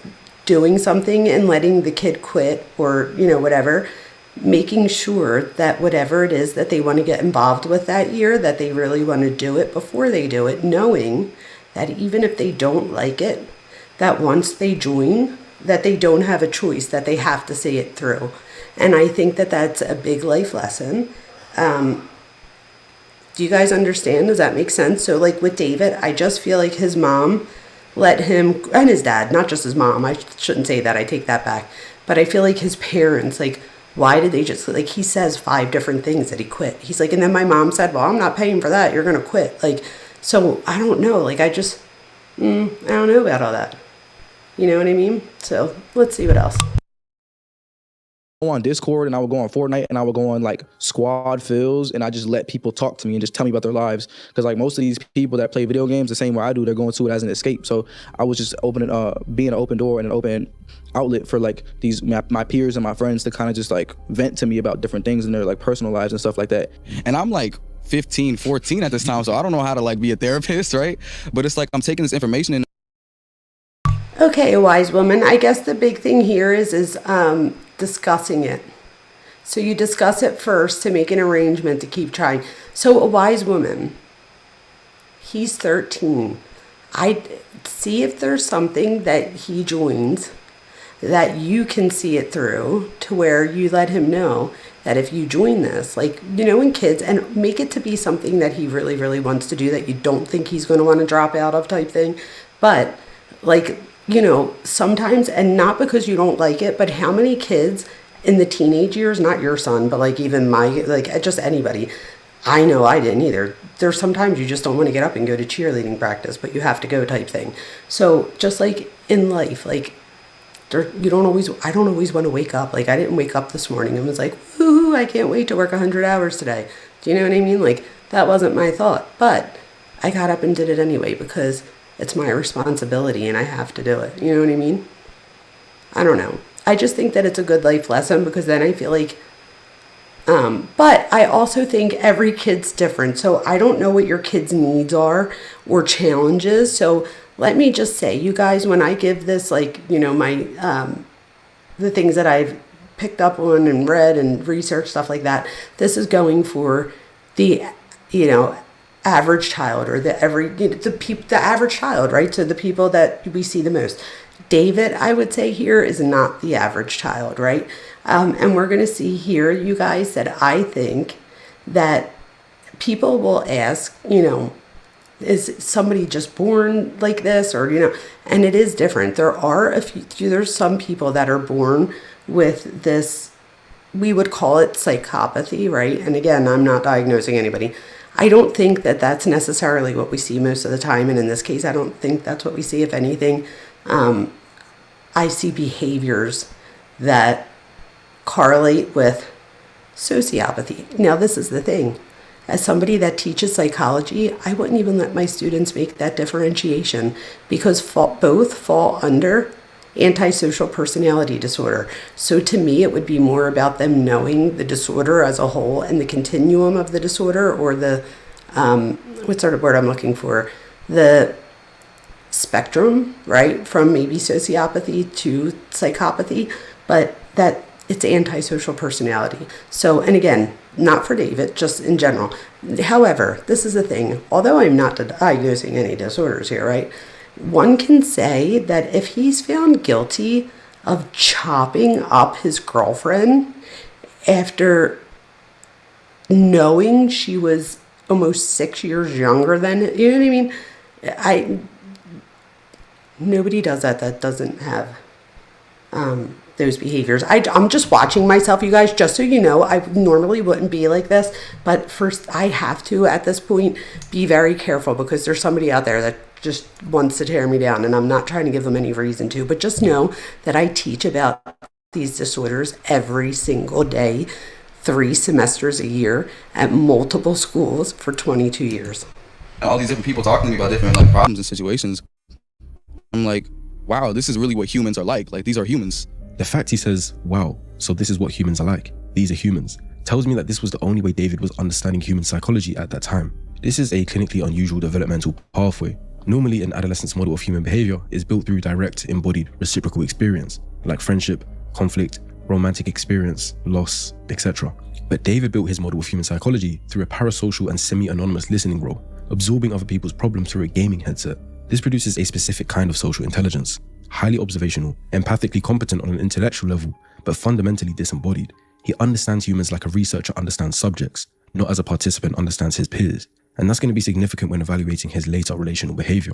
B: doing something and letting the kid quit or, you know, whatever, making sure that whatever it is that they want to get involved with that year, that they really want to do it before they do it, knowing that even if they don't like it, that once they join, that they don't have a choice, that they have to see it through. And I think that that's a big life lesson. Do you guys understand? Does that make sense? So like with David, I just feel like his mom let him, and his dad, not just his mom, I shouldn't say that, I take that back. But I feel like his parents, like, why did they just, like, he says 5 different things that he quit. He's like, and then my mom said, well, I'm not paying for that, you're going to quit. Like, so I don't know, like, I just, I don't know about all that. You know what I mean? So let's see what else.
M: on Discord and I would go on Fortnite and I would go on like squad fills and I just let people talk to me and just tell me about their lives. Because like most of these people that play video games the same way I do, they're going to it as an escape. So I was just being an open door and an open outlet for like my peers and my friends to kind of just like vent to me about different things in their like personal lives and stuff like that.
O: And I'm like 15, 14 at this time, so I don't know how to like be a therapist, right? But it's like I'm taking this information and
B: Okay, wise woman. I guess the big thing here is discussing it. So you discuss it first to make an arrangement to keep trying. So a wise woman, he's 13. I see if there's something that he joins that you can see it through to where you let him know that if you join this, like, you know, in kids, and make it to be something that he really, really wants to do that you don't think he's going to want to drop out of type thing. But like, you know, sometimes, and not because you don't like it, but how many kids in the teenage years, not your son, but like even like just anybody, I know I didn't either. There's sometimes you just don't want to get up and go to cheerleading practice, but you have to go type thing. So just like in life, like I don't always want to wake up. Like I didn't wake up this morning and was like, woohoo, I can't wait to work 100 hours today. Do you know what I mean? Like that wasn't my thought, but I got up and did it anyway because it's my responsibility and I have to do it. You know what I mean? I don't know. I just think that it's a good life lesson because then I feel like, but I also think every kid's different. So I don't know what your kid's needs are or challenges. So let me just say, you guys, when I give this, like, you know, my, the things that I've picked up on and read and researched, stuff like that, this is going for the, you know, average child or the average child, right? So the people that we see the most. David, I would say here, is not the average child, right? And we're going to see here, you guys, that I think that people will ask, you know, is somebody just born like this, or, you know, and it is different. There are there's some people that are born with this, we would call it psychopathy, right? And again, I'm not diagnosing anybody. I don't think that that's necessarily what we see most of the time. And in this case, I don't think that's what we see. If anything, I see behaviors that correlate with sociopathy. Now, this is the thing. As somebody that teaches psychology, I wouldn't even let my students make that differentiation because both fall under antisocial personality disorder. So to me, it would be more about them knowing the disorder as a whole and the continuum of the disorder, or the, what sort of word I'm looking for? The spectrum, right? From maybe sociopathy to psychopathy, but that it's antisocial personality. So, and again, not for David, just in general. However, this is the thing, although I'm not diagnosing any disorders here, right? One can say that if he's found guilty of chopping up his girlfriend after knowing she was almost 6 years younger than, you know what I mean? Nobody does that doesn't have those behaviors. I'm just watching myself, you guys, just so you know. I normally wouldn't be like this, but first I have to, at this point, be very careful because there's somebody out there that just wants to tear me down, and I'm not trying to give them any reason to, but just know that I teach about these disorders every single day, 3 semesters a year at multiple schools for 22 years.
O: all these different people talking to me about different like problems and situations, I'm like, wow, this is really what humans are like. Like, these are humans.
L: The fact he says, wow, so this is what humans are like, these are humans, tells me that this was the only way David was understanding human psychology at that time. This is a clinically unusual developmental pathway. Normally, an adolescent's model of human behavior is built through direct, embodied, reciprocal experience, like friendship, conflict, romantic experience, loss, etc. But David built his model of human psychology through a parasocial and semi-anonymous listening role, absorbing other people's problems through a gaming headset. This produces a specific kind of social intelligence, highly observational, empathically competent on an intellectual level, but fundamentally disembodied. He understands humans like a researcher understands subjects, not as a participant understands his peers. And that's going to be significant when evaluating his later relational behavior.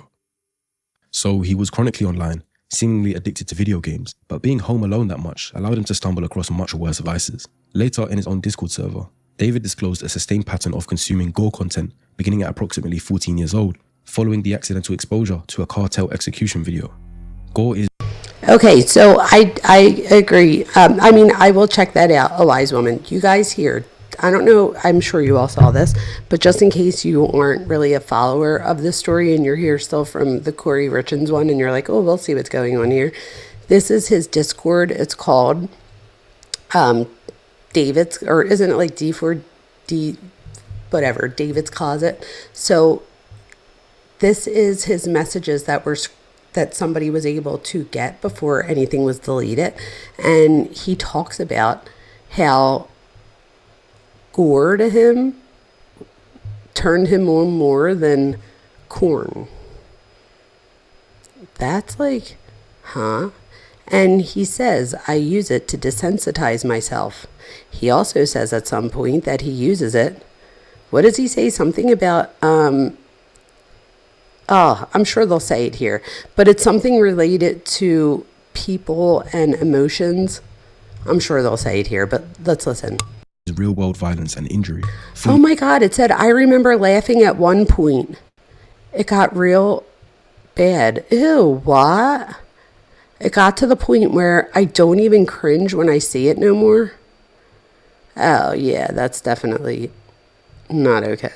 L: So he was chronically online, seemingly addicted to video games, but being home alone that much allowed him to stumble across much worse vices. Later, in his own Discord server, David disclosed a sustained pattern of consuming gore content beginning at approximately 14 years old, following the accidental exposure to a cartel execution video. Gore is...
B: Okay, so I agree. I mean, I will check that out, A Wise Woman. You guys here, I don't know, I'm sure you all saw this, but just in case you aren't really a follower of this story and you're here still from the Kouri Richins one and you're like, oh, we'll see what's going on here. This is his Discord. It's called David's, or isn't it like D4D, whatever, David's Closet. So this is his messages that somebody was able to get before anything was deleted. And he talks about how gore to him turned him on more than corn. That's like, huh? And he says, I use it to desensitize myself. He also says at some point that he uses it. What does he say? Something about, I'm sure they'll say it here, but it's something related to people and emotions. I'm sure they'll say it here, but let's listen.
L: Real world violence and injury.
B: Oh my God, it said, I remember laughing at one point. It got real bad. Ew, what? It got to the point where I don't even cringe when I see it no more. Oh yeah, that's definitely not okay.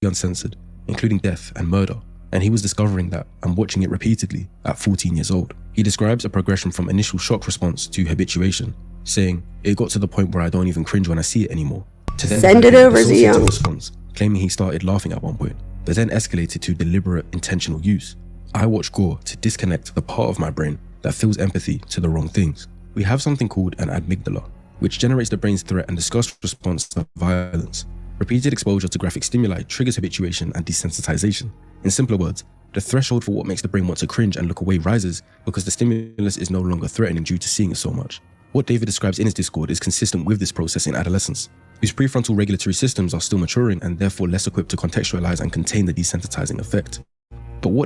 L: Uncensored, including death and murder. And he was discovering that and watching it repeatedly at 14 years old. He describes a progression from initial shock response to habituation, saying, it got to the point where I don't even cringe when I see it anymore. To then
B: send it over,
L: dissociative
B: Zio.
L: response, claiming he started laughing at one point, but then escalated to deliberate intentional use. I watch gore to disconnect the part of my brain that feels empathy to the wrong things. We have something called an amygdala, which generates the brain's threat and disgust response to violence. Repeated exposure to graphic stimuli triggers habituation and desensitization. In simpler words, the threshold for what makes the brain want to cringe and look away rises because the stimulus is no longer threatening due to seeing it so much. What David describes in his Discord is consistent with this process in adolescence, whose prefrontal regulatory systems are still maturing and therefore less equipped to contextualize and contain the desensitizing effect. But what...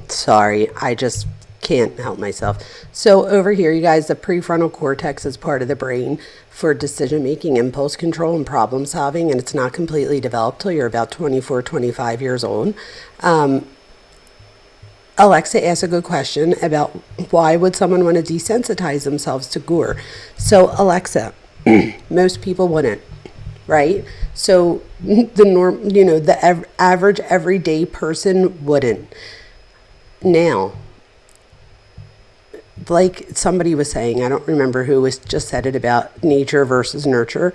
B: Sorry, I just can't help myself. So over here, you guys, the prefrontal cortex is part of the brain for decision making, impulse control, and problem solving, and it's not completely developed till you're about 24, 25 years old. Alexa asked a good question about why would someone want to desensitize themselves to gore. So Alexa, most people wouldn't, right? So the average everyday person wouldn't. Now, like somebody was saying, I don't remember who was just said it about nature versus nurture.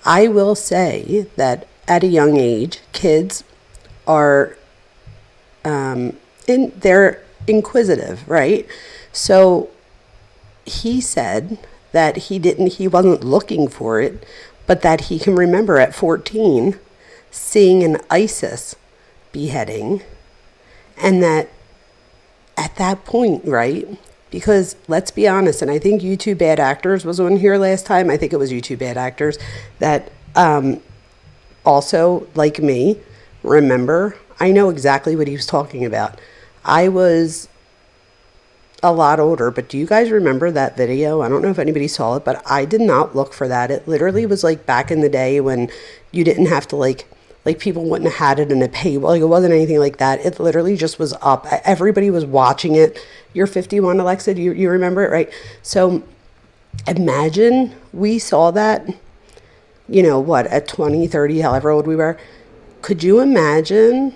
B: I will say that at a young age, kids are they're inquisitive, right? So he said that he wasn't looking for it, but that he can remember at 14 seeing an ISIS beheading, and that at that point, right? Because let's be honest, and I think YouTube Bad Actors was on here last time. I think it was YouTube Bad Actors that also, like me, remember, I know exactly what he was talking about. I was a lot older, but do you guys remember that video? I don't know if anybody saw it, but I did not look for that. It literally was like back in the day when you didn't have to like people wouldn't have had it in a paywall. Like it wasn't anything like that. It literally just was up. Everybody was watching it. You're 51, Alexa. Do you remember it, right? So imagine we saw that, at 20, 30, however old we were. Could you imagine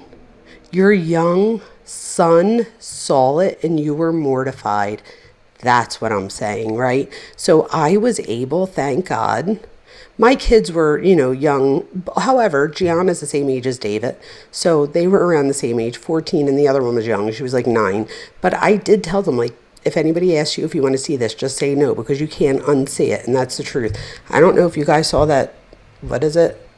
B: your young son saw it and you were mortified? That's what I'm saying, right? So I was able, thank God. My kids were, young. However, Gianna's the same age as David. So they were around the same age, 14, and the other one was young. She was like 9. But I did tell them, like, if anybody asks you if you want to see this, just say no, because you can't unsee it. And that's the truth. I don't know if you guys saw that. What is it?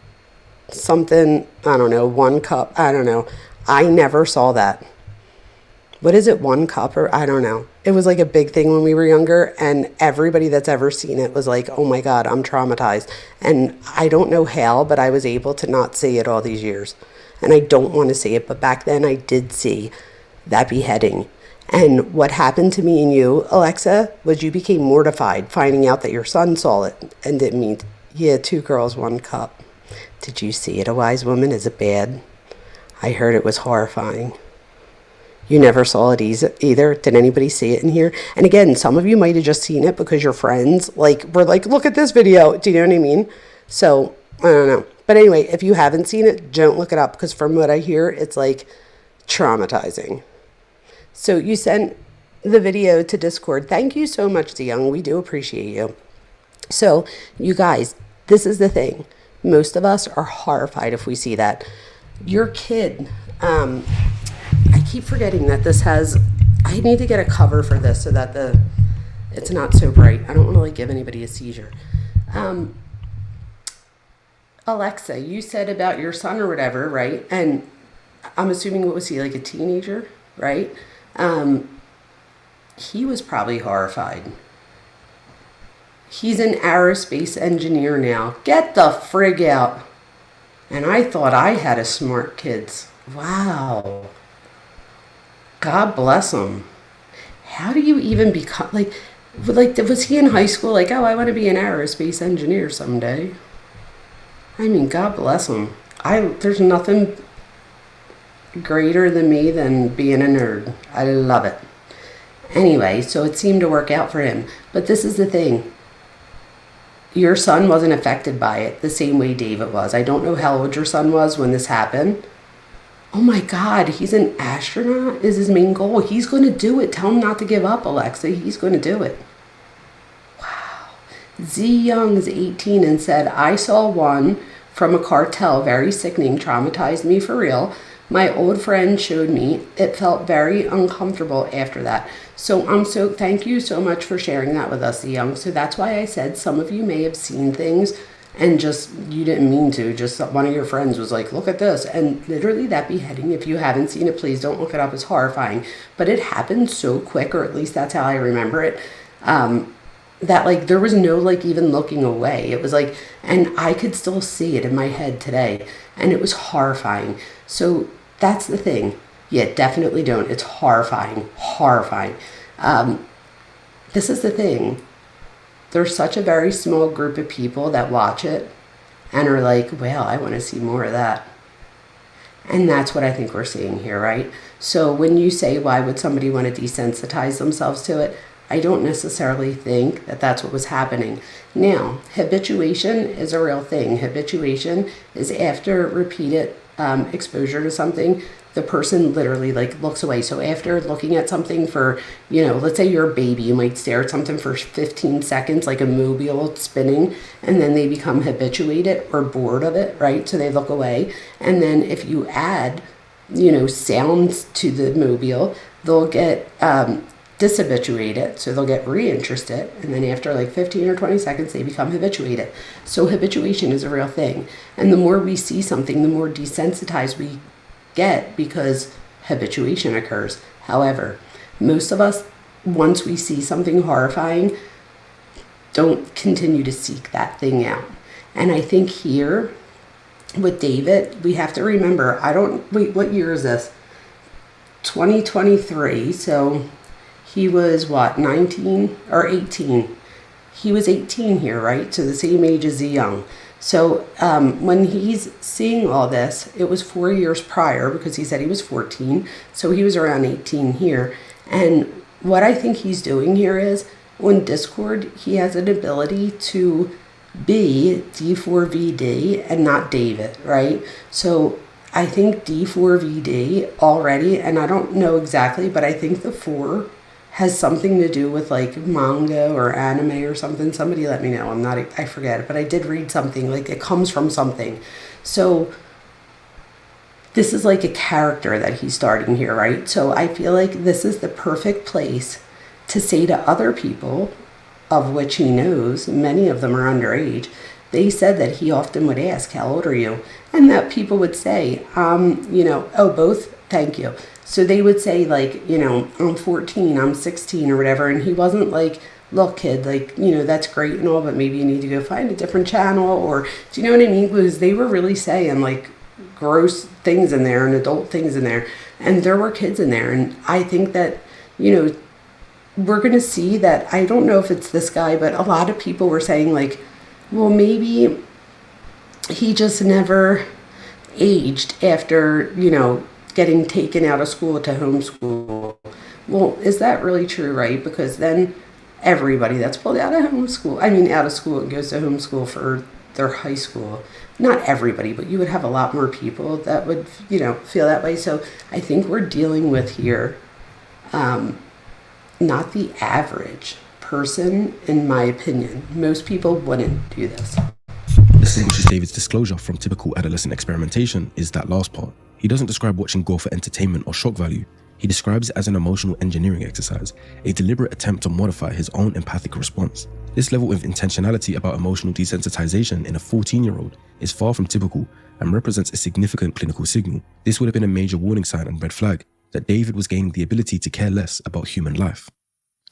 B: Something, I don't know, 1 cup. I don't know. I never saw that. What is it, 1 cup? Or I don't know. It was like a big thing when we were younger, and everybody that's ever seen it was like, oh my God, I'm traumatized. And I don't know how, but I was able to not see it all these years. And I don't want to see it, but back then I did see that beheading. And what happened to me and you, Alexa, was you became mortified finding out that your son saw it and didn't mean, 2 girls, 1 cup. Did you see it, A Wise Woman? Is it bad? I heard it was horrifying. You never saw it either. Did anybody see it in here? And again, some of you might have just seen it because your friends were like, look at this video. Do you know what I mean? So I don't know. But anyway, if you haven't seen it, don't look it up, because from what I hear, it's like traumatizing. So you sent the video to Discord. Thank you so much, DeYoung. We do appreciate you. So you guys, this is the thing. Most of us are horrified if we see that. Your kid, I keep forgetting that this has, I need to get a cover for this so that it's not so bright. I don't want to like give anybody a seizure. Alexa, you said about your son or whatever, right? And I'm assuming, what was he, like a teenager, right? He was probably horrified. He's an aerospace engineer now. Get the frig out. And I thought I had a smart kids. Wow. God bless him. How do you even become, like, was he in high school like, oh, I want to be an aerospace engineer someday? I mean, God bless him. There's nothing greater than me than being a nerd. I love it. Anyway, so it seemed to work out for him. But this is the thing. Your son wasn't affected by it the same way David was. I don't know how old your son was when this happened. Oh my God, he's an astronaut is his main goal. He's going to do it. Tell him not to give up, Alexa. He's going to do it. Wow. Z Young is 18 and said, I saw one from a cartel, very sickening, traumatized me for real. My old friend showed me. It felt very uncomfortable after that. So thank you so much for sharing that with us, Z Young. So that's why I said some of you may have seen things and just, you didn't mean to, just one of your friends was like, look at this. And literally that beheading, if you haven't seen it, please don't look it up, it's horrifying. But it happened so quick, or at least that's how I remember it, that like there was no like even looking away. It was like, and I could still see it in my head today, and it was horrifying. So that's the thing. Yeah, definitely don't. It's horrifying, horrifying. This is the thing. There's such a very small group of people that watch it and are like, well, I want to see more of that. And that's what I think we're seeing here, right? So when you say, why would somebody want to desensitize themselves to it? I don't necessarily think that that's what was happening. Now, habituation is a real thing. Habituation is after repeated exposure to something, the person literally like looks away. So after looking at something for, let's say you're a baby, you might stare at something for 15 seconds, like a mobile spinning, and then they become habituated or bored of it, right? So they look away. And then if you add, sounds to the mobile, they'll get dishabituated, so they'll get reinterested, and then after like 15 or 20 seconds they become habituated. So habituation is a real thing, and the more we see something, the more desensitized we get because habituation occurs. However, most of us, once we see something horrifying, don't continue to seek that thing out. And I think here with David, we have to remember, what year is this? 2023, so he was what, 19 or 18? He was 18 here, right? So the same age as the young. So when he's seeing all this, it was 4 years prior, because he said he was 14. So he was around 18 here. And what I think he's doing here is, on Discord, he has an ability to be D4VD and not David, right? So I think D4VD already, and I don't know exactly, but I think the 4 has something to do with like manga or anime or something. Somebody let me know. I forget, but I did read something, like it comes from something. So this is like a character that he's starting here, right? So I feel like this is the perfect place to say to other people, of which he knows, many of them are underage. They said that he often would ask, how old are you? And that people would say, oh, both, thank you. So they would say like, I'm 14, I'm 16 or whatever. And he wasn't like, look kid, like, that's great and all, but maybe you need to go find a different channel, or, do you know what I mean? Because they were really saying like gross things in there and adult things in there. And there were kids in there. And I think that, we're going to see that. I don't know if it's this guy, but a lot of people were saying like, well, maybe he just never aged after, getting taken out of school to homeschool. Well, is that really true, right? Because then everybody that's pulled out of out of school and goes to homeschool for their high school, not everybody, but you would have a lot more people that would, feel that way. So I think we're dealing with here, not the average person, in my opinion. Most people wouldn't do this.
L: Distinguishes David's disclosure from typical adolescent experimentation is that last part. He doesn't describe watching gore for entertainment or shock value. He describes it as an emotional engineering exercise, a deliberate attempt to modify his own empathic response. This level of intentionality about emotional desensitization in a 14-year-old is far from typical and represents a significant clinical signal. This would have been a major warning sign and red flag that David was gaining the ability to care less about human life.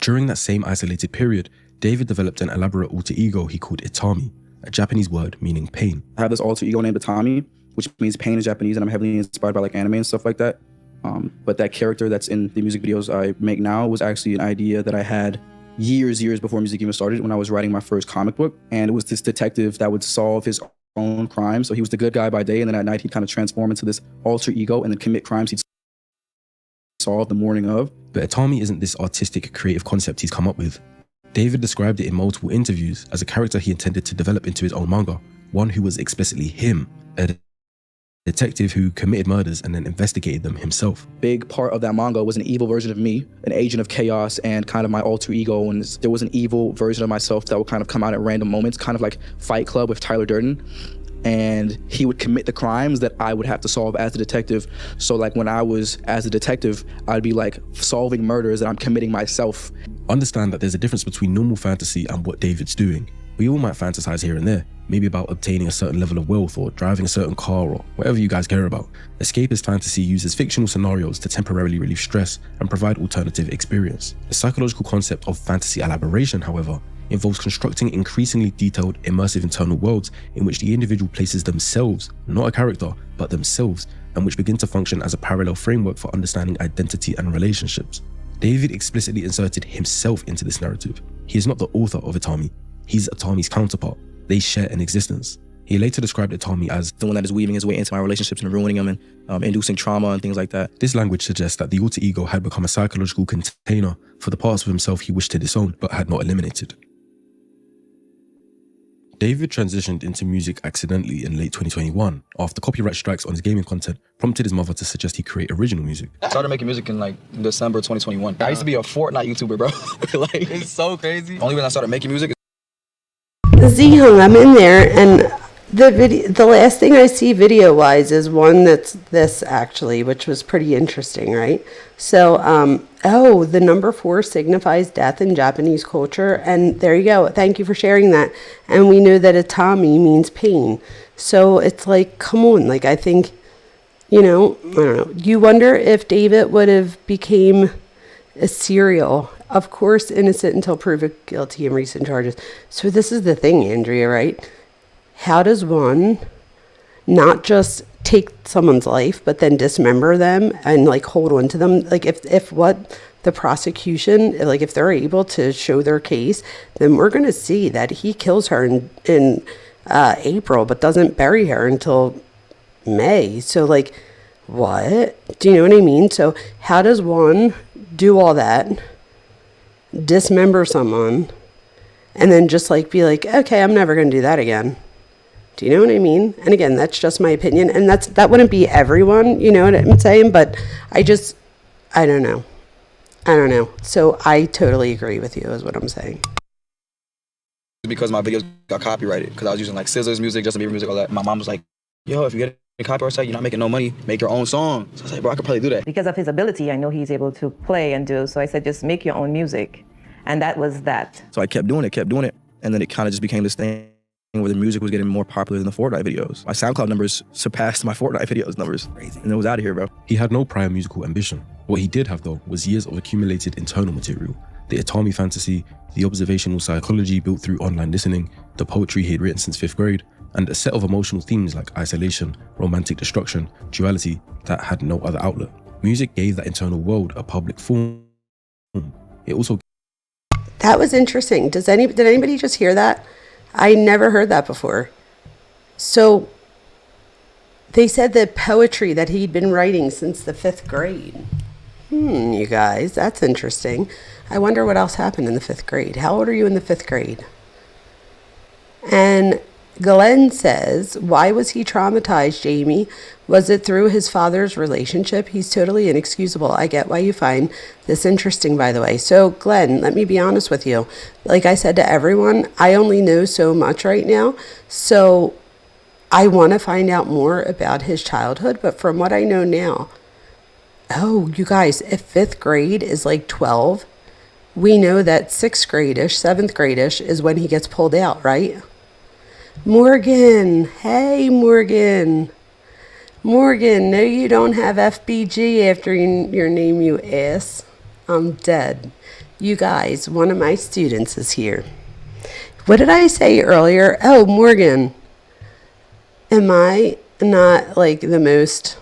L: During that same isolated period, David developed an elaborate alter ego he called Itami, a Japanese word meaning pain.
O: I have this alter ego named Itami, which means pain in Japanese, and I'm heavily inspired by like anime and stuff like that. But that character that's in the music videos I make now was actually an idea that I had years before music even started, when I was writing my first comic book. And it was this detective that would solve his own crimes. So he was the good guy by day, and then at night he'd kind of transform into this alter ego and then commit crimes he'd solve the morning of.
L: But Itami isn't this artistic, creative concept he's come up with. David described it in multiple interviews as a character he intended to develop into his own manga, one who was explicitly him, a detective who committed murders and then investigated them himself.
O: Big part of that manga was an evil version of me, an agent of chaos and kind of my alter ego, and there was an evil version of myself that would kind of come out at random moments, kind of like Fight Club with Tyler Durden. And he would commit the crimes that I would have to solve as a detective. So like when I was as a detective, I'd be like solving murders that I'm committing myself.
L: Understand that there's a difference between normal fantasy and what David's doing. We all might fantasize here and there, maybe about obtaining a certain level of wealth or driving a certain car or whatever you guys care about. Escapist fantasy uses fictional scenarios to temporarily relieve stress and provide alternative experience. The psychological concept of fantasy elaboration, however, involves constructing increasingly detailed, immersive internal worlds in which the individual places themselves, not a character, but themselves, and which begin to function as a parallel framework for understanding identity and relationships. David explicitly inserted himself into this narrative. He is not the author of Itami. He's Itami's counterpart. They share an existence. He later described Itami as
M: the one that is weaving his way into my relationships and ruining them and inducing trauma and things like that.
L: This language suggests that the alter ego had become a psychological container for the parts of himself he wished to disown but had not eliminated. David transitioned into music accidentally in late 2021 after copyright strikes on his gaming content prompted his mother to suggest he create original music.
O: I started making music in like December 2021. I used to be a Fortnite YouTuber, bro. Like, it's so crazy. Only when I started making music.
B: Z-Hung, I'm in there, and the last thing I see video-wise is one that's this, actually, which was pretty interesting, right? So, the number 4 signifies death in Japanese culture, and there you go. Thank you for sharing that. And we know that Itami means pain. So it's like, come on, like, I think, I don't know. You wonder if David would have became a serial, of course, innocent until proven guilty in recent charges. So this is the thing, Andrea, right? How does one not just take someone's life, but then dismember them and like hold on to them? Like if what the prosecution, like if they're able to show their case, then we're going to see that he kills her in April, but doesn't bury her until May. So like, what? Do you know what I mean? So how does one do all that, dismember someone, and then just like be like, okay, I'm never going to do that again? Do you know what I mean? And again, that's just my opinion, and that wouldn't be everyone, you know what I'm saying? But I don't know. So I totally agree with you, is what I'm saying.
O: Because my videos got copyrighted, because I was using like Scissors music, Justin Bieber music, all that. My mom was like, yo, if you get a copyright strike, you're not making no money, make your own song. So I was like, bro, I could probably do that.
P: Because of his ability, I know he's able to play and do, so I said, just make your own music. And that was that.
M: So I kept doing it. And then it kind of just became this thing where the music was getting more popular than the Fortnite videos. My SoundCloud numbers surpassed my Fortnite videos numbers. Crazy. And it was out of here, bro.
L: He had no prior musical ambition. What he did have, though, was years of accumulated internal material. The Itami fantasy, the observational psychology built through online listening, the poetry he had written since 5th grade, and a set of emotional themes like isolation, romantic destruction, duality that had no other outlet. Music gave that internal world a public form. It also...
B: That was interesting. Did anybody just hear that? I never heard that before. So they said that poetry that he'd been writing since the 5th grade. You guys, that's interesting. I wonder what else happened in the 5th grade. How old are you in the 5th grade? And Glenn says, why was he traumatized, Jamie? Was it through his father's relationship? He's totally inexcusable. I get why you find this interesting, by the way. So, Glenn, let me be honest with you. Like I said to everyone, I only know so much right now. So I want to find out more about his childhood. But from what I know now, oh, you guys, if 5th grade is like 12, we know that 6th grade-ish, 7th grade-ish is when he gets pulled out, right? Morgan, hey Morgan. Morgan, no you don't have FBG after your name, you ass. I'm dead. You guys, one of my students is here. What did I say earlier? Oh, Morgan. Am I not like the most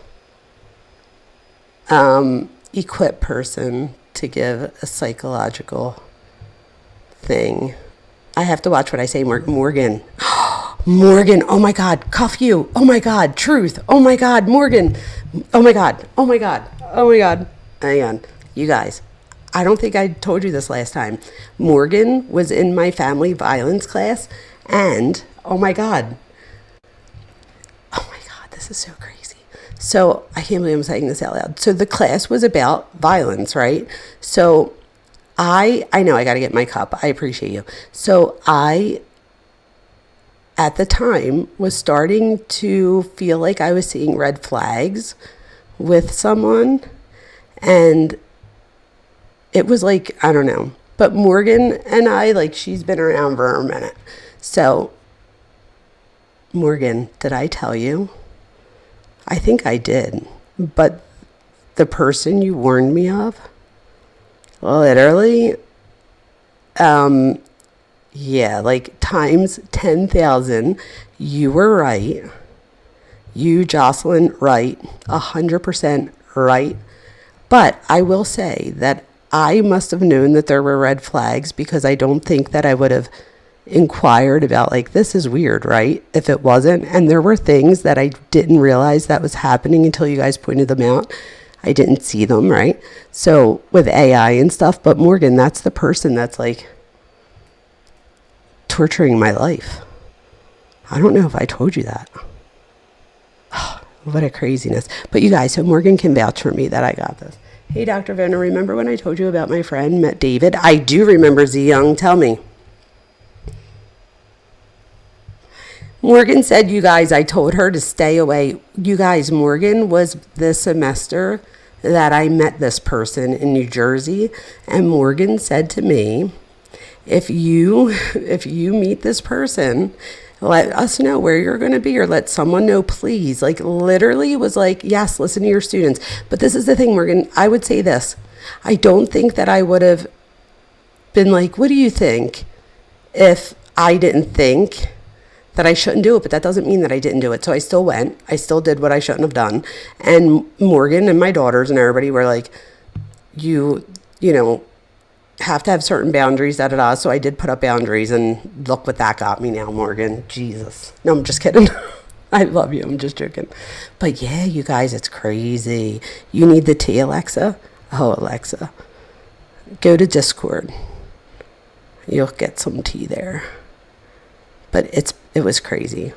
B: equipped person to give a psychological thing? I have to watch what I say, Morgan. Morgan, oh my God, cuff you. Oh my God, truth. Oh my God, Morgan. Oh my God, oh my God, oh my God. Hang on, you guys. I don't think I told you this last time. Morgan was in my family violence class, and oh my God. Oh my God, this is so crazy. So I can't believe I'm saying this out loud. So the class was about violence, right? So I know I got to get my cup. I appreciate you. So I, at the time, was starting to feel like I was seeing red flags with someone. And it was like, I don't know. But Morgan and I, like, she's been around for a minute. So, Morgan, did I tell you? I think I did. But the person you warned me of, literally, yeah, like times 10,000. You were right. You, Jocelyn, right. 100% right. But I will say that I must have known that there were red flags, because I don't think that I would have inquired about, like, this is weird, right? If it wasn't. And there were things that I didn't realize that was happening until you guys pointed them out. I didn't see them, right? So with AI and stuff. But Morgan, that's the person that's like torturing my life. I don't know if I told you that. Oh, what a craziness. But you guys, so Morgan can vouch for me that I got this. Hey, Dr. Venner, remember when I told you about my friend met David? I do remember, Z Young. Tell me. Morgan said, you guys, I told her to stay away. You guys, Morgan was the semester that I met this person in New Jersey. And Morgan said to me, if you meet this person, let us know where you're going to be, or let someone know, please. Like, literally was like, yes, listen to your students. But this is the thing, Morgan. I would say this. I don't think that I would have been like, what do you think? If I didn't think that I shouldn't do it, but that doesn't mean that I didn't do it. So I still went. I still did what I shouldn't have done. And Morgan and my daughters and everybody were like, you know, have to have certain boundaries, da da da. So I did put up boundaries, and look what that got me now, Morgan. Jesus. No, I'm just kidding. I love you. I'm just joking. But yeah, you guys, it's crazy. You need the tea, Alexa? Oh, Alexa, go to Discord. You'll get some tea there. But it was crazy.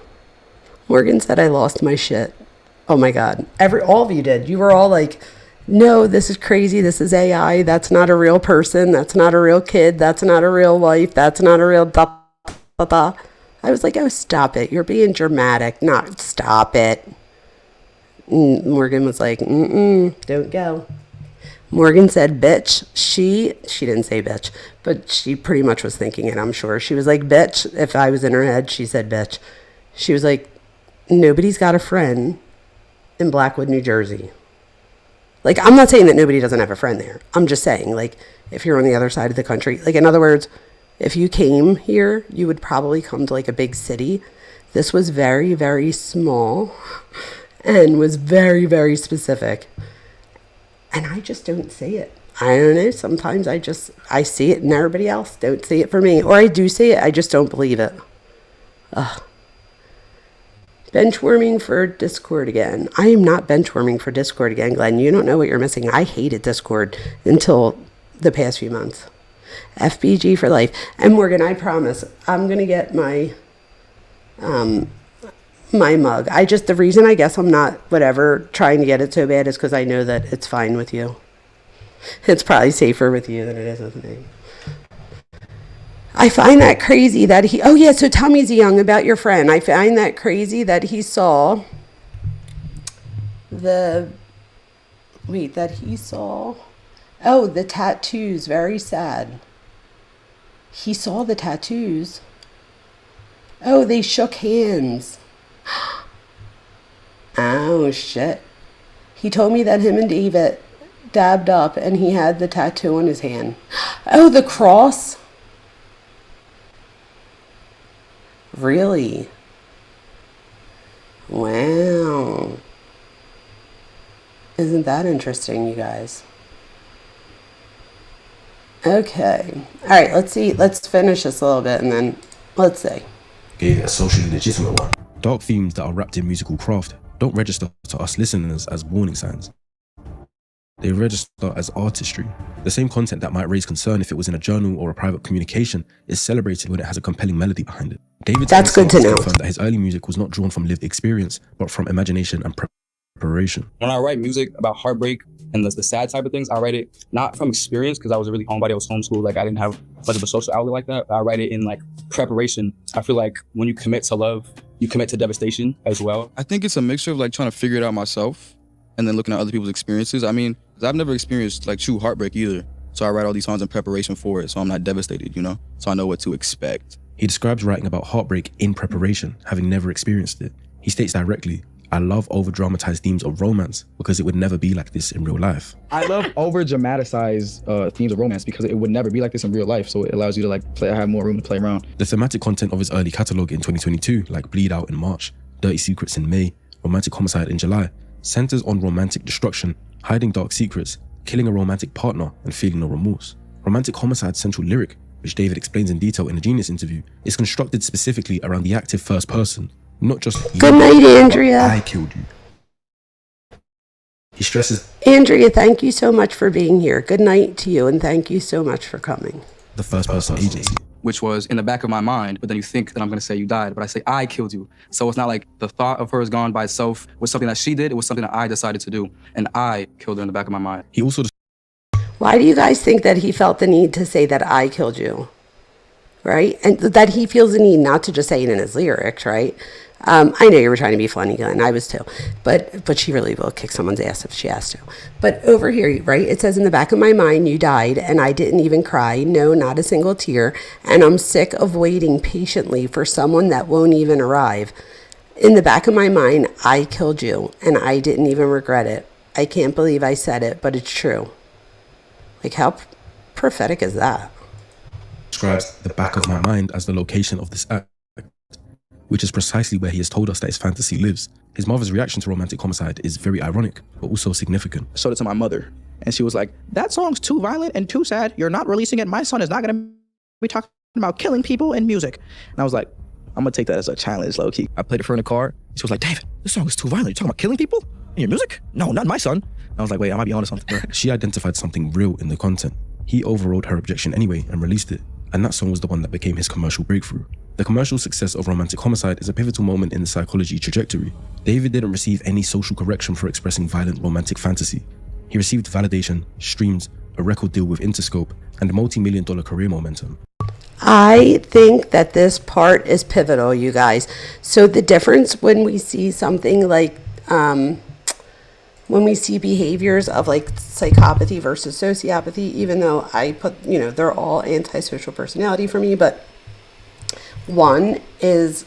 B: Morgan said I lost my shit. Oh my God. All of you did. You were all like, no, this is crazy. This is AI. That's not a real person. That's not a real kid. That's not a real life. That's not a real da da da. I was like, oh, stop it. You're being dramatic. Not stop it. Morgan was like, don't go. Morgan said, bitch. She didn't say bitch, but she pretty much was thinking it, I'm sure. She was like, bitch. If I was in her head, she said, bitch. She was like, nobody's got a friend in Blackwood, New Jersey. Like, I'm not saying that nobody doesn't have a friend there. I'm just saying, like, if you're on the other side of the country, like, in other words, if you came here, you would probably come to, like, a big city. This was very, very small and was very, very specific. And I just don't see it. I don't know. Sometimes I see it and everybody else don't see it for me. Or I do see it, I just don't believe it. Ugh. Benchwarming for Discord again. I am not benchwarming for Discord again, Glenn. You don't know what you're missing. I hated Discord until the past few months. FBG for life. And Morgan, I promise, I'm going to get my my mug. The reason I guess I'm not, whatever, trying to get it so bad is because I know that it's fine with you. It's probably safer with you than it is with me. I find that crazy that he, oh yeah, so tell me, Young, about your friend. I find that crazy that he saw the tattoos. Very sad. He saw the tattoos. Oh, they shook hands. Oh, shit. He told me that him and David dabbed up and he had the tattoo on his hand. Oh, the cross? Really? Wow. Isn't that interesting, you guys? Okay. All right, let's see. Let's finish this a little bit and then let's see.
L: A socially legitimate one. Dark themes that are wrapped in musical craft don't register to us listeners as warning signs. They register as artistry. The same content that might raise concern if it was in a journal or a private communication is celebrated when it has a compelling melody behind it.
B: That's good to know.
L: Confirmed that his early music was not drawn from lived experience, but from imagination and preparation.
O: When I write music about heartbreak and the sad type of things, I write it not from experience because I was a really homebody. I was homeschooled. Like I didn't have much of a social outlet like that. I write it in like preparation. I feel like when you commit to love, you commit to devastation as well. I think it's a mixture of like trying to figure it out myself and then looking at other people's experiences. I mean, 'cause I've never experienced like true heartbreak either. So I write all these songs in preparation for it. So I'm not devastated, you know? So I know what to expect.
L: He describes writing about heartbreak in preparation, having never experienced it. He states directly, I love over-dramatized themes of romance because it would never be like this in real life.
O: I love over-dramatized themes of romance because it would never be like this in real life. So it allows you to like have more room to play around.
L: The thematic content of his early catalogue in 2022, like Bleed Out in March, Dirty Secrets in May, Romantic Homicide in July, centers on romantic destruction, hiding dark secrets, killing a romantic partner, and feeling no remorse. Romantic Homicide's central lyric, which David explains in detail in a Genius interview, is constructed specifically around the active first person, not just
B: Good night, Andrea.
L: I killed you. He stresses
B: Andrea, thank you so much for being here. Good night to you, and thank you so much for coming.
L: The first person agency.
O: Which was in the back of my mind, but then you think that I'm gonna say you died, but I say I killed you. So it's not like the thought of her is gone by itself was something that she did, it was something that I decided to do, and I killed her in the back of my mind.
L: He also
B: Why do you guys think that he felt the need to say that I killed you? Right? And that he feels the need not to just say it in his lyrics, right? I know you were trying to be funny, Glenn. I was too. But she really will kick someone's ass if she has to. But over here, right, it says in the back of my mind, you died, and I didn't even cry. No, not a single tear. And I'm sick of waiting patiently for someone that won't even arrive. In the back of my mind, I killed you, and I didn't even regret it. I can't believe I said it, but it's true. Like, how prophetic is that?
L: Describes the back of my mind as the location of this act, which is precisely where he has told us that his fantasy lives. His mother's reaction to Romantic Homicide is very ironic, but also significant.
M: I showed it to my mother, and she was like, that song's too violent and too sad. You're not releasing it. My son is not going to be talking about killing people in music. And I was like, I'm going to take that as a challenge, low-key. I played it for her in the car. She was like, David, this song is too violent. You're talking about killing people in your music? No, not my son. I was like, wait, I might be onto something.
L: She identified something real in the content. He overrode her objection anyway and released it. And that song was the one that became his commercial breakthrough. The commercial success of Romantic Homicide is a pivotal moment in the psychology trajectory. David didn't receive any social correction for expressing violent romantic fantasy. He received validation, streams, a record deal with Interscope, and multi-million-dollar career momentum.
B: I think that this part is pivotal, you guys. So the difference when we see something like, when we see behaviors of like psychopathy versus sociopathy, even though I put, they're all antisocial personality for me, but one is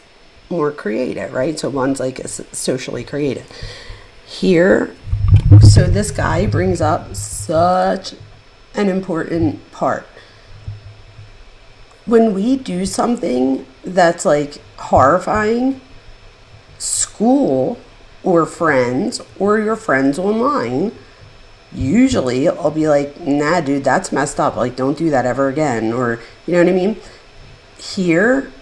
B: more creative, right? So one's like socially creative. Here, so this guy brings up such an important part. When we do something that's like horrifying, school or friends or your friends online, usually I'll be like, nah, dude, that's messed up. Like, don't do that ever again. Or, you know what I mean? Here,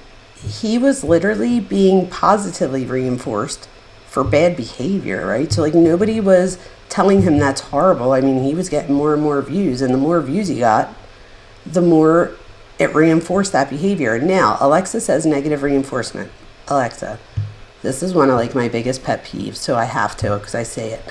B: he was literally being positively reinforced for bad behavior, right? So like nobody was telling him that's horrible. I mean, he was getting more and more views, and the more views he got, the more it reinforced that behavior. Now, Alexa says negative reinforcement. Alexa, this is one of like my biggest pet peeves, so I have to because I say it.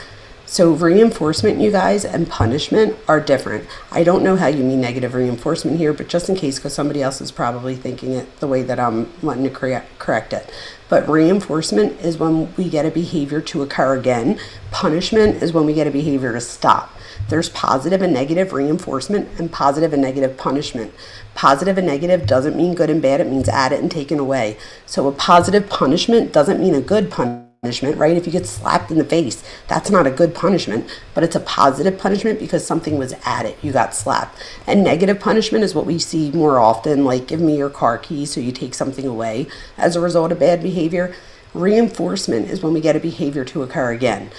B: So reinforcement, you guys, and punishment are different. I don't know how you mean negative reinforcement here, but just in case, because somebody else is probably thinking it the way that I'm wanting to correct it. But reinforcement is when we get a behavior to occur again. Punishment is when we get a behavior to stop. There's positive and negative reinforcement and positive and negative punishment. Positive and negative doesn't mean good and bad. It means added and taken away. So a positive punishment doesn't mean a good punishment, right? If you get slapped in the face, that's not a good punishment, but it's a positive punishment because something was added. You got slapped. And negative punishment is what we see more often, like give me your car keys, so you take something away as a result of bad behavior. Reinforcement is when we get a behavior to occur again.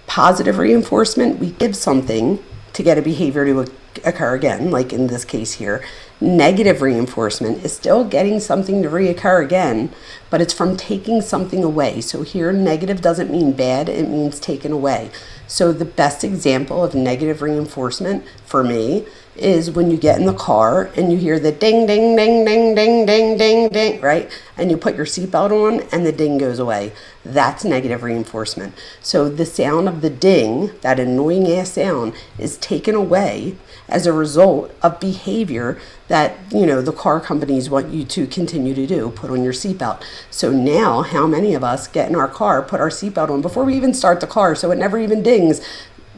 B: Positive reinforcement, we give something to get a behavior to occur again, like in this case here. Negative reinforcement is still getting something to reoccur again, but it's from taking something away. So here, negative doesn't mean bad, it means taken away. So the best example of negative reinforcement for me is when you get in the car and you hear the ding, ding, ding, ding, ding, ding, ding, ding, right? And you put your seatbelt on and the ding goes away. That's negative reinforcement. So the sound of the ding, that annoying ass sound, is taken away as a result of behavior that, you know, the car companies want you to continue to do, put on your seatbelt. So now, how many of us get in our car, put our seatbelt on before we even start the car so it never even dings?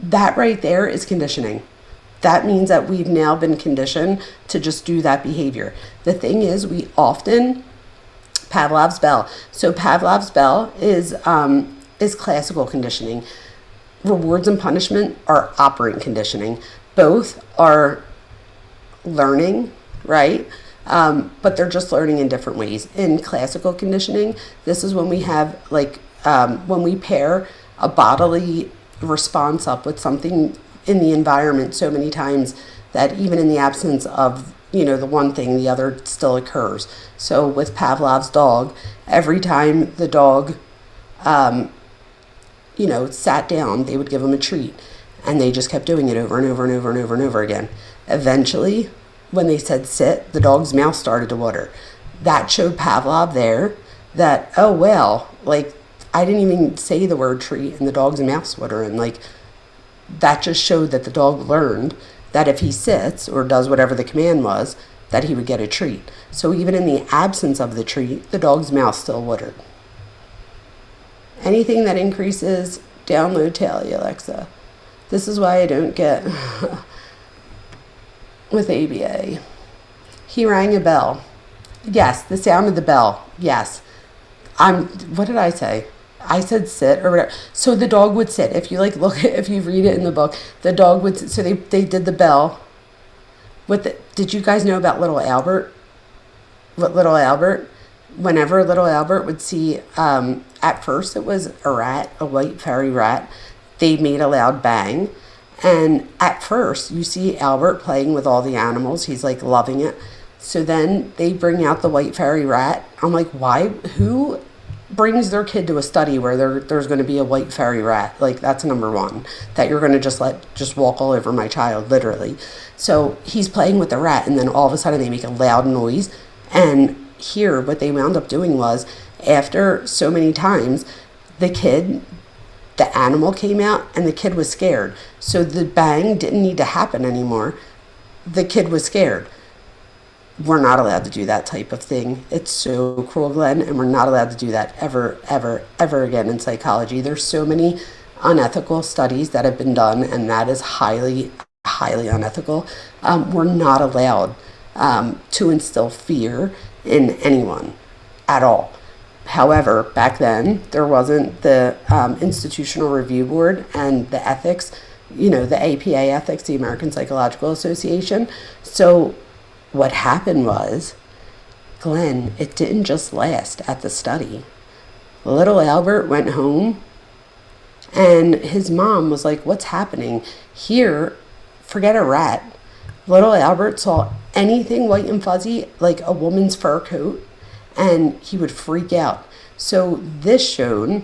B: That right there is conditioning. That means that we've now been conditioned to just do that behavior. The thing is, we often, Pavlov's bell. So Pavlov's bell is classical conditioning. Rewards and punishment are operant conditioning. Both are learning, right? But they're just learning in different ways. In classical conditioning, this is when we have when we pair a bodily response up with something in the environment so many times that even in the absence of, you know, the one thing, the other still occurs. So with Pavlov's dog, every time the dog, sat down, they would give him a treat. And they just kept doing it over and over and over and over and over again. Eventually, when they said sit, the dog's mouth started to water. That showed Pavlov there that, oh, well, like, I didn't even say the word treat and the dog's mouth's watering. Like, that just showed that the dog learned that if he sits or does whatever the command was, that he would get a treat. So even in the absence of the treat, the dog's mouth still watered. Anything that increases, download Tally, Alexa. This is why I don't get with ABA. He rang a bell. Yes, the sound of the bell. Yes. What did I say? I said sit or whatever. So the dog would sit. If you if you read it in the book, the dog would sit. So they did the bell. Did you guys know about little Albert? Whenever little Albert would see, at first it was a rat, a white fairy rat. They made a loud bang. And at first you see Albert playing with all the animals. He's like loving it. So then they bring out the white fairy rat. I'm like, why? Who brings their kid to a study where there's going to be a white fairy rat? Like, that's number one, that you're going to just walk all over my child, literally. So he's playing with the rat, and then all of a sudden they make a loud noise. And here, what they wound up doing was, after so many times, the animal came out and the kid was scared. So the bang didn't need to happen anymore. The kid was scared. We're not allowed to do that type of thing. It's so cruel, Glenn, and we're not allowed to do that ever, ever, ever again in psychology. There's so many unethical studies that have been done, and that is highly, highly unethical. We're not allowed to instill fear in anyone at all. However, back then, there wasn't the Institutional Review Board and the ethics, the APA ethics, the American Psychological Association. So what happened was, Glenn, it didn't just last at the study. Little Albert went home, and his mom was like, what's happening? Here, forget a rat. Little Albert saw anything white and fuzzy, like a woman's fur coat, and he would freak out. So this showed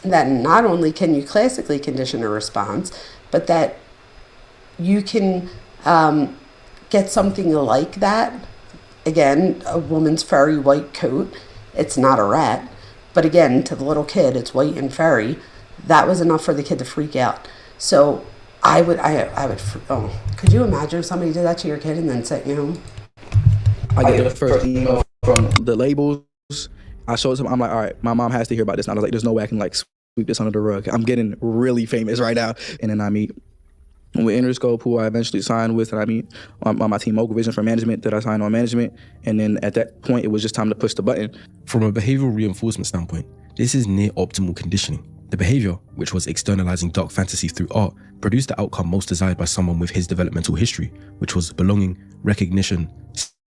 B: that not only can you classically condition a response, but that you can get something like that. Again, a woman's furry white coat. It's not a rat, but again, to the little kid, it's white and furry. That was enough for the kid to freak out. So I would, could you imagine if somebody did that to your kid and then sent you home?
M: I get the first email from the labels. I showed him, I'm like, all right, my mom has to hear about this. And I was like, there's no way I can like sweep this under the rug. I'm getting really famous right now. And then I meet with Interscope, who I eventually signed with, and I meet on my team Mogul Vision for management that I signed on management. And then at that point, it was just time to push the button.
L: From a behavioral reinforcement standpoint, this is near optimal conditioning. The behavior, which was externalizing dark fantasy through art, produced the outcome most desired by someone with his developmental history, which was belonging, recognition,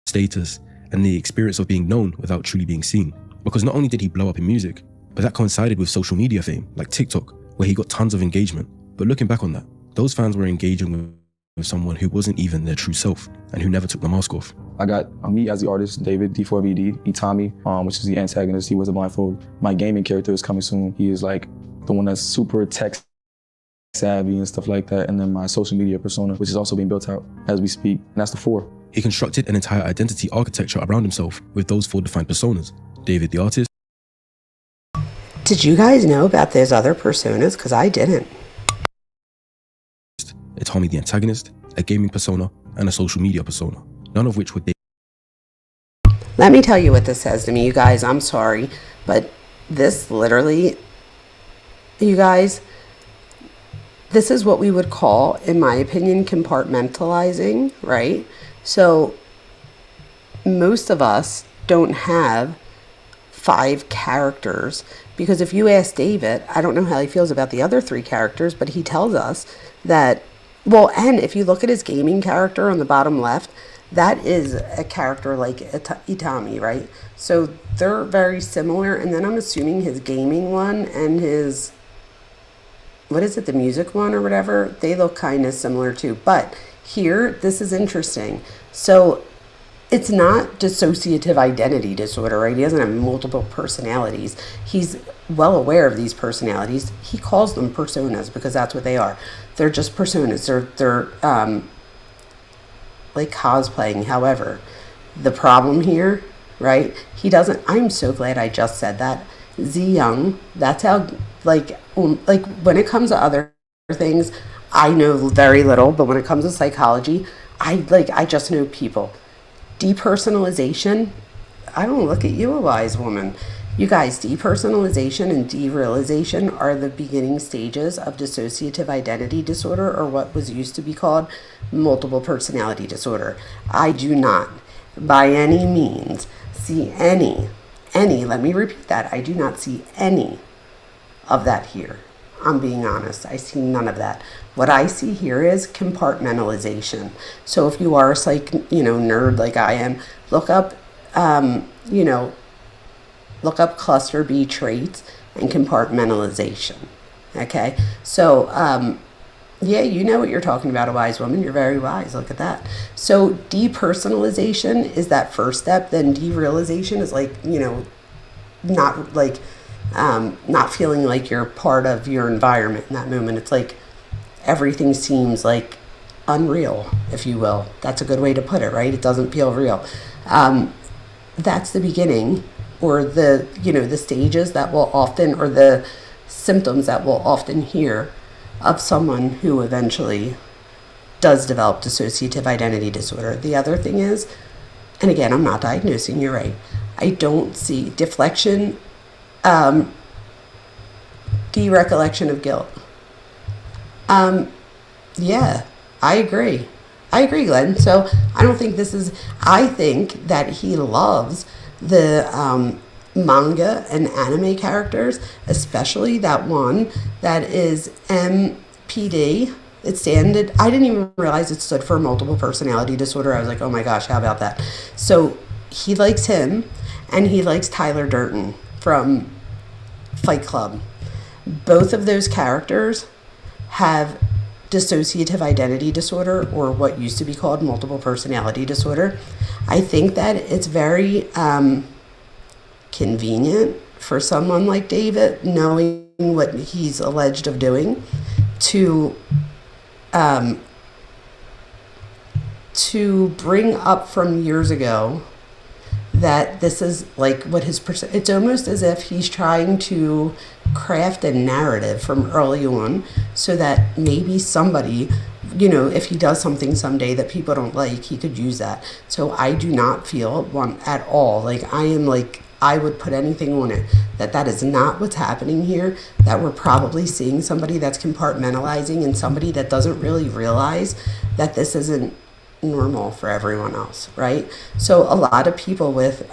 L: status, and the experience of being known without truly being seen. Because not only did he blow up in music, but that coincided with social media fame, like TikTok, where he got tons of engagement. But looking back on that, those fans were engaging with someone who wasn't even their true self and who never took the mask off.
O: I got me as the artist, David, D4VD, Itami, which is the antagonist. He was a blindfold. My gaming character is coming soon. He is like the one that's super tech savvy and stuff like that. And then my social media persona, which is also being built out as we speak. And that's the 4.
L: He constructed an entire identity architecture around himself with those 4 defined personas. David the artist.
B: Did you guys know about those other personas? Because I didn't.
L: Itami the antagonist, a gaming persona, and a social media persona, none of which would they.
B: Let me tell you what this says to me, you guys. I'm sorry, but this literally, you guys, this is what we would call, in my opinion, compartmentalizing, right? So most of us don't have 5 characters, because if you ask David, I don't know how he feels about the other 3 characters, but he tells us that, well, and if you look at his gaming character on the bottom left, that is a character like Itami, right? So they're very similar. And then I'm assuming his gaming one and his, what is it, the music one or whatever, they look kind of similar too. But here, this is interesting. So it's not dissociative identity disorder, right? He doesn't have multiple personalities. He's well aware of these personalities. He calls them personas because that's what they are. They're just personas. They're like cosplaying. However, the problem here, right? He doesn't. I'm so glad I just said that. Z Young. That's how. Like when it comes to other things, I know very little. But when it comes to psychology, I just know people. Depersonalization, I don't look at you, a wise woman. You guys, depersonalization and derealization are the beginning stages of dissociative identity disorder, or what was used to be called multiple personality disorder. I do not, by any means, see any, let me repeat that, I do not see any of that here. I'm being honest. I see none of that. What I see here is compartmentalization. So if you are a nerd like I am, look up, look up cluster B traits and compartmentalization. Okay. So, yeah, you know what you're talking about, a wise woman. You're very wise. Look at that. So depersonalization is that first step. Then derealization is not feeling like you're part of your environment in that moment. It's like everything seems like unreal, if you will. That's a good way to put it, right? It doesn't feel real. That's the beginning, or the stages that will often, or the symptoms that we'll often hear of someone who eventually does develop dissociative identity disorder. The other thing is, and again, I'm not diagnosing, you're right, I don't see deflection, derecollection of guilt. Yeah, I agree, Glenn. So I don't think this is, I think that he loves the manga and anime characters, especially that one that is MPD. It standard, I didn't even realize it stood for multiple personality disorder. I was like, oh my gosh, how about that? So he likes him, and he likes Tyler Durden from Fight Club. Both of those characters have dissociative identity disorder, or what used to be called multiple personality disorder. I think that it's very convenient for someone like David, knowing what he's alleged of doing, to bring up from years ago that this is like what his it's almost as if he's trying to craft a narrative from early on so that maybe somebody, you know, if he does something someday that people don't like, he could use that. So I do not feel one at all like I would put anything on it that is not what's happening here, that we're probably seeing somebody that's compartmentalizing and somebody that doesn't really realize that this isn't normal for everyone else, right? So a lot of people with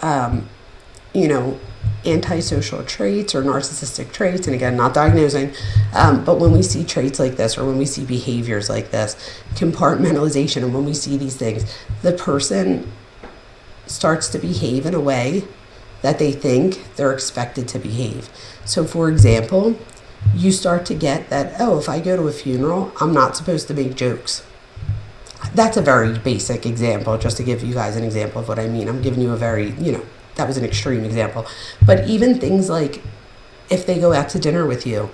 B: antisocial traits or narcissistic traits, and again, not diagnosing, but when we see traits like this, or when we see behaviors like this, compartmentalization, and when we see these things, the person starts to behave in a way that they think they're expected to behave. So for example, you start to get that, oh, if I go to a funeral, I'm not supposed to make jokes. That's a very basic example, just to give you guys an example of what I mean. I'm giving you a very, that was an extreme example. But even things like if they go out to dinner with you,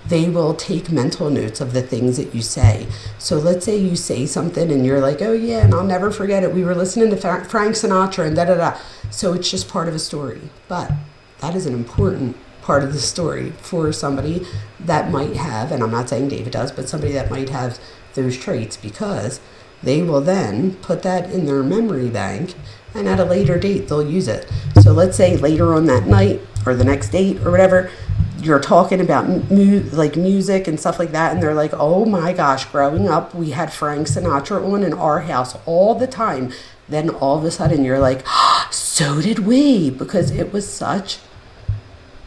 B: they will take mental notes of the things that you say. So let's say you say something and you're like, oh yeah, and I'll never forget it. We were listening to Frank Sinatra and da-da-da. So it's just part of a story. But that is an important part of the story for somebody that might have, and I'm not saying David does, but somebody that might have those traits, because they will then put that in their memory bank, and at a later date they'll use it. So let's say later on that night or the next date or whatever, you're talking about music and stuff like that, and they're like, oh my gosh, growing up we had Frank Sinatra on in our house all the time. Then all of a sudden you're like, oh, so did we, because it was such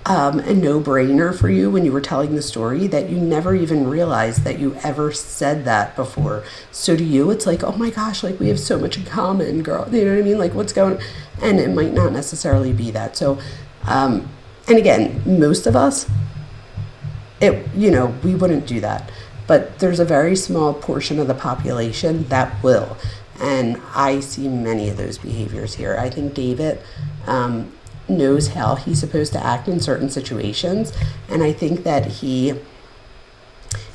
B: a no-brainer for you when you were telling the story that you never even realized that you ever said that before. So to you, it's like, oh my gosh, like we have so much in common, girl. You know what I mean? Like what's going on? And it might not necessarily be that. So, and again, most of us, we wouldn't do that. But there's a very small portion of the population that will. And I see many of those behaviors here. I think David knows how he's supposed to act in certain situations, and I think that he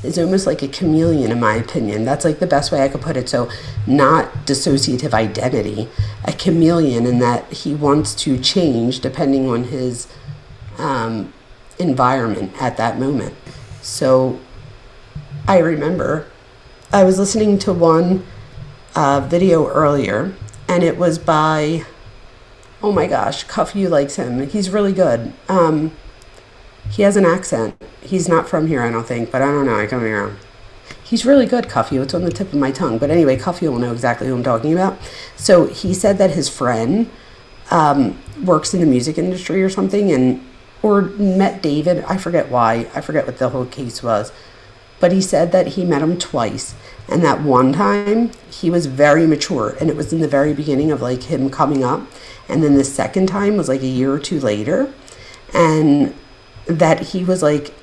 B: is almost like a chameleon, in my opinion. That's like the best way I could put it. So not dissociative identity, a chameleon, in that he wants to change depending on his environment at that moment. So I remember I was listening to one video earlier, and it was by, oh my gosh, Cuffy likes him. He's really good. He has an accent. He's not from here, I don't think, but I don't know. I come here. He's really good, Cuffy. It's on the tip of my tongue. But anyway, Cuffy will know exactly who I'm talking about. So he said that his friend works in the music industry or something, or met David. I forget why. I forget what the whole case was. But he said that he met him twice. And that one time, he was very mature. And it was in the very beginning of like him coming up. And then the second time was like a year or two later. And that he was like,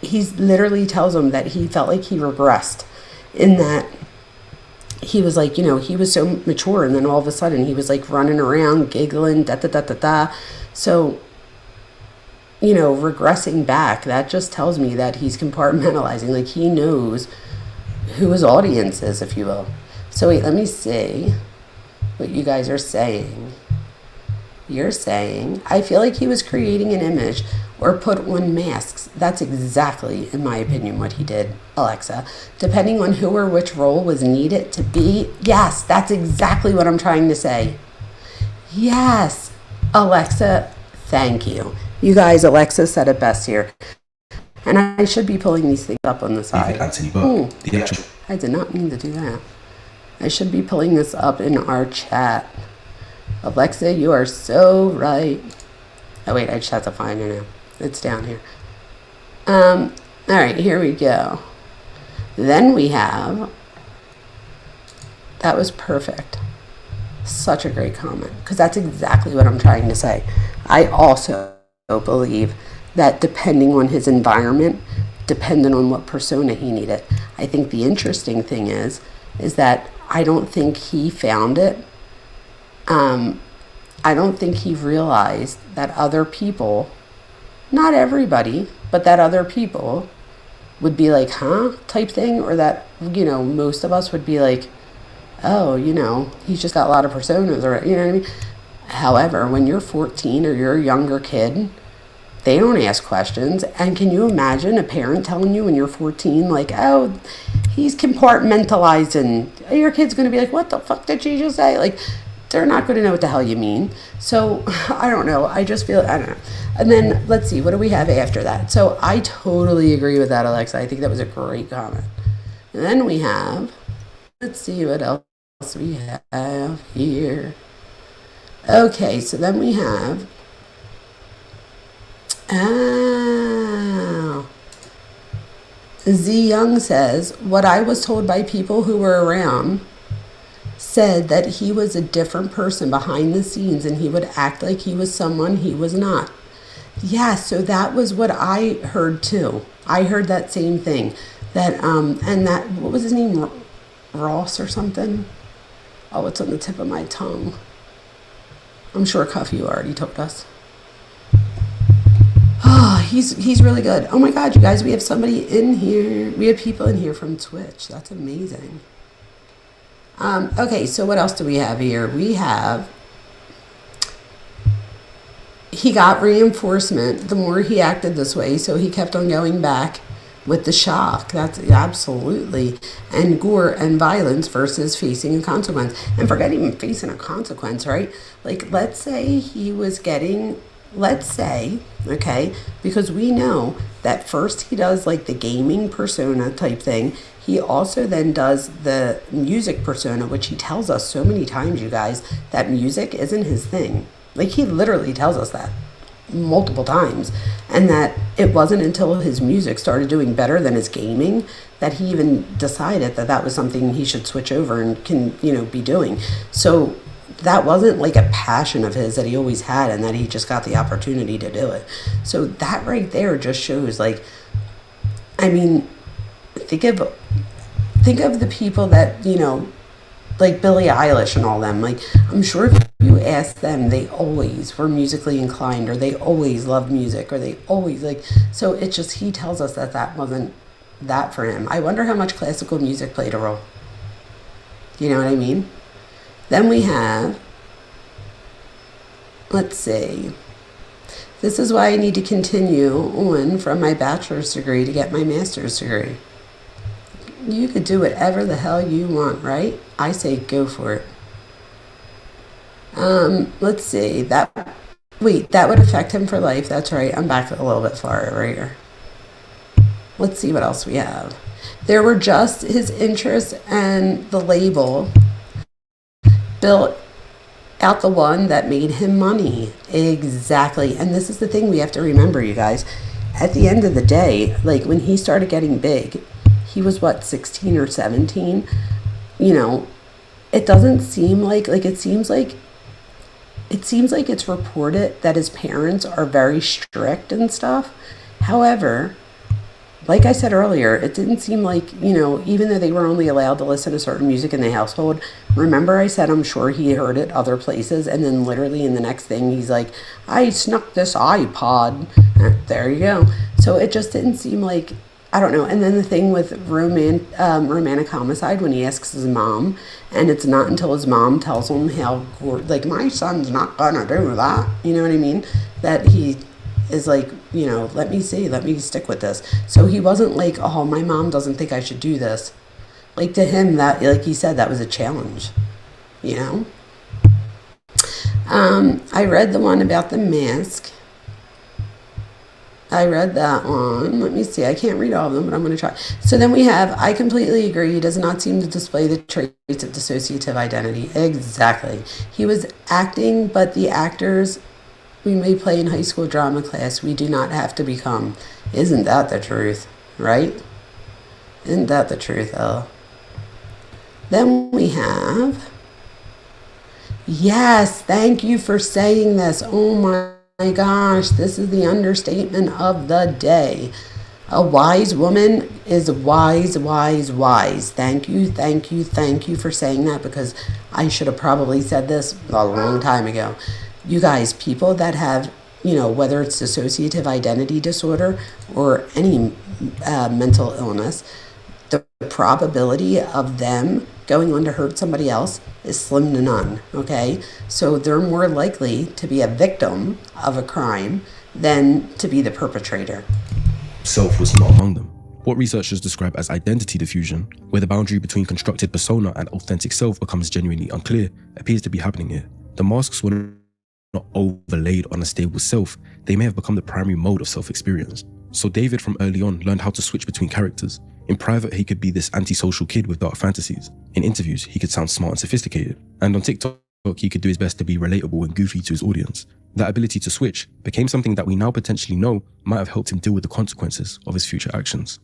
B: he literally tells him that he felt like he regressed, in that he was like, he was so mature. And then all of a sudden he was like running around, giggling, da-da-da-da-da. So, regressing back, that just tells me that he's compartmentalizing. Like he knows who his audience is, if you will. So wait, let me see what you guys are saying. You're saying, I feel like he was creating an image or put on masks. That's exactly, in my opinion, what he did, Alexa. Depending on who or which role was needed to be. Yes, that's exactly what I'm trying to say. Yes, Alexa, thank you. You guys, Alexa said it best here. And I should be pulling these things up on the side. I did not mean to do that. I should be pulling this up in our chat. Alexa, you are so right. Oh wait, I just have to find it now. It's down here. All right, here we go. Then we have, that was perfect. Such a great comment, because that's exactly what I'm trying to say. I also believe that depending on his environment, depending on what persona he needed. I think the interesting thing is that I don't think he found it. I don't think he realized that other people, not everybody, but that other people would be like, huh, type thing, or that, most of us would be like, oh, he's just got a lot of personas, or, you know what I mean? However, when you're 14 or you're a younger kid, they don't ask questions. And can you imagine a parent telling you when you're 14, like, oh, he's compartmentalizing? Your kid's going to be like, what the fuck did she just say? Like, they're not going to know what the hell you mean. So, I don't know. I just feel, I don't know. And then, let's see, what do we have after that? So, I totally agree with that, Alexa. I think that was a great comment. And then we have, let's see what else we have here. Okay, so then we have, Z Young says, what I was told by people who were around said that he was a different person behind the scenes and he would act like he was someone he was not. Yeah, so that was what I heard too. I heard that same thing. That, and that, what was his name? Ross or something? Oh, it's on the tip of my tongue. I'm sure Cuffy already told us. Oh, he's really good. Oh my God, you guys, we have somebody in here. We have people in here from Twitch. That's amazing. Okay, so what else do we have here? We have, he got reinforcement the more he acted this way, so he kept on going back with the shock. That's absolutely. And gore and violence versus facing a consequence. And forget even facing a consequence, right? Like, let's say he was getting, okay, because we know that first he does like the gaming persona type thing. He also then does the music persona, which he tells us so many times, you guys, that music isn't his thing. Like, he literally tells us that multiple times, and that it wasn't until his music started doing better than his gaming that he even decided that that was something he should switch over and can, be doing. So that wasn't like a passion of his that he always had and that he just got the opportunity to do it. So that right there just shows, like, I mean, think of the people that, like Billie Eilish and all them. Like, I'm sure if you ask them, they always were musically inclined, or they always loved music, or they always so it's just, he tells us that that wasn't that for him. I wonder how much classical music played a role. You know what I mean? Then we have, let's see, this is why I need to continue on from my bachelor's degree to get my master's degree. You could do whatever the hell you want, right? I say go for it. Let's see, that would affect him for life. That's right. I'm back a little bit far over here. Let's see what else we have. There were just his interests and the label built out the one that made him money. Exactly. And this is the thing we have to remember, you guys. At the end of the day, like, when he started getting big, he was 16 or 17. It doesn't seem like it seems like it's reported that his parents are very strict and stuff. However, like I said earlier, it didn't seem like, even though they were only allowed to listen to certain music in the household, remember I said I'm sure he heard it other places, and then literally in the next thing he's like, I snuck this iPod. There you go. So it just didn't seem like, I don't know. And then the thing with romantic homicide, when he asks his mom, and it's not until his mom tells him how, like, my son's not gonna do that, you know what I mean, that he is like, let me stick with this. So he wasn't like, oh, my mom doesn't think I should do this. Like, to him, that, like he said, that was a challenge, I read the one about the mask. I read that one. Let me see. I can't read all of them, but I'm going to try. So then we have, I completely agree. He does not seem to display the traits of dissociative identity. Exactly. He was acting, but the actors we may play in high school drama class, we do not have to become. Isn't that the truth, right? Isn't that the truth, Elle? Then we have, yes, thank you for saying this. Oh my gosh, this is the understatement of the day. A wise woman is wise, wise, wise. Thank you for saying that, because I should have probably said this a long time ago. You guys, people that have, whether it's dissociative identity disorder or any mental illness, the probability of them going on to hurt somebody else is slim to none, okay? So they're more likely to be a victim of a crime than to be the perpetrator.
L: Self was not among them. What researchers describe as identity diffusion, where the boundary between constructed persona and authentic self becomes genuinely unclear, appears to be happening here. The masks were not overlaid on a stable self, they may have become the primary mode of self-experience. So David from early on learned how to switch between characters. In private, he could be this antisocial kid with dark fantasies. In interviews, he could sound smart and sophisticated. And on TikTok, he could do his best to be relatable and goofy to his audience. That ability to switch became something that we now potentially know might have helped him deal with the consequences of his future actions.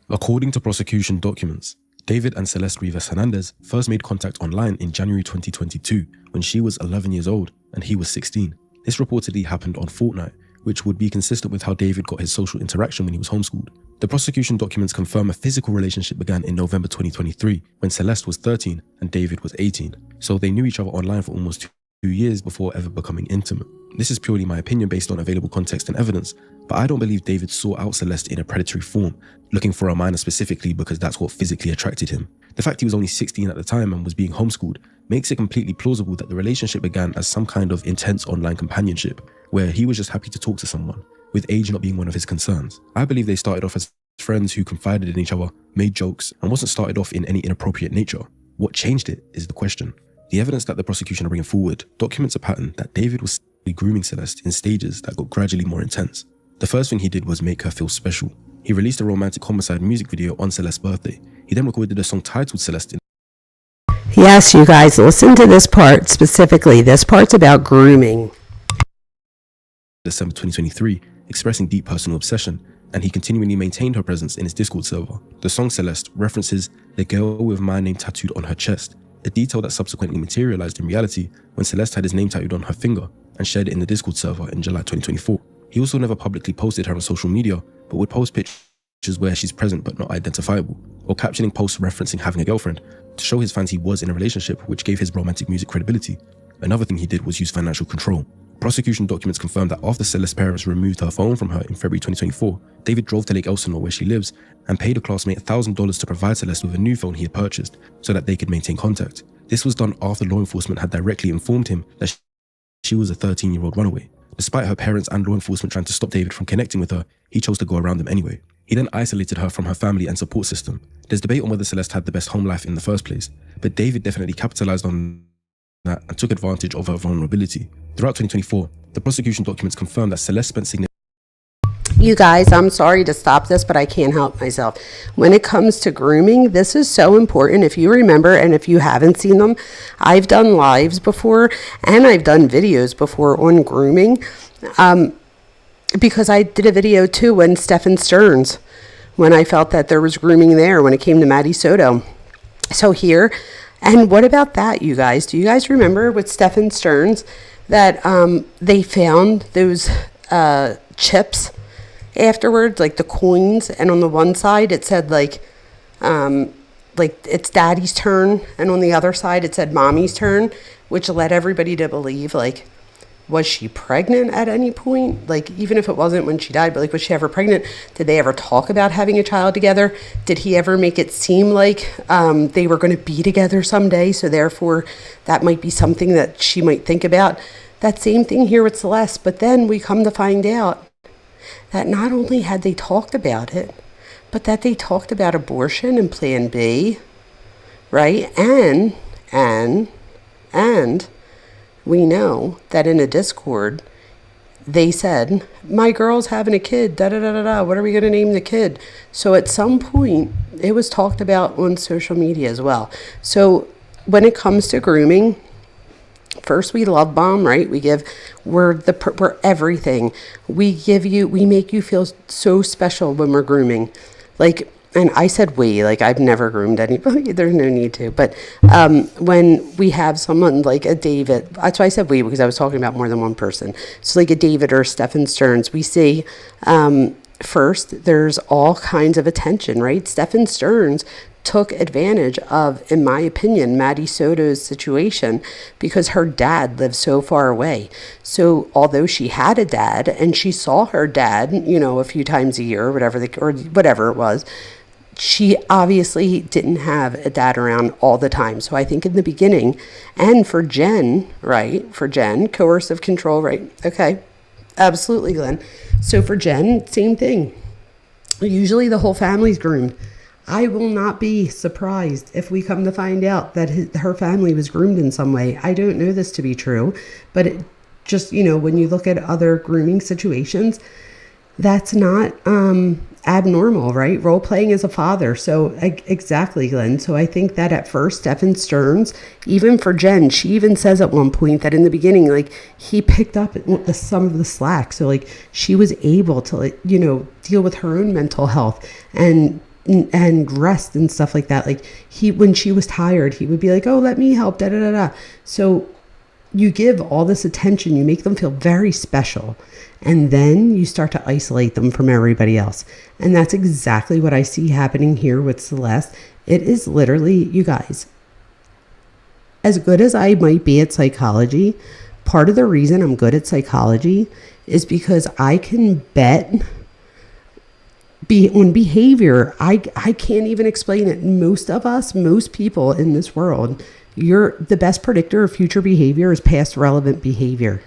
L: According to prosecution documents, David and Celeste Rivas Hernandez first made contact online in January 2022 when she was 11 years old and he was 16. This reportedly happened on Fortnite, which would be consistent with how David got his social interaction when he was homeschooled. The prosecution documents confirm a physical relationship began in November 2023 when Celeste was 13 and David was 18. So they knew each other online for almost 2 years before ever becoming intimate. This is purely my opinion based on available context and evidence, but I don't believe David sought out Celeste in a predatory form, looking for a minor specifically because that's what physically attracted him. The fact he was only 16 at the time and was being homeschooled makes it completely plausible that the relationship began as some kind of intense online companionship, where he was just happy to talk to someone, with age not being one of his concerns. I believe they started off as friends who confided in each other, made jokes, and wasn't started off in any inappropriate nature. What changed it is the question. The evidence that the prosecution are bringing forward documents a pattern that David was grooming Celeste in stages that got gradually more intense. The first thing he did was make her feel special. He released a romantic homicide music video on Celeste's birthday. He then recorded a song titled Celeste.
B: Yes, you guys, listen to this part specifically. This part's about grooming.
L: December 2023, expressing deep personal obsession, and he continually maintained her presence in his Discord server. The song Celeste references the girl with my name tattooed on her chest, a detail that subsequently materialized in reality when Celeste had his name tattooed on her finger and shared it in the Discord server in July 2024. He also never publicly posted her on social media, but would post pictures where she's present but not identifiable, or captioning posts referencing having a girlfriend to show his fans he was in a relationship, which gave his romantic music credibility. Another thing he did was use financial control. Prosecution documents confirm that after Celeste's parents removed her phone from her in February 2024, David drove to Lake Elsinore where she lives and paid a classmate $1,000 to provide Celeste with a new phone he had purchased so that they could maintain contact. This was done after law enforcement had directly informed him that she was a 13-year-old runaway. Despite her parents and law enforcement trying to stop David from connecting with her, he chose to go around them anyway. He then isolated her from her family and support system. There's debate on whether Celeste had the best home life in the first place, but David definitely capitalized on that and took advantage of her vulnerability. Throughout 2024, the prosecution documents confirm that Celeste spent significant...
B: You guys, I'm sorry to stop this, but I can't help myself. When it comes to grooming, this is so important. If you remember, and if you haven't seen them, I've done lives before, and I've done videos before on grooming, because I did a video too when Stephen Stearns, when I felt that there was grooming there when it came to Maddie Soto. So here, and what about that, you guys? Do you guys remember with Stephen Stearns that they found those chips afterwards, like the coins, and on the one side it said like it's daddy's turn, and on the other side it said mommy's turn, which led everybody to believe, like, was she pregnant at any point? Like, even if it wasn't when she died, but like, was she ever pregnant? Did they ever talk about having a child together? Did he ever make it seem like they were going to be together someday, so therefore that might be something that she might think about? That same thing here with Celeste, but then we come to find out that not only had they talked about it, but that they talked about abortion and Plan B, right? And we know that in a Discord, they said, my girl's having a kid, da-da-da-da-da, what are we going to name the kid? So at some point, it was talked about on social media as well. So when it comes to grooming, first, we love bomb, right? We're everything. We make you feel so special when we're grooming. Like, and I said like I've never groomed anybody. There's no need to. But when we have someone like a David, that's why I said we, because I was talking about more than one person. So like a David or Stephen Stearns, we see first, there's all kinds of attention, right? Stephen Stearns took advantage of, in my opinion, Maddie Soto's situation because her dad lived so far away. So although she had a dad and she saw her dad, a few times a year or whatever it was, she obviously didn't have a dad around all the time. So I think in the beginning, and for Jen, coercive control, right? Okay, absolutely, Glenn. So for Jen, same thing. Usually the whole family's groomed. I will not be surprised if we come to find out that her family was groomed in some way. I don't know this to be true, but it just, when you look at other grooming situations, that's not abnormal, right? Role playing as a father. So exactly, Glenn. So I think that at first, Stephen Stearns, even for Jen, she even says at one point that in the beginning, like, he picked up some of the slack. So like she was able to, deal with her own mental health and rest and stuff like that. Like when she was tired, he would be like, oh, let me help, da da da da. So you give all this attention, you make them feel very special, and then you start to isolate them from everybody else. And that's exactly what I see happening here with Celeste. It is literally, you guys, as good as I might be at psychology, part of the reason I'm good at psychology is because I can bet on behavior. I can't even explain it. Most people in this world, the best predictor of future behavior is past relevant behavior.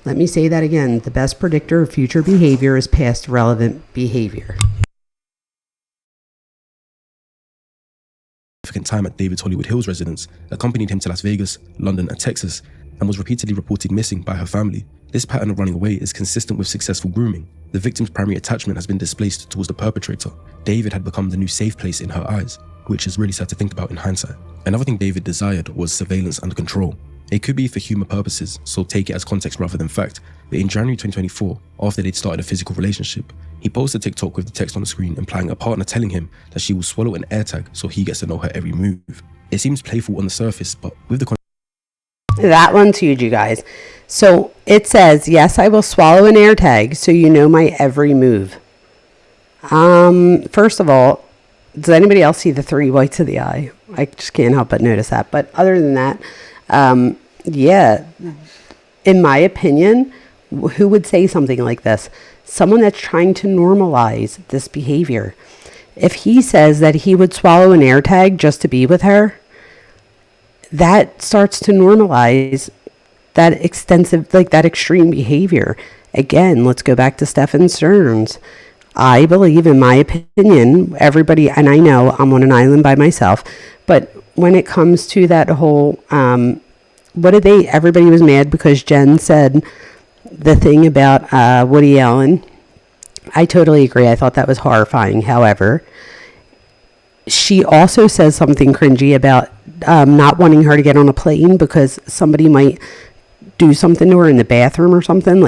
B: Let me say that again. The best predictor of future behavior is past relevant behavior.
L: Significant time at David's Hollywood Hills residence, accompanied him to Las Vegas, London, and Texas, and was repeatedly reported missing by her family. This pattern of running away is consistent with successful grooming. The victim's primary attachment has been displaced towards the perpetrator. David had become the new safe place in her eyes, which is really sad to think about in hindsight. Another thing David desired was surveillance and control. It could be for humor purposes, so take it as context rather than fact, but in January 2024, after they'd started a physical relationship, he posted TikTok with the text on the screen implying a partner telling him that she will swallow an AirTag so he gets to know her every move. It seems playful on the surface, but with the
B: that one's huge, you guys. So it says, yes, I will swallow an AirTag so you know my every move. First of all, does anybody else see the 3 whites of the eye? I just can't help but notice that. But other than that, yeah, in my opinion, who would say something like this? Someone that's trying to normalize this behavior. If he says that he would swallow an AirTag just to be with her, that starts to normalize that that extreme behavior. Again, let's go back to Stephen Stearns. I believe, in my opinion, everybody, and I know I'm on an island by myself, but when it comes to that whole, everybody was mad because Jen said the thing about Woody Allen. I totally agree. I thought that was horrifying. However, she also says something cringy about not wanting her to get on a plane because somebody might do something to her in the bathroom or something,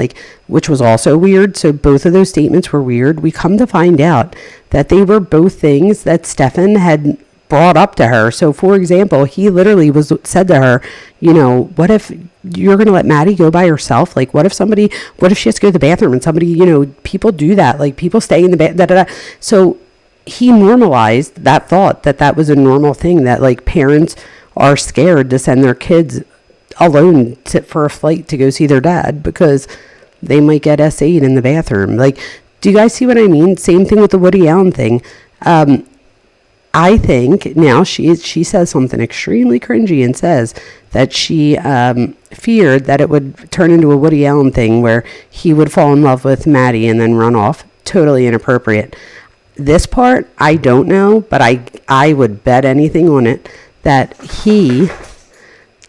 B: which was also weird. So both of those statements were weird. We come to find out that they were both things that Stefan had brought up to her. So for example, he literally said to her, what if you're going to let Maddie go by herself? What if she has to go to the bathroom and somebody, people do that. People stay in the bathroom. So he normalized that thought that was a normal thing, that parents are scared to send their kids alone for a flight to go see their dad because they might get SA'd in the bathroom. Do you guys see what I mean? Same thing with the Woody Allen thing. I think now she says something extremely cringy and says that she feared that it would turn into a Woody Allen thing where he would fall in love with Maddie and then run off. Totally inappropriate. This part, I don't know, but I would bet anything on it that he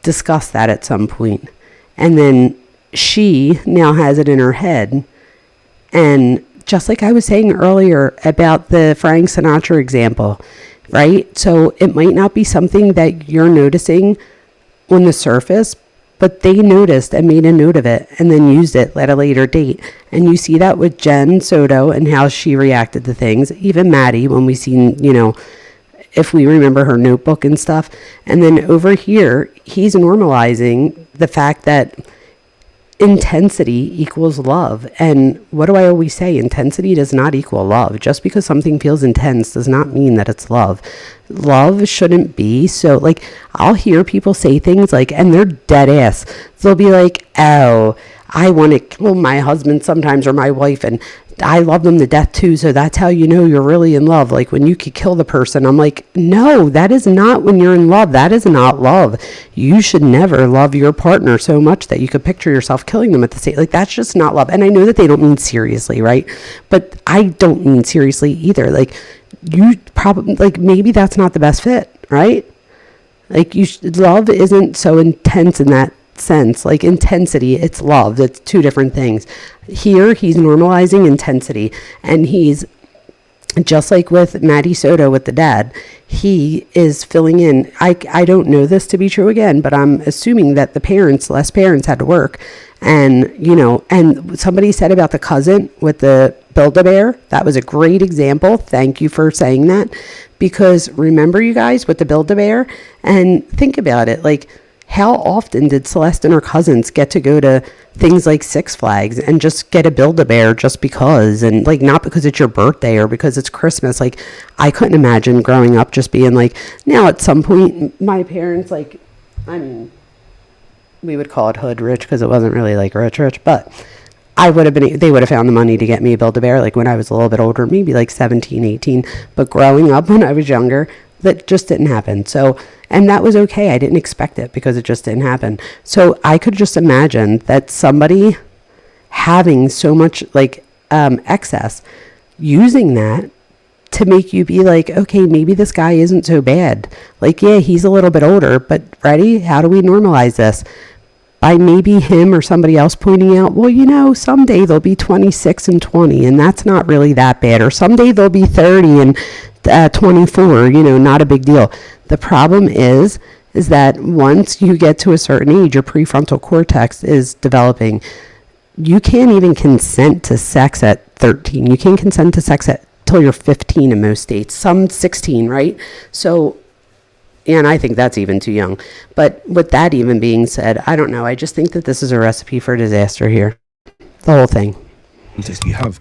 B: discussed that at some point. And then she now has it in her head. And just like I was saying earlier about the Frank Sinatra example, right? So it might not be something that you're noticing on the surface, but they noticed and made a note of it and then used it at a later date. And you see that with Jen Soto and how she reacted to things. Even Maddie, when we seen, if we remember her notebook and stuff. And then over here, he's normalizing the fact that intensity equals love. And what do I always say? Intensity does not equal love. Just because something feels intense does not mean that it's love. Love shouldn't be so, like, I'll hear people say things like, and they're dead ass. They'll be like, oh, I want to kill my husband sometimes, or my wife, and I love them to death too, so that's how you know you're really in love. Like, when you could kill the person. I'm like, no, that is not when you're in love. That is not love. You should never love your partner so much that you could picture yourself killing them at the same. Like, that's just not love. And I know that they don't mean seriously, right? But I don't mean seriously either. Like, you probably, like, maybe that's not the best fit, right? Like, love isn't so intense in that sense. Like, intensity, it's love. It's two different things. Here he's normalizing intensity, and he's just like with Maddie Soto with the dad, he is filling in. I don't know this to be true again, but I'm assuming that less parents had to work. And, you know, and somebody said about the cousin with the Build-A-Bear, that was a great example. Thank you for saying that, because remember, you guys, with the Build-A-Bear, and think about it, like, how often did Celeste and her cousins get to go to things like Six Flags and just get a Build-A-Bear just because, and like, not because it's your birthday or because it's Christmas? Like, I couldn't imagine growing up just being like, now at some point, my parents, like, I mean, we would call it hood rich because it wasn't really like rich, but they would have found the money to get me a Build-A-Bear, like when I was a little bit older, maybe like 17, 18, but growing up when I was younger, that just didn't happen. So, and that was okay. I didn't expect it because it just didn't happen. So I could just imagine that somebody having so much like excess, using that to make you be like, okay, maybe this guy isn't so bad. Like, yeah, he's a little bit older, but ready? How do we normalize this? By maybe him or somebody else pointing out, well, you know, someday they'll be 26 and 20, and that's not really that bad. Or someday they'll be 30 and 24, you know, not a big deal. The problem is that once you get to a certain age, your prefrontal cortex is developing. You can't even consent to sex at 13. You can't consent to sex till you're 15 in most states, some 16, right? So, and I think that's even too young. But with that even being said, I don't know. I just think that this is a recipe for disaster here. The whole thing.
L: Context we have.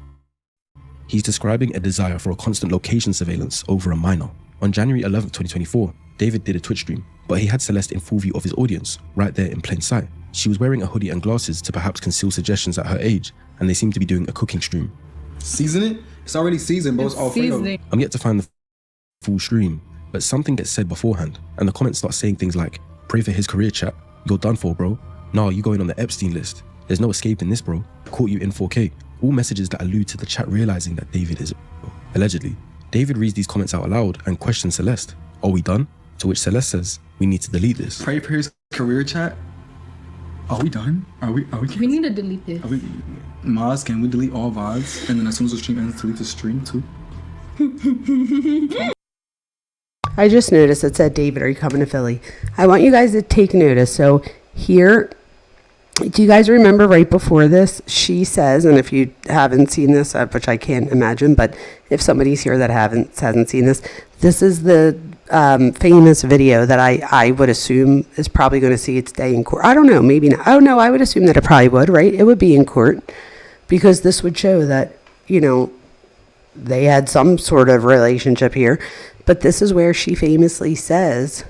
L: He's describing a desire for a constant location surveillance over a minor. On January 11th, 2024, David did a Twitch stream, but he had Celeste in full view of his audience, right there in plain sight. She was wearing a hoodie and glasses to perhaps conceal suggestions at her age, and they seemed to be doing a cooking stream.
R: Season it? It's already seasoned, but it's Alfredo.
L: I'm yet to find the full stream, but something gets said beforehand, and the comments start saying things like, pray for his career, chat. You're done for, bro. Nah, you going on the Epstein list. There's no escaping this, bro. Caught you in 4K. All messages that allude to the chat realizing that David is allegedly. David reads these comments out aloud and questions Celeste. Are we done? To which Celeste says, we need to delete this.
R: Pray for his career, chat. Are we done? Are we
S: We need to delete this.
R: Maz, can we delete all VODs? And then as soon as the stream ends, delete the stream too?
B: I just noticed it said, David, are you coming to Philly? I want you guys to take notice. So here, do you guys remember right before this, she says, and if you haven't seen this, which I can't imagine, but if somebody's here that hasn't seen this, this is the famous video that I would assume is probably going to see its day in court. I don't know, maybe not. Oh no, I would assume that it probably would, right? It would be in court, because this would show that, you know, they had some sort of relationship here. But this is where she famously says,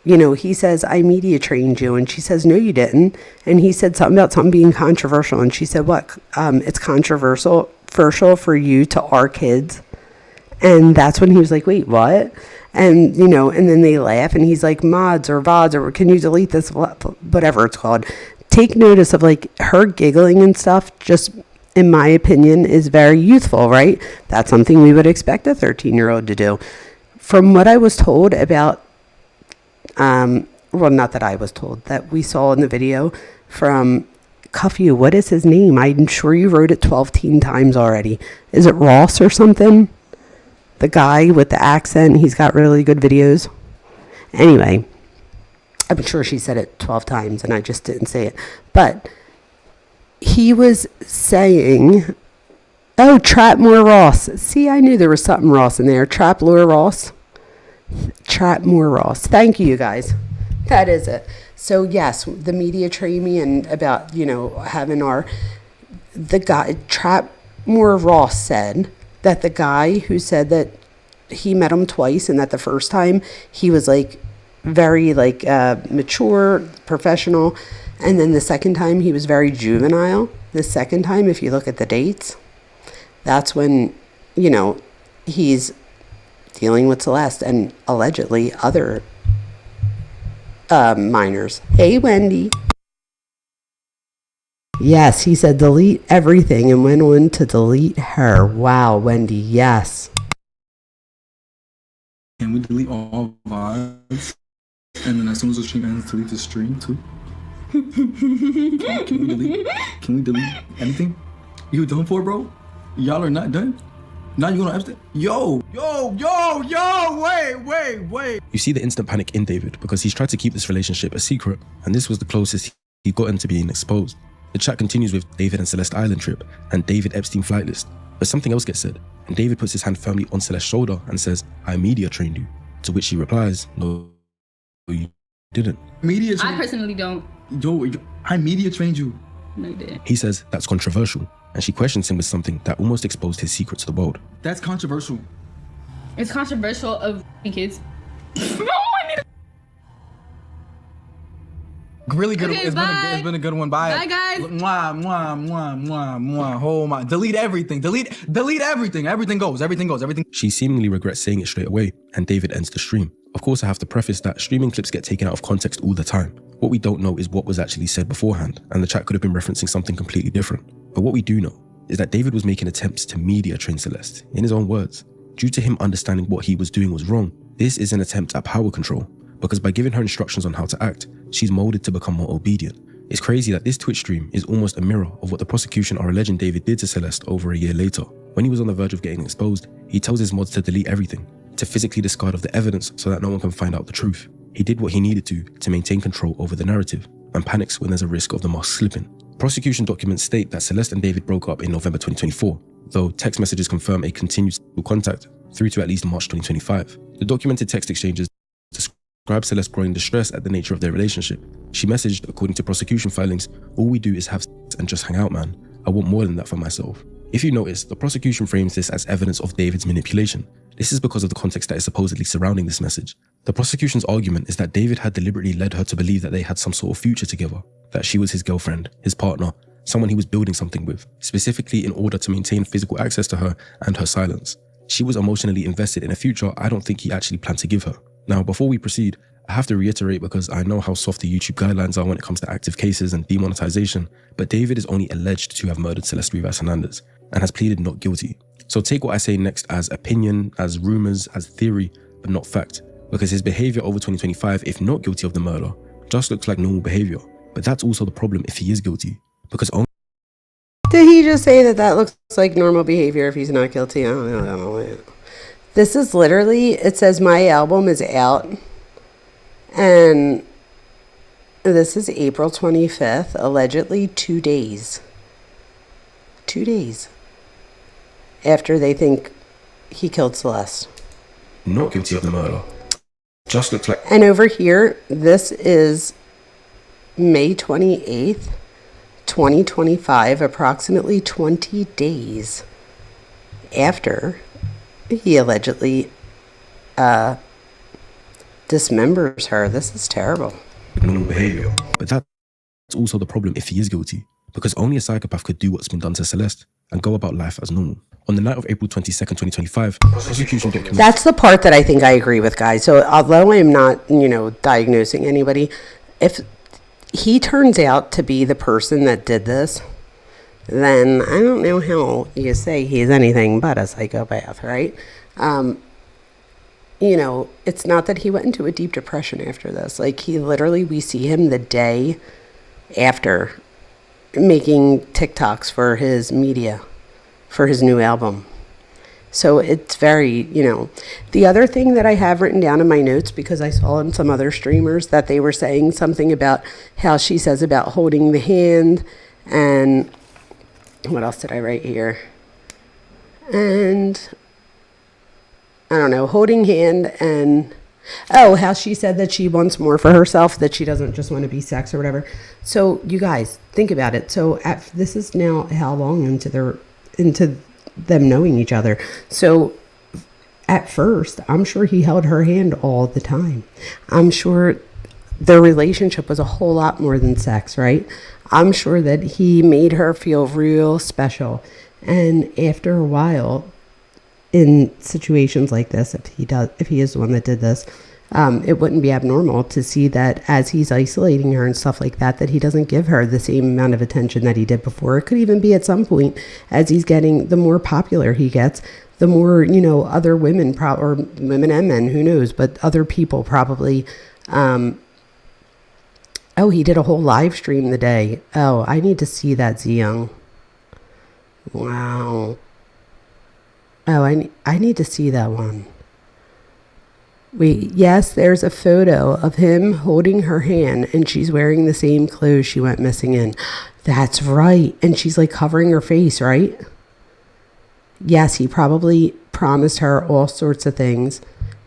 B: you know, he says, I media trained you. And she says, no, you didn't. And he said something about something being controversial. And she said, what? It's controversial for you to our kids. And that's when he was like, wait, what? And, you know, and then they laugh. And he's like, mods or VODs, or can you delete this? Whatever it's called. Take notice of like her giggling and stuff, just in my opinion, is very youthful, right? That's something we would expect a 13-year-old to do. From what I was told about, well, not that I was told, that we saw in the video from Cuffy, what is his name? I'm sure you wrote it 12 times already. Is it Ross or something? The guy with the accent, he's got really good videos. Anyway, I'm sure she said it 12 times and I just didn't say it. But he was saying, oh, Trapmore Ross. See, I knew there was something Ross in there. Trapmore Ross. Trapmore Ross. Thank you, you guys. That is it. So yes, the media trained me and about, having the guy, Trapmore Ross said that the guy who said that he met him twice and that the first time he was like very like mature, professional. And then the second time he was very juvenile. The second time, if you look at the dates, that's when, he's dealing with Celeste and allegedly other minors. Hey, Wendy. Yes, he said delete everything and went on to delete her. Wow, Wendy, yes.
R: Can we delete all VODs? And then as soon as the stream ends, delete the stream too? Can we delete anything? You done for, bro? Y'all are not done? Now you gonna abstain? Yo, wait.
L: You see the instant panic in David because he's tried to keep this relationship a secret, and this was the closest he'd gotten to being exposed. The chat continues with David and Celeste Island trip and David Epstein flight list, but something else gets said, and David puts his hand firmly on Celeste's shoulder and says, "I media trained you," to which she replies, "No, you didn't."
R: Media
S: I personally don't.
R: Yo, I media trained you.
S: No, you didn't.
L: He says that's controversial, and she questions him with something that almost exposed his secret to the world.
R: That's controversial.
S: It's controversial of kids.
R: Really good.
S: Okay,
R: It's been a good one. Bye.
S: Bye, guys.
R: Mwah. Oh my. Delete everything. Delete everything. Everything goes.
L: She seemingly regrets saying it straight away, and David ends the stream. Of course, I have to preface that streaming clips get taken out of context all the time. What we don't know is what was actually said beforehand, and the chat could have been referencing something completely different. But what we do know is that David was making attempts to media train Celeste, in his own words. Due to him understanding what he was doing was wrong, this is an attempt at power control, because by giving her instructions on how to act, she's molded to become more obedient. It's crazy that this Twitch stream is almost a mirror of what the prosecution are alleging David did to Celeste over a year later. When he was on the verge of getting exposed, he tells his mods to delete everything, to physically discard of the evidence so that no one can find out the truth. He did what he needed to maintain control over the narrative, and panics when there's a risk of the mask slipping. Prosecution documents state that Celeste and David broke up in November 2024, though text messages confirm a continued contact through to at least March 2025. The documented text exchanges describe Celeste growing distress at the nature of their relationship. She messaged, according to prosecution filings, "All we do is have sex and just hang out, man. I want more than that for myself." If you notice, the prosecution frames this as evidence of David's manipulation. This is because of the context that is supposedly surrounding this message. The prosecution's argument is that David had deliberately led her to believe that they had some sort of future together, that she was his girlfriend, his partner, someone he was building something with, specifically in order to maintain physical access to her and her silence. She was emotionally invested in a future I don't think he actually planned to give her. Now, before we proceed, I have to reiterate, because I know how soft the YouTube guidelines are when it comes to active cases and demonetization, but David is only alleged to have murdered Celeste Rivas Hernandez and has pleaded not guilty. So take what I say next as opinion, as rumors, as theory, but not fact, because his behavior over 2025, if not guilty of the murder, just looks like normal behavior. But that's also the problem if he is guilty, because only...
B: Did he just say that looks like normal behavior if he's not guilty? I don't know. This is literally, it says my album is out, and this is April 25th, allegedly 2 days. 2 days after they think he killed Celeste.
L: Not guilty of the murder. Just looks like...
B: And over here, this is May 28th, 2025, approximately 20 days after he allegedly dismembers her. This is terrible.
L: Normal behavior. But that's also the problem if he is guilty, because only a psychopath could do what's been done to Celeste and go about life as normal. On the night of April 22nd, 2025, prosecution documents...
B: That's the part that I think I agree with, guys. So although I'm not, diagnosing anybody, if he turns out to be the person that did this, then I don't know how you say he's anything but a psychopath, right? It's not that he went into a deep depression after this. Like, we see him the day after making TikToks for his media, for his new album. So it's very, the other thing that I have written down in my notes, because I saw in some other streamers that they were saying something about how she says about holding the hand, and what else did I write here? And I don't know, holding hand and Oh, how she said that she wants more for herself, that she doesn't just want to be sex or whatever. So you guys think about it. So this is now how long into them knowing each other. So at first, I'm sure he held her hand all the time. I'm sure their relationship was a whole lot more than sex, right? I'm sure that he made her feel real special. And after a while, in situations like this, if he is the one that did this, it wouldn't be abnormal to see that as he's isolating her and stuff like that, that he doesn't give her the same amount of attention that he did before. It could even be at some point, as he's getting, the more popular he gets, the more, other women, or women and men, who knows, but other people probably, he did a whole live stream the day. Oh, I need to see that, Zyoung. Wow. Oh, I need to see that one. Wait, yes, there's a photo of him holding her hand and she's wearing the same clothes she went missing in. That's right. And she's like covering her face, right? Yes, he probably promised her all sorts of things.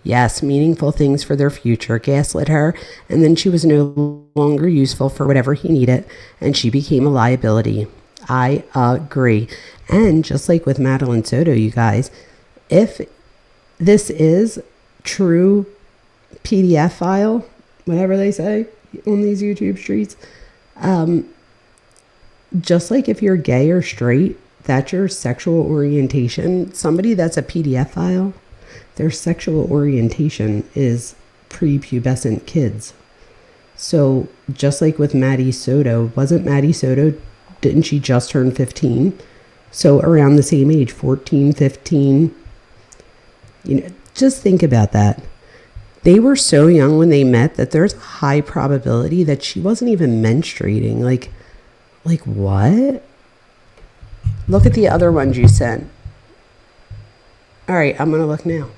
B: Yes, meaningful things for their future. Gaslit her, and then she was no longer useful for whatever he needed, and she became a liability. I agree. And just like with Madeline Soto, you guys, if this is true PDF file, whatever they say on these YouTube streets, just like if you're gay or straight, that's your sexual orientation. Somebody that's a PDF file, their sexual orientation is prepubescent kids. So just like with Maddie Soto, wasn't Maddie Soto, didn't she just turn 15? So around the same age, 14, 15. Just think about that. They were so young when they met that there's a high probability that she wasn't even menstruating. Like what? Look at the other ones you sent. All right, I'm going to look now.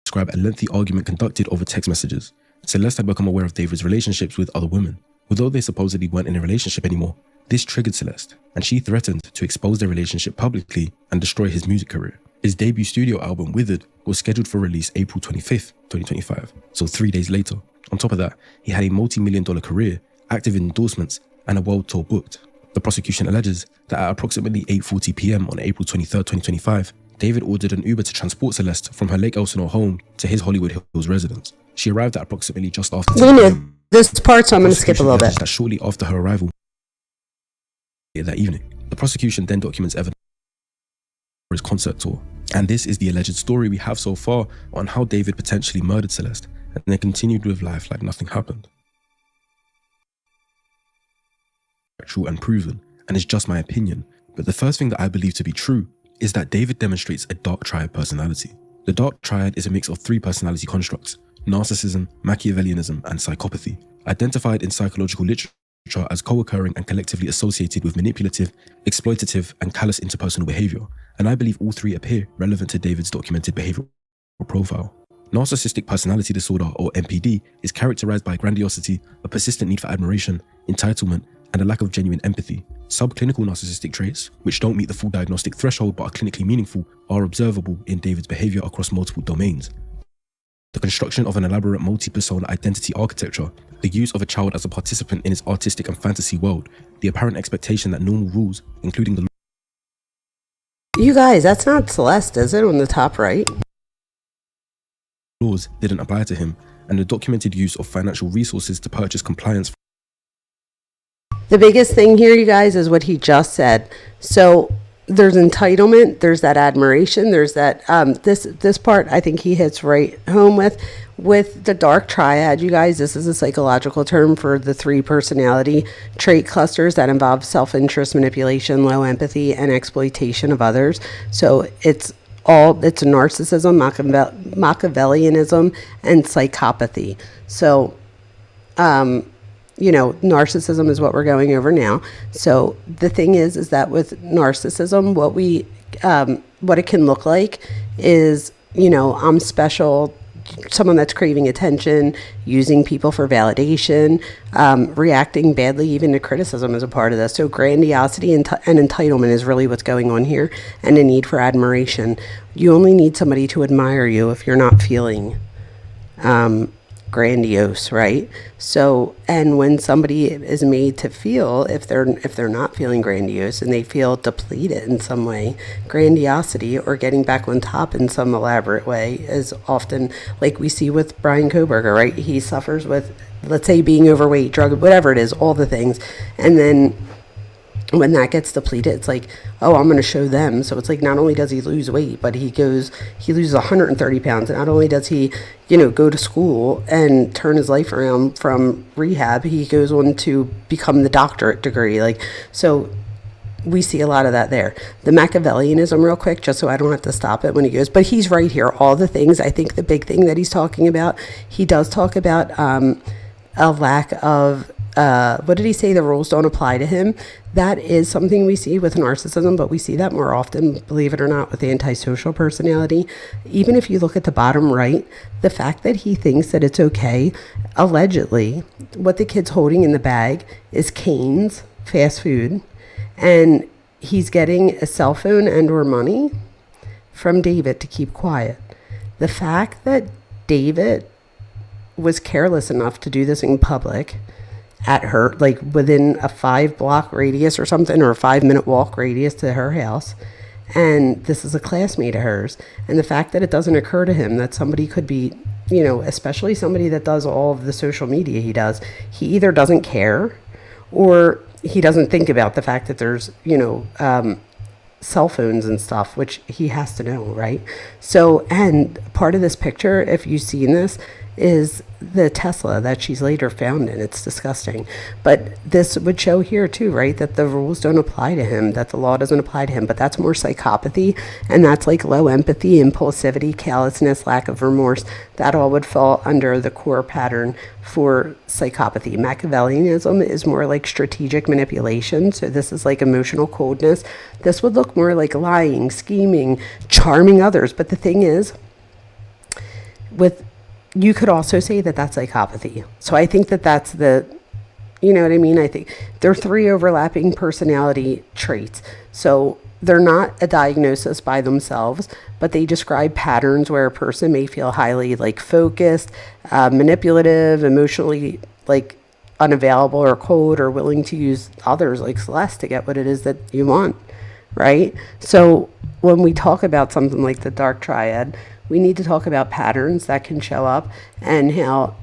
L: Describe a lengthy argument conducted over text messages. Celeste had become aware of David's relationships with other women. Although they supposedly weren't in a relationship anymore, this triggered Celeste, and she threatened to expose their relationship publicly and destroy his music career. His debut studio album, Withered, was scheduled for release April 25th, 2025, so 3 days later. On top of that, he had a multi-million-dollar career, active endorsements, and a world tour booked. The prosecution alleges that at approximately 8:40 p.m. on April 23rd, 2025, David ordered an Uber to transport Celeste from her Lake Elsinore home to his Hollywood Hills residence. She arrived at approximately just after 10 p.m.
B: This part, so I'm going to skip a little bit.
L: That shortly after her arrival that evening, the prosecution then documents evidence for his concert tour. And this is the alleged story we have so far on how David potentially murdered Celeste and then continued with life like nothing happened. True and proven, and it's just my opinion, but the first thing that I believe to be true is that David demonstrates a dark triad personality. The dark triad is a mix of 3 personality constructs: narcissism, Machiavellianism, and psychopathy, identified in psychological literature as co-occurring and collectively associated with manipulative, exploitative, and callous interpersonal behavior, and I believe all 3 appear relevant to David's documented behavioral profile. Narcissistic personality disorder, or NPD, is characterized by grandiosity, a persistent need for admiration, entitlement, and a lack of genuine empathy. Subclinical narcissistic traits, which don't meet the full diagnostic threshold but are clinically meaningful, are observable in David's behavior across multiple domains. The construction of an elaborate multi-persona identity architecture, the use of a child as a participant in its artistic and fantasy world, the apparent expectation that normal rules, including the
B: You guys, that's not Celeste, is it, on the top right?
L: laws didn't apply to him, and the documented use of financial resources to purchase compliance.
B: The biggest thing here, you guys, is what he just said. So there's entitlement, there's that admiration, there's that this part I think he hits right home with the dark triad. You guys, this is a psychological term for the 3 personality trait clusters that involve self-interest, manipulation, low empathy, and exploitation of others. So it's narcissism, Machiavellianism, and psychopathy. So narcissism is what we're going over now. So the thing is that with narcissism, what it can look like is, I'm special, someone that's craving attention, using people for validation, reacting badly even to criticism is a part of this. So grandiosity and entitlement is really what's going on here, and a need for admiration. You only need somebody to admire you if you're not feeling grandiose, right? So, and when somebody is made to feel, if they're not feeling grandiose and they feel depleted in some way, grandiosity or getting back on top in some elaborate way is often, like we see with Brian Koberger, right? He suffers with, let's say, being overweight, drug, whatever it is, all the things, and then when that gets depleted, it's like, oh, I'm going to show them. So it's like, not only does he lose weight, but he loses 130 pounds. And not only does he, go to school and turn his life around from rehab, he goes on to become the doctorate degree. Like, so we see a lot of that there. The Machiavellianism, real quick, just so I don't have to stop it when he goes, but he's right here. All the things, I think the big thing that he's talking about, he does talk about a lack of, what did he say? The rules don't apply to him. That is something we see with narcissism, but we see that more often, believe it or not, with antisocial personality. Even if you look at the bottom right, the fact that he thinks that it's okay, allegedly, what the kid's holding in the bag is Cane's fast food, and he's getting a cell phone and or money from David to keep quiet. The fact that David was careless enough to do this in public at her, like within a 5-block radius or something, or a 5-minute walk radius to her house, and this is a classmate of hers, and the fact that it doesn't occur to him that somebody could be, especially somebody that does all of the social media he does, he either doesn't care or he doesn't think about the fact that there's, cell phones and stuff, which he has to know, right? So, and part of this picture, if you've seen this, is the Tesla that she's later found in. It's disgusting. But this would show here too, right, that the rules don't apply to him, that the law doesn't apply to him, but that's more psychopathy, and that's like low empathy, impulsivity, callousness, lack of remorse. That all would fall under the core pattern for psychopathy. Machiavellianism is more like strategic manipulation, so this is like emotional coldness. This would look more like lying, scheming, charming others, but the thing is, you could also say that that's psychopathy. So I think that that's the, you know what I mean? I think there are 3 overlapping personality traits. So they're not a diagnosis by themselves, but they describe patterns where a person may feel highly like focused, manipulative, emotionally like unavailable or cold, or willing to use others like Celeste to get what it is that you want, right? So when we talk about something like the dark triad, we need to talk about patterns that can show up, and how,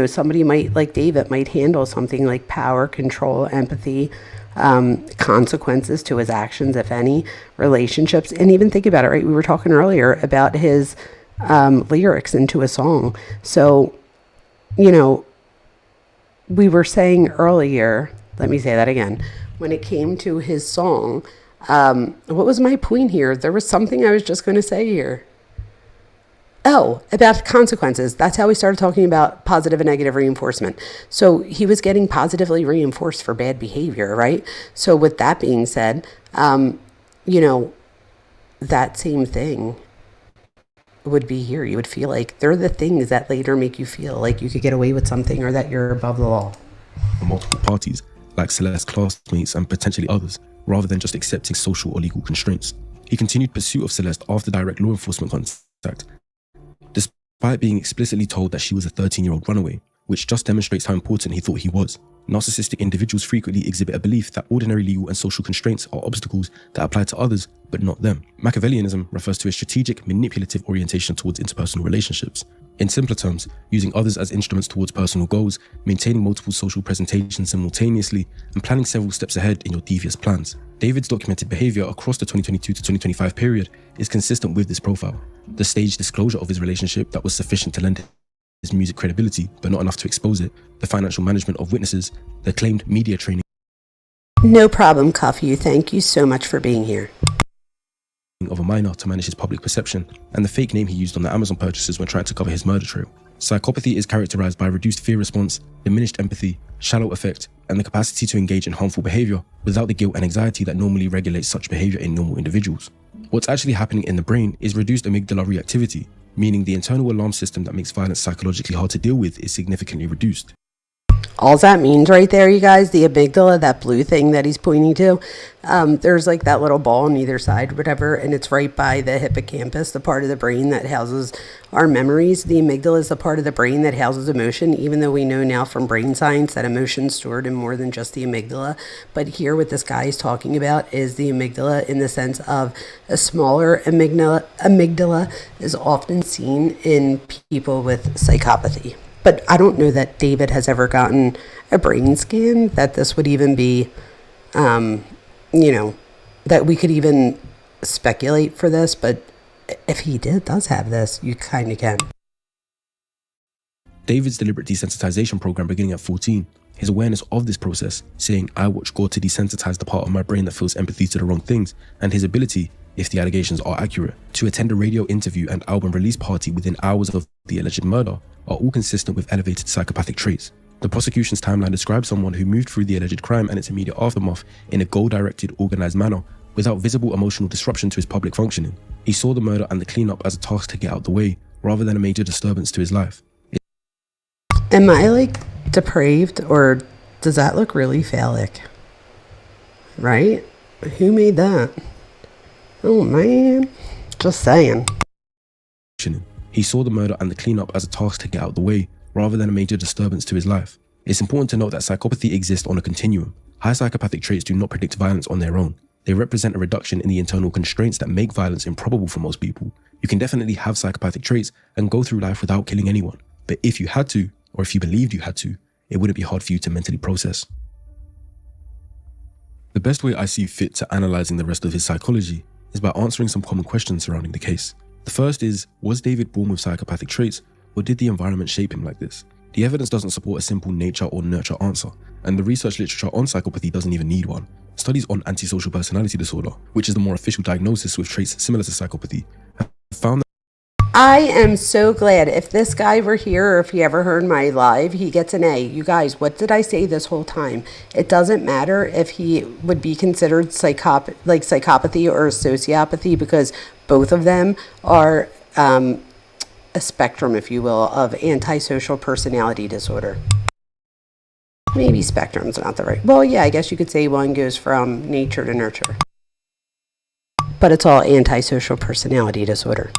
B: somebody might, like David, might handle something like power, control, empathy, consequences to his actions, if any, relationships, and even think about it, right? We were talking earlier about his lyrics into a song. So, we were saying earlier, let me say that again, when it came to his song, what was my point here? There was something I was just going to say here. Oh, about consequences. That's how we started talking about positive and negative reinforcement. So he was getting positively reinforced for bad behavior, right? So with that being said, that same thing would be here. You would feel like they're the things that later make you feel like you could get away with something, or that you're above the law.
L: Multiple parties, like Celeste's classmates and potentially others, rather than just accepting social or legal constraints. He continued pursuit of Celeste after direct law enforcement contact, despite being explicitly told that she was a 13-year-old runaway, which just demonstrates how important he thought he was. Narcissistic individuals frequently exhibit a belief that ordinary legal and social constraints are obstacles that apply to others, but not them. Machiavellianism refers to a strategic, manipulative orientation towards interpersonal relationships. In simpler terms, using others as instruments towards personal goals, maintaining multiple social presentations simultaneously, and planning several steps ahead in your devious plans. David's documented behavior across the 2022 to 2025 period is consistent with this profile. The staged disclosure of his relationship that was sufficient to lend his music credibility, but not enough to expose it, the financial management of witnesses, the claimed media training.
B: No problem, Cuff You. Thank you so much for being here.
L: Of a minor to manage his public perception, and the fake name he used on the Amazon purchases when trying to cover his murder trail. Psychopathy is characterized by reduced fear response, diminished empathy, shallow affect, and the capacity to engage in harmful behavior without the guilt and anxiety that normally regulates such behavior in normal individuals. What's actually happening in the brain is reduced amygdala reactivity, meaning the internal alarm system that makes violence psychologically hard to deal with is significantly reduced.
B: All that means right there, you guys, the amygdala, that blue thing that he's pointing to, there's like that little ball on either side, whatever, and it's right by the hippocampus, the part of the brain that houses our memories. The amygdala is the part of the brain that houses emotion, even though we know now from brain science that emotion's stored in more than just the amygdala. But here what this guy is talking about is the amygdala in the sense of a smaller amygdala is often seen in people with psychopathy. But I don't know that David has ever gotten a brain scan, that this would even be, that we could even speculate for this. But if he does have this, you kind of can.
L: David's deliberate desensitization program beginning at 14, his awareness of this process, saying, "I watch God to desensitize the part of my brain that feels empathy to the wrong things," and his ability, if the allegations are accurate, to attend a radio interview and album release party within hours of the alleged murder, are all consistent with elevated psychopathic traits. The prosecution's timeline describes someone who moved through the alleged crime and its immediate aftermath in a goal-directed, organized manner without visible emotional disruption to his public functioning. He saw the murder and the cleanup as a task to get out the way, rather than a major disturbance to his life.
B: Am I like depraved, or does that look really phallic? Right? Who made that? Oh man, just saying.
L: He saw the murder and the cleanup as a task to get out the way, rather than a major disturbance to his life. It's important to note that psychopathy exists on a continuum. High psychopathic traits do not predict violence on their own. They represent a reduction in the internal constraints that make violence improbable for most people. You can definitely have psychopathic traits and go through life without killing anyone. But if you had to, or if you believed you had to, it wouldn't be hard for you to mentally process. The best way I see fit to analyzing the rest of his psychology is by answering some common questions surrounding the case. The first is, was David born with psychopathic traits, or did the environment shape him like this? The evidence doesn't support a simple nature or nurture answer, and the research literature on psychopathy doesn't even need one. Studies on antisocial personality disorder, which is the more official diagnosis with traits similar to psychopathy, have found that
B: I am so glad. If this guy were here, or if he ever heard my live, he gets an A. You guys, what did I say this whole time? It doesn't matter if he would be considered psychopathy or sociopathy, because both of them are a spectrum, if you will, of antisocial personality disorder. Maybe spectrum's not the right. Well, yeah, I guess you could say one goes from nature to nurture. But it's all antisocial personality disorder.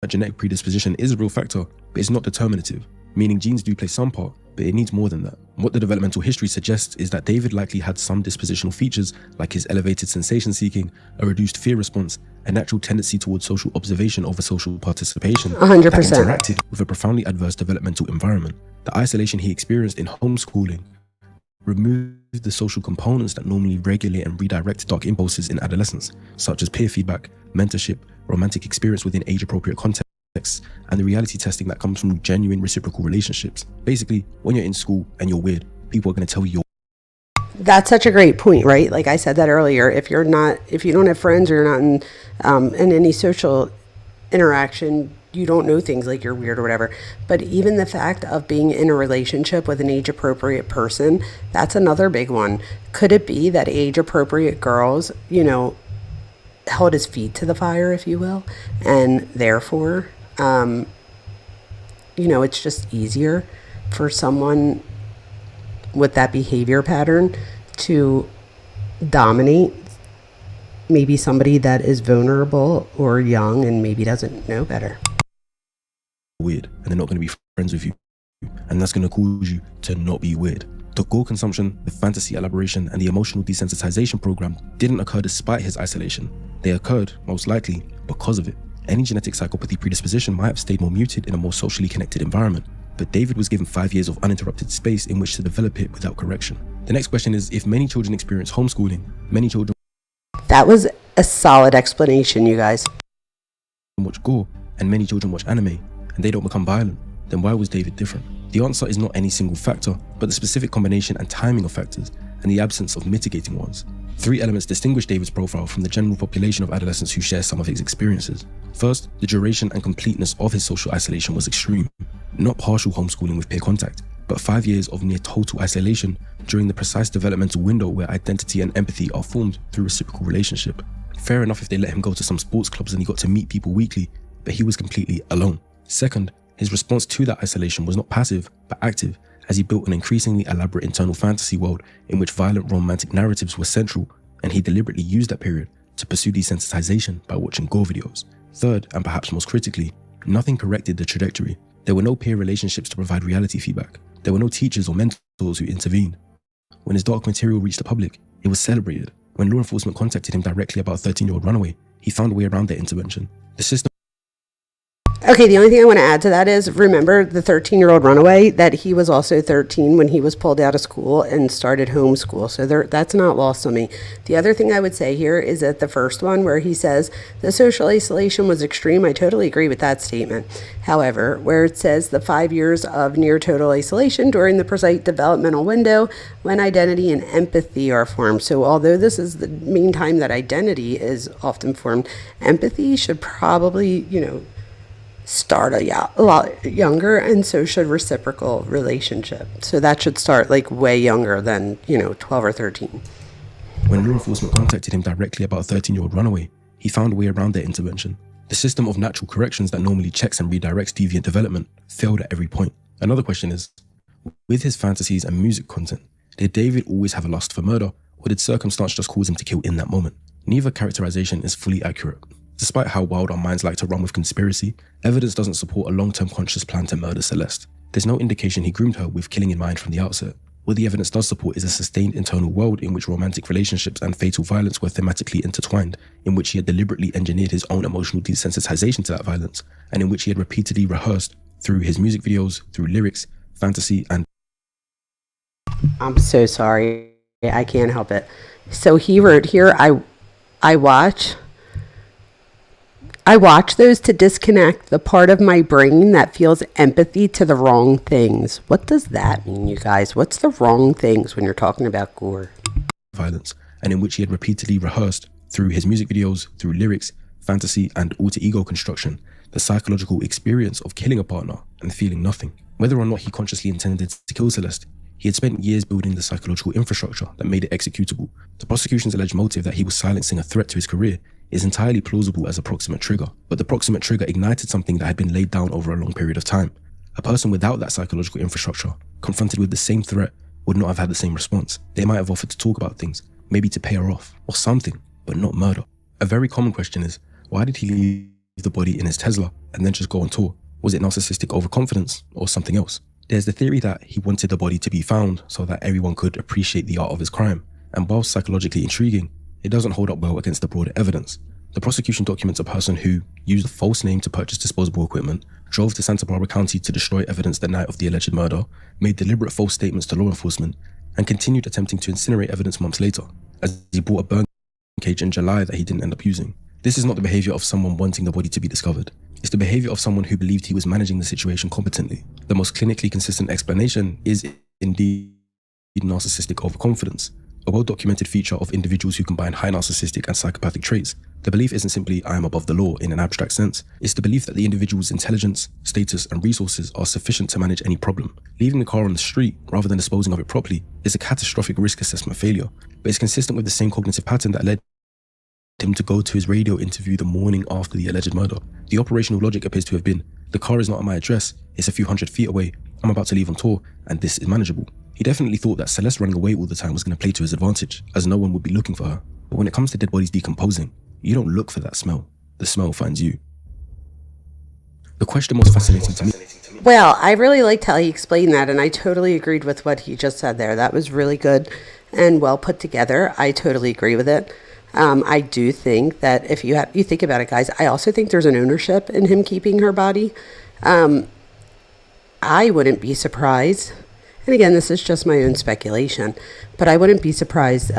L: a genetic predisposition is a real factor, but it's not determinative, meaning genes do play some part, but it needs more than that. What the developmental history suggests is that David likely had some dispositional features like his elevated sensation seeking, a reduced fear response, a natural tendency towards social observation over social participation,
B: 100%.
L: that interacted with a profoundly adverse developmental environment. The isolation he experienced in homeschooling removed the social components that normally regulate and redirect dark impulses in adolescence, such as peer feedback, mentorship, romantic experience within age-appropriate contexts, and the reality testing that comes from genuine reciprocal relationships. Basically, when you're in school and you're weird, people are going to tell you you're.
B: That's such a great point, right? Like I said that earlier, if you don't have friends or you're not in any social interaction, you don't know things like you're weird or whatever. But even the fact of being in a relationship with an age-appropriate person, that's another big one. Could it be that age-appropriate girls, held his feet to the fire, if you will, and therefore, it's just easier for someone with that behavior pattern to dominate maybe somebody that is vulnerable or young and maybe doesn't know better.
L: Weird, and they're not going to be friends with you, and that's going to cause you to not be weird. The gore consumption, the fantasy elaboration, and the emotional desensitization program didn't occur despite his isolation. They occurred, most likely, because of it. Any genetic psychopathy predisposition might have stayed more muted in a more socially connected environment, but David was given 5 years of uninterrupted space in which to develop it without correction. The next question is, if many children experience homeschooling, many children...
B: That was a solid explanation, you guys.
L: ...watch gore, and many children watch anime, and they don't become violent, then why was David different? The answer is not any single factor, but the specific combination and timing of factors, and the absence of mitigating ones. 3 elements distinguish David's profile from the general population of adolescents who share some of his experiences. First, the duration and completeness of his social isolation was extreme. Not partial homeschooling with peer contact, but 5 years of near total isolation during the precise developmental window where identity and empathy are formed through reciprocal relationship. Fair enough if they let him go to some sports clubs and he got to meet people weekly, but he was completely alone. Second, his response to that isolation was not passive, but active, as he built an increasingly elaborate internal fantasy world in which violent romantic narratives were central, and he deliberately used that period to pursue desensitization by watching gore videos. Third, and perhaps most critically, nothing corrected the trajectory. There were no peer relationships to provide reality feedback. There were no teachers or mentors who intervened. When his dark material reached the public, it was celebrated. When law enforcement contacted him directly about a 13-year-old runaway, he found a way around their intervention. The system.
B: Okay, the only thing I want to add to that is, remember the 13-year-old runaway, that he was also 13 when he was pulled out of school and started homeschool. So that's not lost on me. The other thing I would say here is that the first one where he says the social isolation was extreme, I totally agree with that statement. However, where it says the 5 years of near total isolation during the precise developmental window when identity and empathy are formed. So although this is the main time that identity is often formed, empathy should probably, start a lot younger, and so should reciprocal relationship. So that should start like way younger than 12 or 13.
L: When law enforcement contacted him directly about a 13-year-old runaway, he found a way around their intervention. The system of natural corrections that normally checks and redirects deviant development failed at every point. Another question is, with his fantasies and music content, did David always have a lust for murder, or did circumstance just cause him to kill in that moment? Neither characterization is fully accurate. Despite how wild our minds like to run with conspiracy, evidence doesn't support a long-term conscious plan to murder Celeste. There's no indication he groomed her with killing in mind from the outset. What the evidence does support is a sustained internal world in which romantic relationships and fatal violence were thematically intertwined, in which he had deliberately engineered his own emotional desensitization to that violence, and in which he had repeatedly rehearsed through his music videos, through lyrics, fantasy, and...
B: I'm so sorry. I can't help it. So he wrote here, I watch those to disconnect the part of my brain that feels empathy to the wrong things. What does that mean, you guys? What's the wrong things when you're talking about gore?
L: Violence, and in which he had repeatedly rehearsed through his music videos, through lyrics, fantasy, and alter ego construction, the psychological experience of killing a partner and feeling nothing. Whether or not he consciously intended to kill Celeste, he had spent years building the psychological infrastructure that made it executable. The prosecution's alleged motive that he was silencing a threat to his career is entirely plausible as a proximate trigger, but the proximate trigger ignited something that had been laid down over a long period of time. A person without that psychological infrastructure, confronted with the same threat, would not have had the same response. They might have offered to talk about things, maybe to pay her off, or something, but not murder. A very common question is, why did he leave the body in his Tesla and then just go on tour? Was it narcissistic overconfidence or something else? There's the theory that he wanted the body to be found so that everyone could appreciate the art of his crime, and while psychologically intriguing, it doesn't hold up well against the broader evidence. The prosecution documents a person who used a false name to purchase disposable equipment, drove to Santa Barbara County to destroy evidence the night of the alleged murder, made deliberate false statements to law enforcement, and continued attempting to incinerate evidence months later, as he bought a burn cage in July that he didn't end up using. This is not the behavior of someone wanting the body to be discovered. It's the behavior of someone who believed he was managing the situation competently. The most clinically consistent explanation is indeed narcissistic overconfidence, a well-documented feature of individuals who combine high narcissistic and psychopathic traits. The belief isn't simply I am above the law in an abstract sense. It's the belief that the individual's intelligence, status, and resources are sufficient to manage any problem. Leaving the car on the street rather than disposing of it properly is a catastrophic risk assessment failure, but it's consistent with the same cognitive pattern that led him to go to his radio interview the morning after the alleged murder. The operational logic appears to have been, the car is not at my address, it's a few hundred feet away, I'm about to leave on tour, and this is manageable. He definitely thought that Celeste running away all the time was going to play to his advantage, as no one would be looking for her. But when it comes to dead bodies decomposing, you don't look for that smell. The smell finds you. The question most fascinating to me...
B: Well, I really liked how he explained that, and I totally agreed with what he just said there. That was really good and well put together. I totally agree with it. I do think that if you think about it, guys, I also think there's an ownership in him keeping her body. I wouldn't be surprised, and again, this is just my own speculation, but I wouldn't be surprised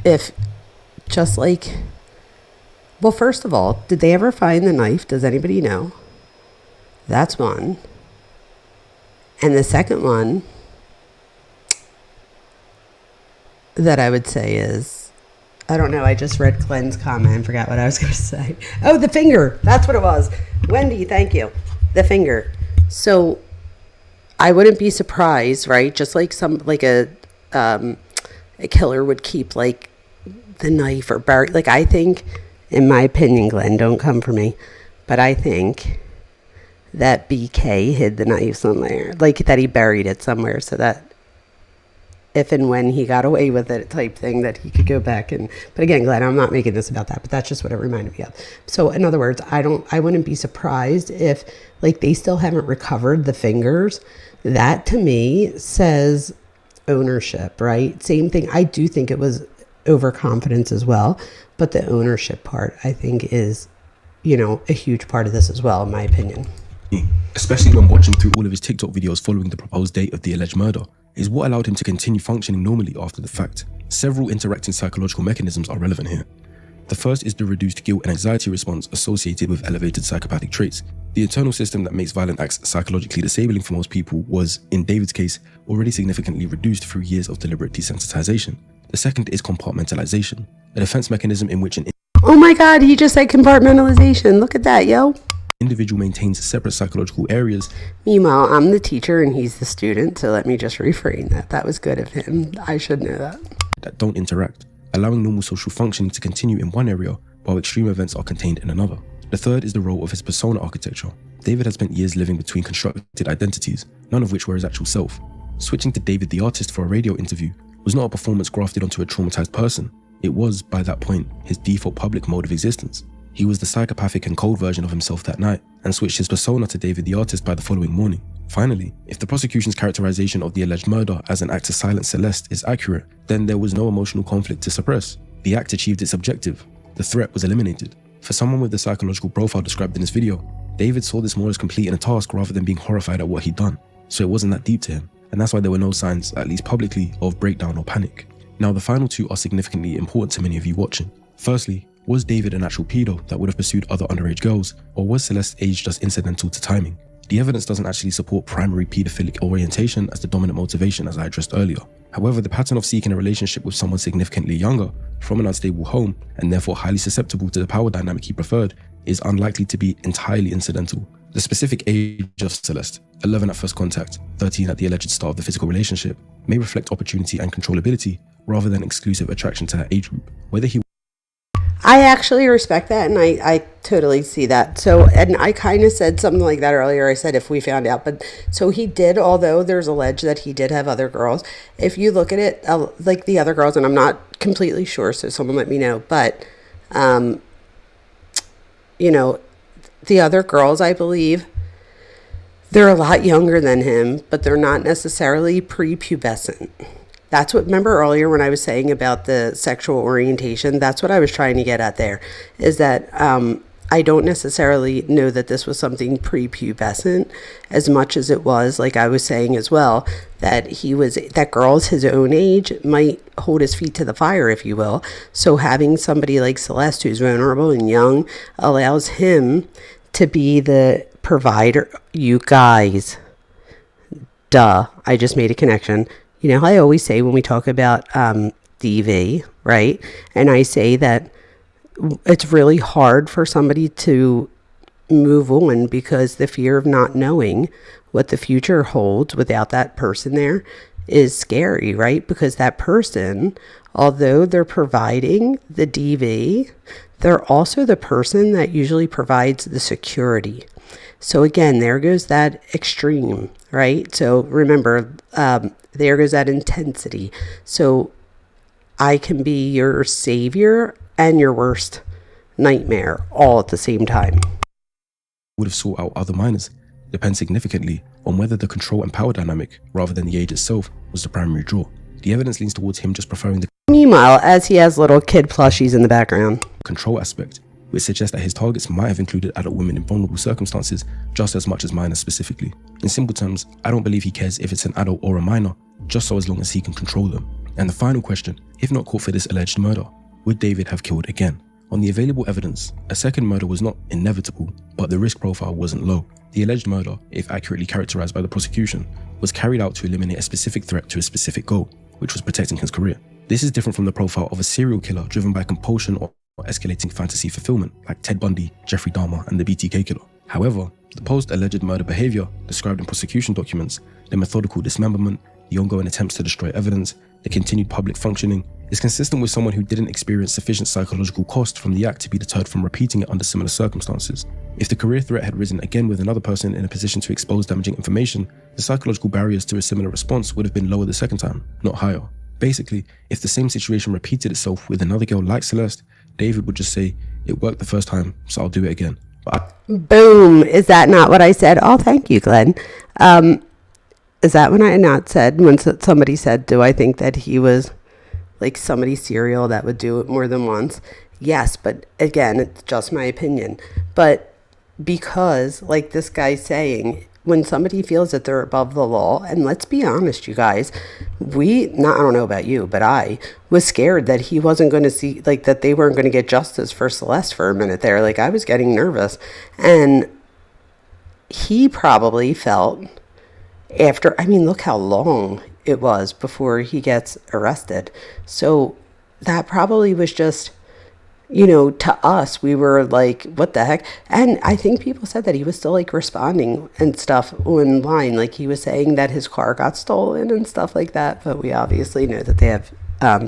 B: if just like, well, first of all, did they ever find the knife? Does anybody know? That's one. And the second one that I would say is, I don't know, I just read Glenn's comment and forgot what I was going to say. Oh, the finger. That's what it was. Wendy, thank you. The finger. So I wouldn't be surprised, right? Just like a killer would keep like the knife or bury. Like I think in my opinion, Glenn, don't come for me, but I think that BK hid the knife somewhere, like that he buried it somewhere so that if and when he got away with it type thing, that he could go back and, but again, Glenn, I'm not making this about that, but that's just what it reminded me of. So in other words, I wouldn't be surprised if like they still haven't recovered the fingers. That to me says ownership, right? Same thing. I do think it was overconfidence as well, but the ownership part I think is, you know, a huge part of this as well, in my opinion.
L: Especially when watching through all of his TikTok videos following the proposed date of the alleged murder, is what allowed him to continue functioning normally after the fact. Several interacting psychological mechanisms are relevant here. The first is the reduced guilt and anxiety response associated with elevated psychopathic traits. The internal system that makes violent acts psychologically disabling for most people was, in David's case, already significantly reduced through years of deliberate desensitization. The second is compartmentalization, a defense mechanism in which an
B: Oh my God, he just said compartmentalization. Look at that, yo.
L: individual maintains separate psychological areas.
B: Meanwhile, I'm the teacher and he's the student, so let me just refrain that. That was good of him. I should know that.
L: That don't interact, allowing normal social functioning to continue in one area while extreme events are contained in another. The third is the role of his persona architecture. David had spent years living between constructed identities, none of which were his actual self. Switching to David the artist for a radio interview was not a performance grafted onto a traumatized person. It was, by that point, his default public mode of existence. He was the psychopathic and cold version of himself that night, and switched his persona to David the artist by the following morning. Finally, if the prosecution's characterization of the alleged murder as an act to silence Celeste is accurate, then there was no emotional conflict to suppress. The act achieved its objective. The threat was eliminated. For someone with the psychological profile described in this video, David saw this more as completing a task rather than being horrified at what he'd done. So it wasn't that deep to him, and that's why there were no signs, at least publicly, of breakdown or panic. Now, the final two are significantly important to many of you watching. Firstly, was David an actual pedo that would have pursued other underage girls, or was Celeste's age just incidental to timing? The evidence doesn't actually support primary pedophilic orientation as the dominant motivation, as I addressed earlier. However, the pattern of seeking a relationship with someone significantly younger, from an unstable home, and therefore highly susceptible to the power dynamic he preferred, is unlikely to be entirely incidental. The specific age of Celeste, 11 at first contact, 13 at the alleged start of the physical relationship, may reflect opportunity and controllability rather than exclusive attraction to that age group. Whether he
B: I actually respect that, and I totally see that. So, and I kind of said something like that earlier. I said if we found out, but so he did, although there's alleged that he did have other girls. If you look at it, like the other girls, and I'm not completely sure, so someone let me know, but, you know, the other girls, I believe, they're a lot younger than him, but they're not necessarily prepubescent. That's what, remember earlier when I was saying about the sexual orientation, that's what I was trying to get at there, is that I don't necessarily know that this was something prepubescent as much as it was, like I was saying as well, that that girls his own age might hold his feet to the fire, if you will. So having somebody like Celeste who's vulnerable and young allows him to be the provider. You guys, duh, I just made a connection. You know, I always say when we talk about DV, right? And I say that it's really hard for somebody to move on because the fear of not knowing what the future holds without that person there is scary, right? Because that person, although they're providing the DV, they're also the person that usually provides the security. So again, there goes that extreme, right? So remember, there goes that intensity. So I can be your savior and your worst nightmare all at the same time.
L: Would have sought out other minors depends significantly on whether the control and power dynamic, rather than the age itself, was the primary draw. The evidence leans towards him just preferring the
B: Meanwhile, as he has little kid plushies in the background,
L: control aspect, which suggests that his targets might have included adult women in vulnerable circumstances just as much as minors specifically. In simple terms, I don't believe he cares if it's an adult or a minor, just so as long as he can control them. And the final question, if not caught for this alleged murder, would David have killed again? On the available evidence, a second murder was not inevitable, but the risk profile wasn't low. The alleged murder, if accurately characterized by the prosecution, was carried out to eliminate a specific threat to a specific goal, which was protecting his career. This is different from the profile of a serial killer driven by compulsion or escalating fantasy fulfillment, like Ted Bundy, Jeffrey Dahmer, and the BTK killer. However, the post-alleged murder behavior described in prosecution documents, the methodical dismemberment, the ongoing attempts to destroy evidence, the continued public functioning, is consistent with someone who didn't experience sufficient psychological cost from the act to be deterred from repeating it under similar circumstances. If the career threat had risen again with another person in a position to expose damaging information, the psychological barriers to a similar response would have been lower the second time, not higher. Basically, if the same situation repeated itself with another girl like Celeste, David would just say, "It worked the first time, so I'll do it again."
B: Boom. Is that not what I said? Oh, thank you, Glenn. Is that when I not said, when somebody said, do I think that he was like somebody serial that would do it more than once? Yes, but again, it's just my opinion. But because, like this guy's saying, when somebody feels that they're above the law, and let's be honest, you guys, I don't know about you, but I was scared that he wasn't going to see, like, that they weren't going to get justice for Celeste for a minute there. Like, I was getting nervous. And he probably felt look how long it was before he gets arrested. So that probably was just, to us, we were like, what the heck? And I think people said that he was still like responding and stuff online. Like he was saying that his car got stolen and stuff like that. But we obviously know that they have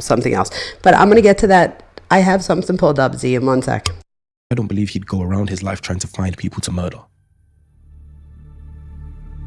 B: something else. But I'm going to get to that. I have something pulled up, Z, in 1 sec.
L: I don't believe he'd go around his life trying to find people to murder.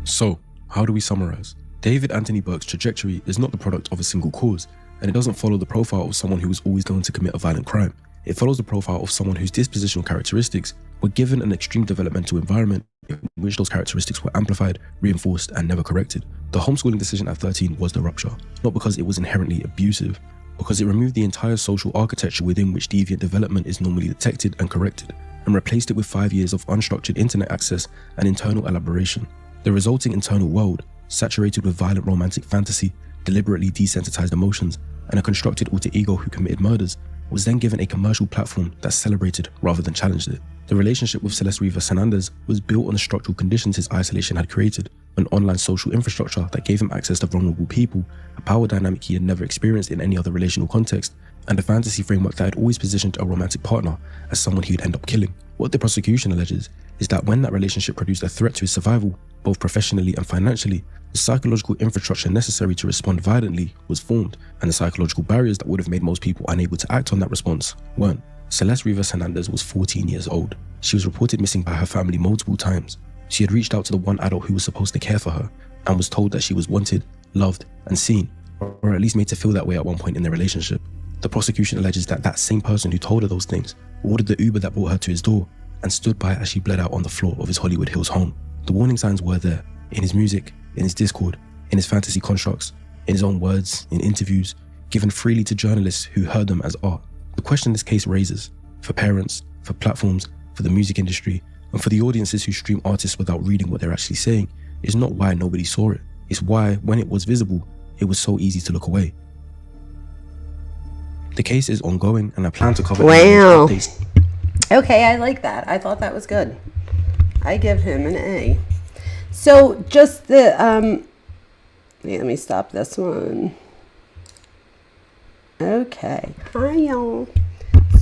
L: So, how do we summarize? David Anthony Burke's trajectory is not the product of a single cause, and it doesn't follow the profile of someone who was always going to commit a violent crime. It follows the profile of someone whose dispositional characteristics were given an extreme developmental environment in which those characteristics were amplified, reinforced, and never corrected. The homeschooling decision at 13 was the rupture, not because it was inherently abusive, because it removed the entire social architecture within which deviant development is normally detected and corrected, and replaced it with 5 years of unstructured internet access and internal elaboration. The resulting internal world, saturated with violent romantic fantasy, deliberately desensitized emotions, and a constructed alter ego who committed murders, was then given a commercial platform that celebrated rather than challenged it. The relationship with Celeste Rivas Hernandez was built on the structural conditions his isolation had created, an online social infrastructure that gave him access to vulnerable people, a power dynamic he had never experienced in any other relational context, and a fantasy framework that had always positioned a romantic partner as someone he would end up killing. What the prosecution alleges is that when that relationship produced a threat to his survival, both professionally and financially, the psychological infrastructure necessary to respond violently was formed, and the psychological barriers that would have made most people unable to act on that response weren't. Celeste Rivas Hernandez was 14 years old. She was reported missing by her family multiple times. She had reached out to the one adult who was supposed to care for her, and was told that she was wanted, loved, and seen, or at least made to feel that way at one point in their relationship. The prosecution alleges that that same person who told her those things ordered the Uber that brought her to his door and stood by as she bled out on the floor of his Hollywood Hills home. The warning signs were there, in his music, in his Discord, in his fantasy constructs, in his own words, in interviews, given freely to journalists who heard them as art. The question this case raises, for parents, for platforms, for the music industry, and for the audiences who stream artists without reading what they're actually saying, is not why nobody saw it. It's why, when it was visible, it was so easy to look away. The case is ongoing, and I plan to cover updates.
B: Okay, I like that. I thought that was good. I give him an A. So just the, let me stop this one. Okay, hi y'all.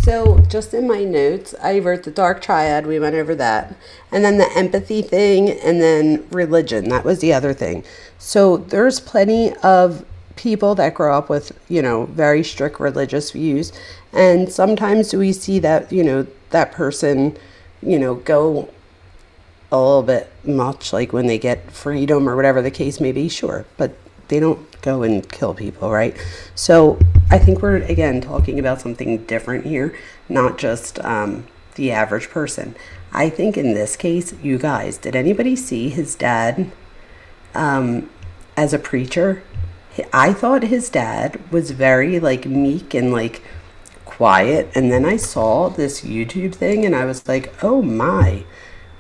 B: So just in my notes, I wrote the dark triad, we went over that. And then the empathy thing, and then religion, that was the other thing. So there's plenty of people that grow up with, very strict religious views. And sometimes we see that, that person, go a little bit much, like when they get freedom or whatever the case may be, sure, but they don't go and kill people, right? So I think we're, again, talking about something different here, not just the average person. I think in this case, you guys, did anybody see his dad as a preacher? I thought his dad was very meek and quiet, and then I saw this YouTube thing and I was like, oh my.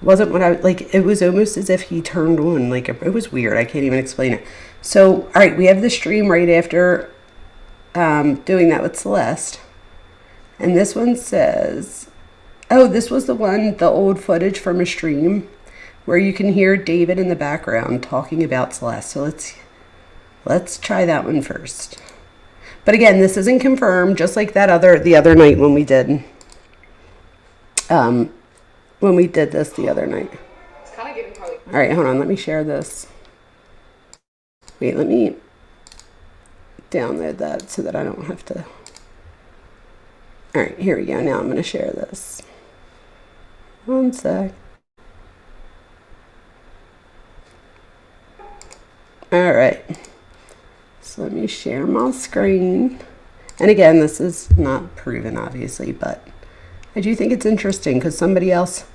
B: Wasn't what I it was almost as if he turned on, it was weird. I can't even explain it. So, all right, we have the stream right after doing that with Celeste. And this one says, oh, this was the old footage from a stream where you can hear David in the background talking about Celeste. So let's try that one first. But again, this isn't confirmed, just like the other night when we did this the other night. It's kind of getting probably. All right, hold on. Let me share this. Wait, let me download that so that I don't have to. All right, here we go. Now I'm going to share this. One sec. All right. So let me share my screen. And again, this is not proven, obviously, but I do think it's interesting because somebody else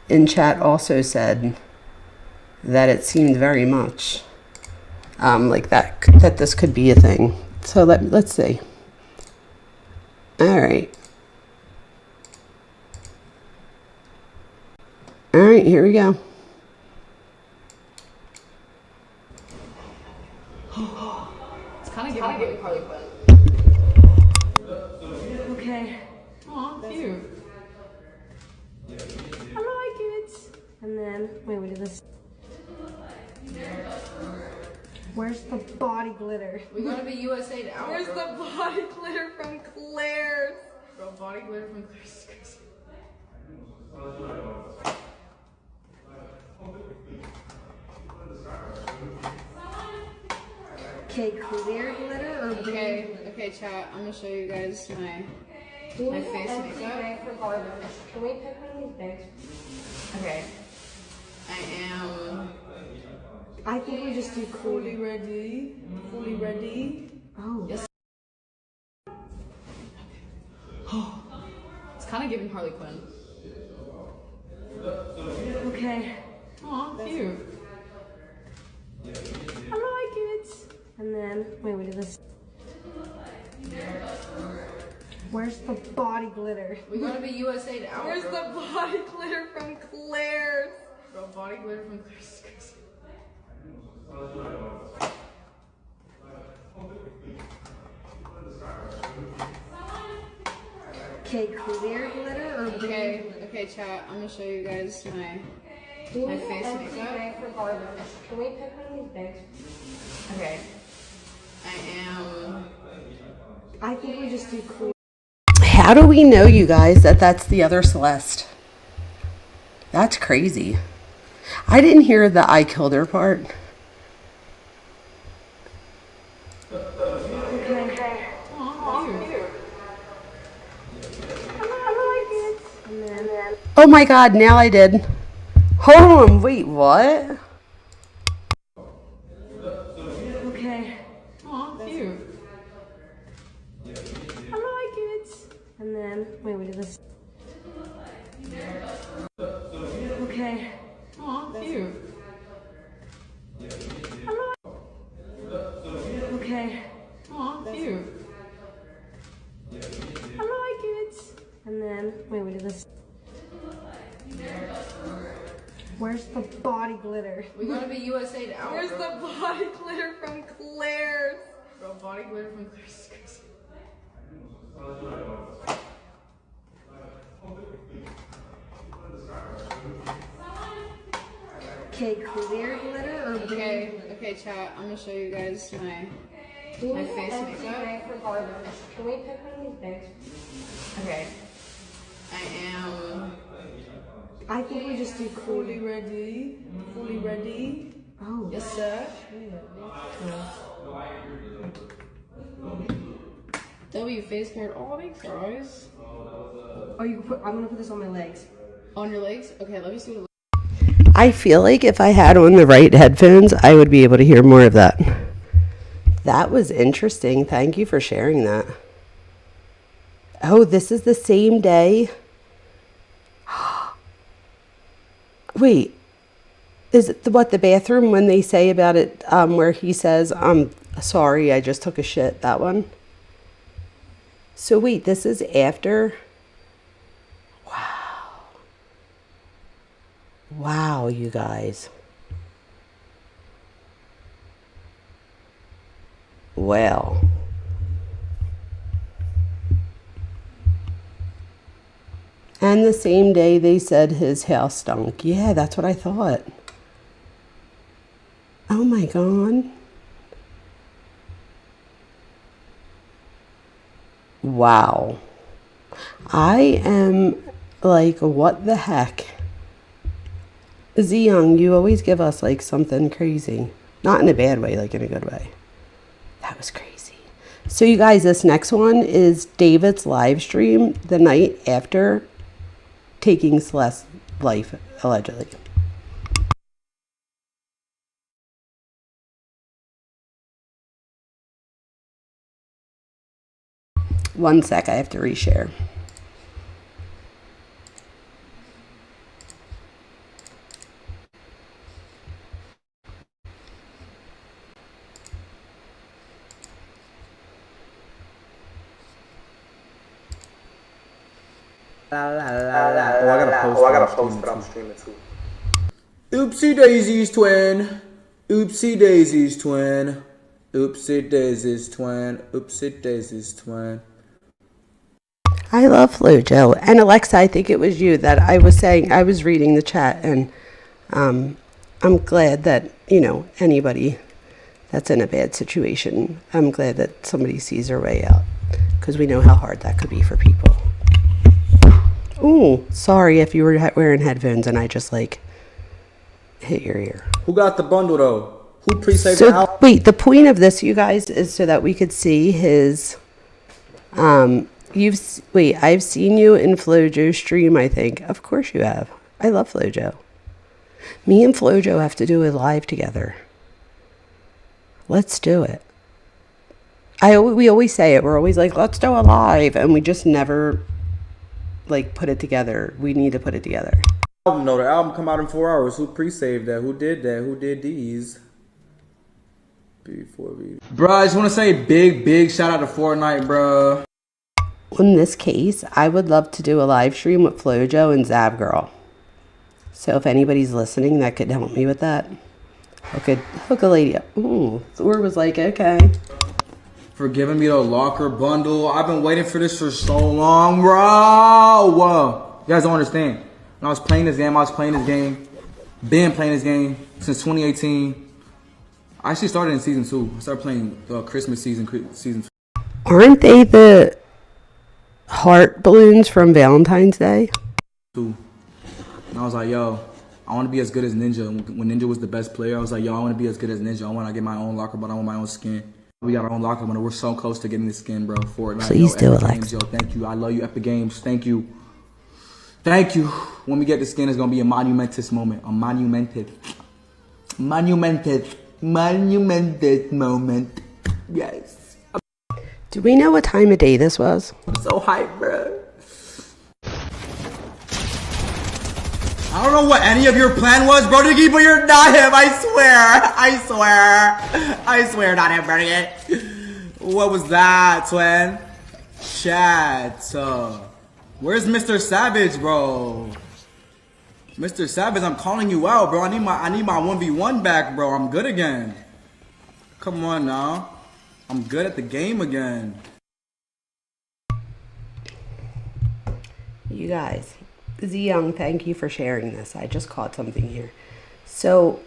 B: in chat also said that it seemed very much like that this could be a thing. So let's see. All right. All right, here we go.
S: It's kind of giving Harley Quinn.
I: Okay.
S: Aw, cute.
I: I like it. And then, wait, we do this. Where's the body glitter?
S: We gotta be USA now.
I: Where's the body glitter from Claire's?
S: Bro, body glitter from Claire's crazy.
I: Okay, clear glitter or
S: Okay, chat. I'm gonna show you guys my face makeup.
I: Regardless, can we pick one of these bags?
S: Okay. I am.
I: I think we just do
S: fully ready. Fully ready.
I: Oh.
S: Yes. It's kind of giving Harley Quinn.
I: Okay.
S: Aw, cute.
I: I like it. And then, wait, we do this. Where's the body glitter?
S: We gotta be USA now.
I: Where's the body glitter from Claire's?
S: Bro, body glitter from Claire's crazy.
I: Okay, clear glitter or
S: Okay, chat. I'm gonna show you guys my face makeup.
I: Regardless, can we pick one of these bags?
S: Okay. I am.
I: I think we just do clear.
B: How do we know, you guys, that that's the other Celeste? That's crazy. I didn't hear the I killed her part. Oh my God, now I did. Hold on, wait, what?
I: Okay.
S: Aw, cute.
I: I like it. And then, wait, we do this. Okay.
S: Aw, cute.
I: Okay.
S: Aw, cute.
I: I like it. And then, wait, we do this. Where's the body glitter?
S: We gotta be USA now.
I: Where's the body glitter from Claire's?
S: Bro, body glitter from Claire's crazy.
I: Okay, clear glitter or
S: Okay, chat. I'm gonna show you guys my face makeup.
I: Regardless, can we pick one of these bags?
S: Okay. I am.
I: I think we just do
S: fully ready. Fully ready.
I: Oh.
S: Yes, sir. W face card. Oh, thanks, guys.
I: Oh, you can put. I'm gonna put this on my legs.
S: On your legs? Okay, let me see what.
B: I feel like if I had on the right headphones, I would be able to hear more of that. That was interesting. Thank you for sharing that. Oh, this is the same day. Wait, is it the bathroom when they say about it, where he says, I'm sorry, I just took a shit, that one? So wait, this is after? Wow. Wow, you guys. Well. And the same day they said his house stunk. Yeah, that's what I thought. Oh my God. Wow. I am like, what the heck? Z-Young, you always give us like something crazy. Not in a bad way, like in a good way. That was crazy. So you guys, this next one is David's live stream the night after taking Celeste's life, allegedly. One sec, I have to reshare.
T: I gotta post it. I'm streaming too. Oopsie daisies, twin. Oopsie daisies, twin. Oopsie daisies, twin. Oopsie daisies, twin.
B: I love Flojo. And Alexa, I think it was you that I was saying, I was reading the chat, and I'm glad that, you know, anybody that's in a bad situation, I'm glad that somebody sees their way out, because we know how hard that could be for people. Ooh, sorry if you were wearing headphones and I just like hit your ear.
T: Who got the bundle though? Who pre-saved
B: So
T: the album?
B: wait, the point of this, you guys, is so that we could see his. I've seen you in Flojo's stream, I think. Of course you have. I love Flojo. Me and Flojo have to do a live together. Let's do it. We always say it. We're always like, let's do a live, and we just never like put it together. We need to put it together.
T: No, the album come out in 4 hours. Who pre-saved that? Who did that? Who did these? D4VD. Bro, I just want to say big shout out to Fortnite, bro.
B: In this case, I would love to do a live stream with Flojo and Zab Girl. So if anybody's listening that could help me with that, hook a lady up. Ooh, Thor was like, okay.
T: For giving me the locker bundle. I've been waiting for this for so long, bro. Whoa. You guys don't understand. When I was playing this game, been playing this game since 2018. I actually started in season 2. I started playing Christmas season 2.
B: Aren't they the heart balloons from Valentine's Day?
T: And I was like, yo, I want to be as good as Ninja. When Ninja was the best player, I was like, yo, I want to be as good as Ninja. I want to get my own locker, but I want my own skin. We got our own locker, but we're so close to getting this skin, bro. Fortnite.
B: Please do,
T: Epic
B: Alex.
T: Games, yo, thank you. I love you, Epic Games. Thank you. Thank you. When we get the skin, it's going to be a monumentous moment. A monumented moment. Yes.
B: Do we know what time of day this was?
T: I'm so hyped, bro. I don't know what any of your plan was, bro, Diggy, but you're not him. I swear, not him, bro. What was that, twin? Chat. Where's Mr. Savage, bro? Mr. Savage, I'm calling you out, bro. I need my 1v1 back, bro. I'm good again. Come on now. I'm good at the game again.
B: You guys, Z Young, thank you for sharing this. I just caught something here. So,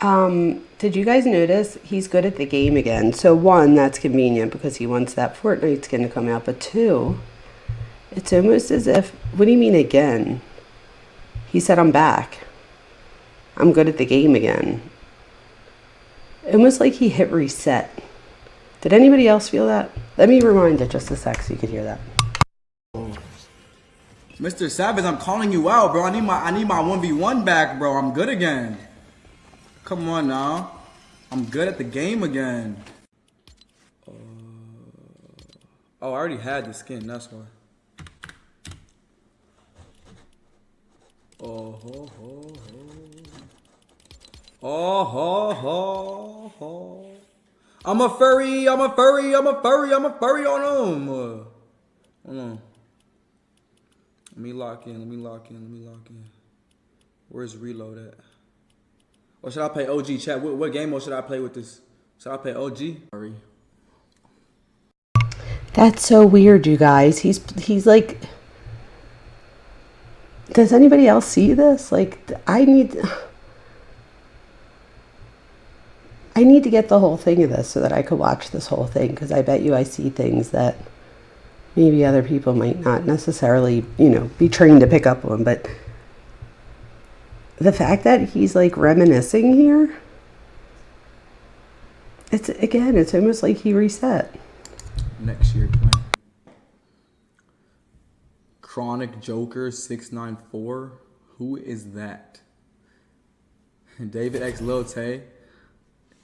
B: did you guys notice he's good at the game again? So one, that's convenient because he wants that Fortnite skin to come out. But two, it's almost as if, what do you mean again? He said, I'm back. I'm good at the game again. Almost like he hit reset. Did anybody else feel that? Let me rewind it just a sec so you could hear that.
T: Mr. Savage, I'm calling you out, bro. I need my 1v1 back, bro. I'm good again. Come on now. I'm good at the game again. Oh, I already had the skin, that's why. Oh ho ho ho. Oh ho ho ho. I'm a furry on him. Hold on. Let me lock in. Where's reload at? Or should I play OG? Chat, what game mode should I play with this? Should I play OG? Sorry.
B: That's so weird, you guys. He's like, does anybody else see this? Like, I need to get the whole thing of this so that I could watch this whole thing, because I bet you I see things that maybe other people might not necessarily, be trained to pick up on. But the fact that he's like reminiscing here, it's almost like he reset.
T: Next year, twin. Chronic Joker 694. Who is that? David X Lil Tay.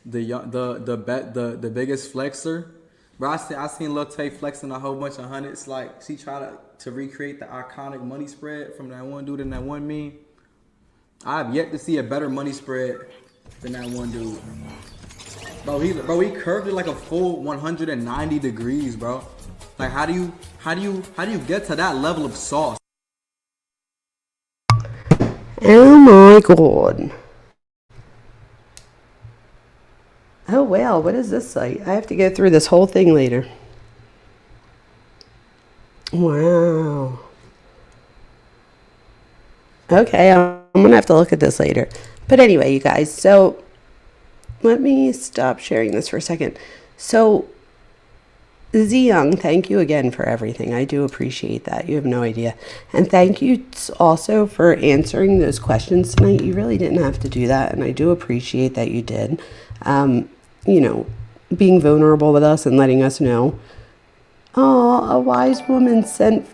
T: The biggest flexer. Bro, I seen Lil Tay flexing a whole bunch of hundreds. Like she tried to recreate the iconic money spread from that one dude and that one meme. I've yet to see a better money spread than that one dude. Bro, he curved it like a full 190 degrees, bro. Like how do you get to that level of sauce?
B: Oh my god. Oh wow, what is this site? I have to go through this whole thing later. Wow. Okay, I'm gonna have to look at this later. But anyway, you guys, so let me stop sharing this for a second. So, Z Young, thank you again for everything. I do appreciate that. You have no idea. And thank you also for answering those questions tonight. You really didn't have to do that, and I do appreciate that you did. You know, being vulnerable with us and letting us know. Oh, a wise woman sent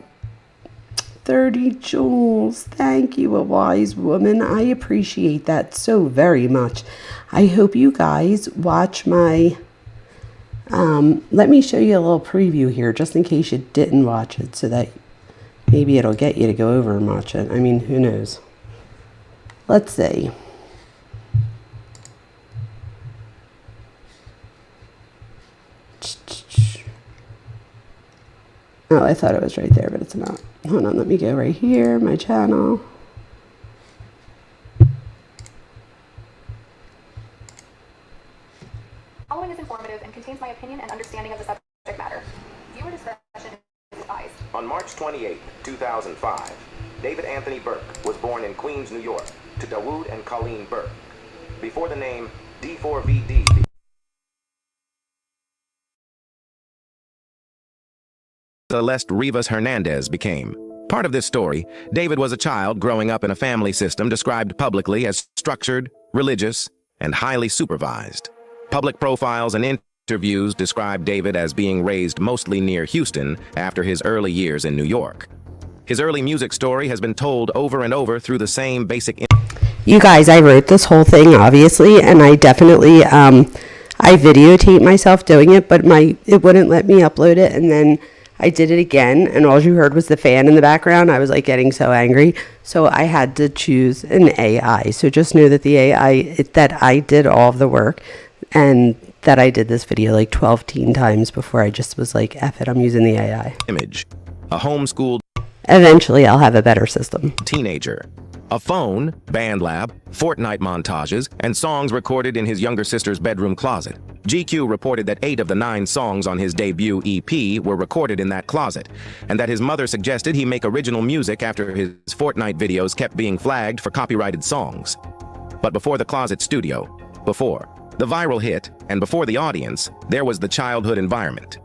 B: 30 joules. Thank you, a wise woman. I appreciate that so very much. I hope you guys watch my... let me show you a little preview here, just in case you didn't watch it, so that maybe it'll get you to go over and watch it. I mean, who knows? Let's see. Oh, I thought it was right there, but it's not. Hold on, let me go right here, my channel.
C: Following is informative and contains my opinion and understanding of the subject matter. Viewer discretion is advised.
U: On March 28, 2005, David Anthony Burke was born in Queens, New York, to Dawood and Colleen Burke. Before the name D4VD
V: Celeste Rivas Hernandez became. Part of this story, David was a child growing up in a family system described publicly as structured, religious, and highly supervised. Public profiles and interviews describe David as being raised mostly near Houston after his early years in New York. His early music story has been told over and over through the same basic...
B: You guys, I wrote this whole thing, obviously, and I definitely, I videotaped myself doing it, but it wouldn't let me upload it, and then I did it again, and all you heard was the fan in the background. I was like getting so angry, so I had to choose an AI. So just know that the AI, that I did all of the work, and that I did this video like 12 times before I just was like, F it, I'm using the AI.
V: Image. A homeschooled...
B: Eventually, I'll have a better system.
V: Teenager. A phone, band lab, Fortnite montages, and songs recorded in his younger sister's bedroom closet. GQ reported that 8 of the 9 songs on his debut EP were recorded in that closet, and that his mother suggested he make original music after his Fortnite videos kept being flagged for copyrighted songs. But before the closet studio, before the viral hit, and before the audience, there was the childhood environment.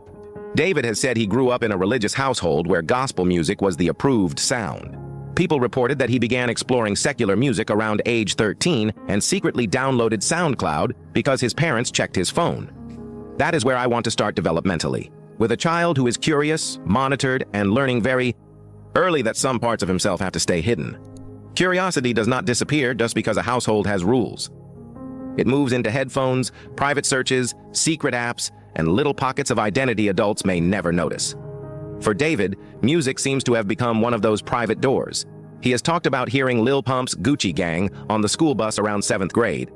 V: David has said he grew up in a religious household where gospel music was the approved sound. People reported that he began exploring secular music around age 13 and secretly downloaded SoundCloud because his parents checked his phone. That is where I want to start developmentally, with a child who is curious, monitored, and learning very early that some parts of himself have to stay hidden. Curiosity does not disappear just because a household has rules. It moves into headphones, private searches, secret apps, and little pockets of identity adults may never notice. For David, music seems to have become one of those private doors. He has talked about hearing Lil Pump's Gucci Gang on the school bus around 7th grade.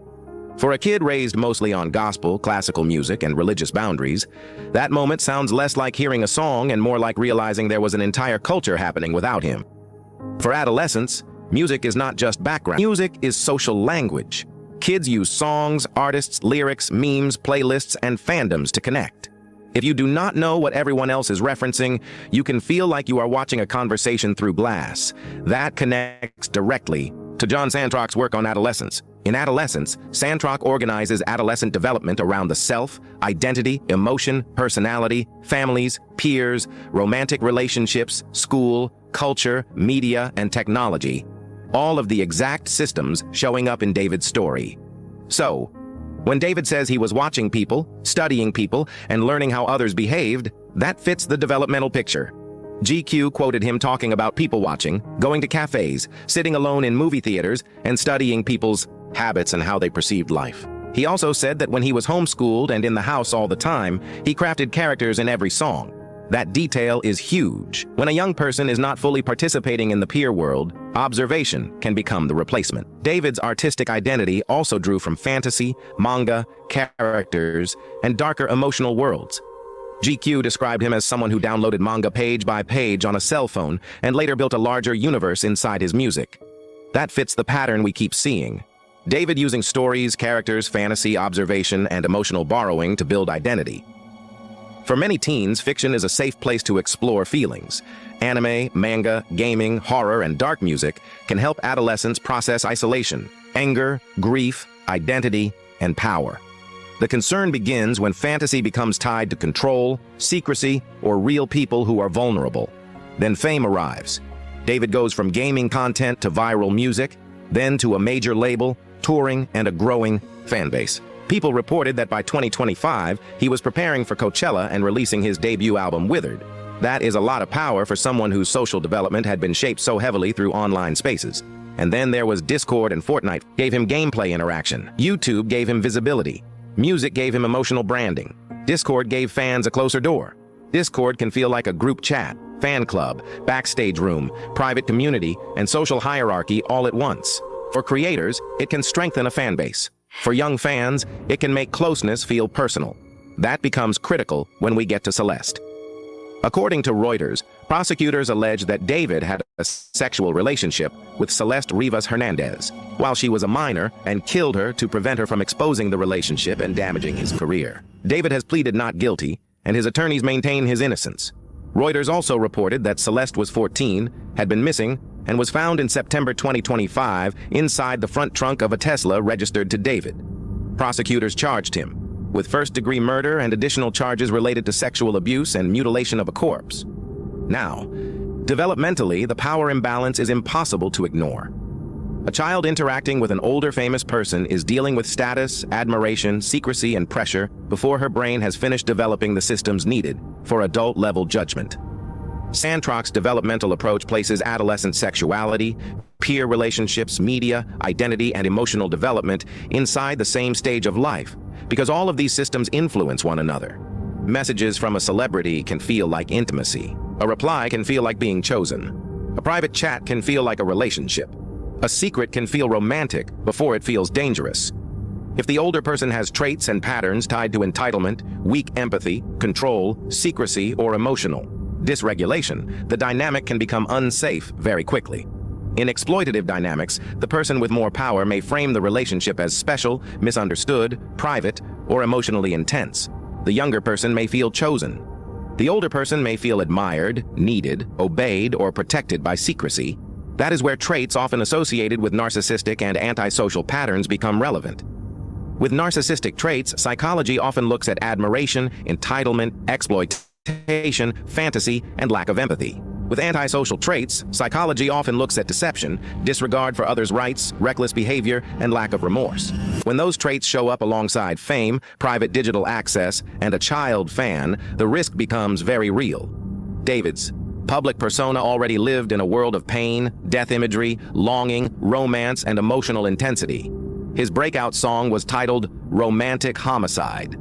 V: For a kid raised mostly on gospel, classical music, and religious boundaries, that moment sounds less like hearing a song and more like realizing there was an entire culture happening without him. For adolescents, music is not just background. Music is social language. Kids use songs, artists, lyrics, memes, playlists, and fandoms to connect. If you do not know what everyone else is referencing, you can feel like you are watching a conversation through glass. That connects directly to John Santrock's work on adolescence. In Adolescence, Santrock organizes adolescent development around the self, identity, emotion, personality, families, peers, romantic relationships, school, culture, media, and technology. All of the exact systems showing up in David's story. So, When David says he was watching people, studying people, and learning how others behaved, that fits the developmental picture. GQ quoted him talking about people watching, going to cafes, sitting alone in movie theaters, and studying people's habits and how they perceived life. He also said that when he was homeschooled and in the house all the time, he crafted characters in every song. That detail is huge. When a young person is not fully participating in the peer world, observation can become the replacement. David's artistic identity also drew from fantasy, manga, characters, and darker emotional worlds. GQ described him as someone who downloaded manga page by page on a cell phone and later built a larger universe inside his music. That fits the pattern we keep seeing. David using stories, characters, fantasy, observation, and emotional borrowing to build identity. For many teens, fiction is a safe place to explore feelings. Anime, manga, gaming, horror, and dark music can help adolescents process isolation, anger, grief, identity, and power. The concern begins when fantasy becomes tied to control, secrecy, or real people who are vulnerable. Then fame arrives. David goes from gaming content to viral music, then to a major label, touring, and a growing fan base. People reported that by 2025, he was preparing for Coachella and releasing his debut album, Withered. That is a lot of power for someone whose social development had been shaped so heavily through online spaces. And then there was Discord, and Fortnite gave him gameplay interaction. YouTube gave him visibility. Music gave him emotional branding. Discord gave fans a closer door. Discord can feel like a group chat, fan club, backstage room, private community, and social hierarchy all at once. For creators, it can strengthen a fan base. For young fans, it can make closeness feel personal. That becomes critical when we get to Celeste. According to Reuters, prosecutors allege that David had a sexual relationship with Celeste Rivas Hernandez while she was a minor and killed her to prevent her from exposing the relationship and damaging his career. David has pleaded not guilty, and his attorneys maintain his innocence. Reuters also reported that Celeste was 14, had been missing, and was found in September 2025 inside the front trunk of a Tesla registered to David. Prosecutors charged him with first-degree murder and additional charges related to sexual abuse and mutilation of a corpse. Now, developmentally, the power imbalance is impossible to ignore. A child interacting with an older famous person is dealing with status, admiration, secrecy, and pressure before her brain has finished developing the systems needed for adult-level judgment. Santroc's developmental approach places adolescent sexuality, peer relationships, media, identity, and emotional development inside the same stage of life, because all of these systems influence one another. Messages from a celebrity can feel like intimacy. A reply can feel like being chosen. A private chat can feel like a relationship. A secret can feel romantic before it feels dangerous. If the older person has traits and patterns tied to entitlement, weak empathy, control, secrecy, or emotional dysregulation, the dynamic can become unsafe very quickly. In exploitative dynamics, the person with more power may frame the relationship as special, misunderstood, private, or emotionally intense. The younger person may feel chosen. The older person may feel admired, needed, obeyed, or protected by secrecy. That is where traits often associated with narcissistic and antisocial patterns become relevant. With narcissistic traits, psychology often looks at admiration, entitlement, exploitation, fantasy, and lack of empathy. With antisocial traits, psychology often looks at deception, disregard for others' rights, reckless behavior, and lack of remorse. When those traits show up alongside fame, private digital access, and a child fan, the risk becomes very real. David's public persona already lived in a world of pain, death imagery, longing, romance, and emotional intensity. His breakout song was titled Romantic Homicide.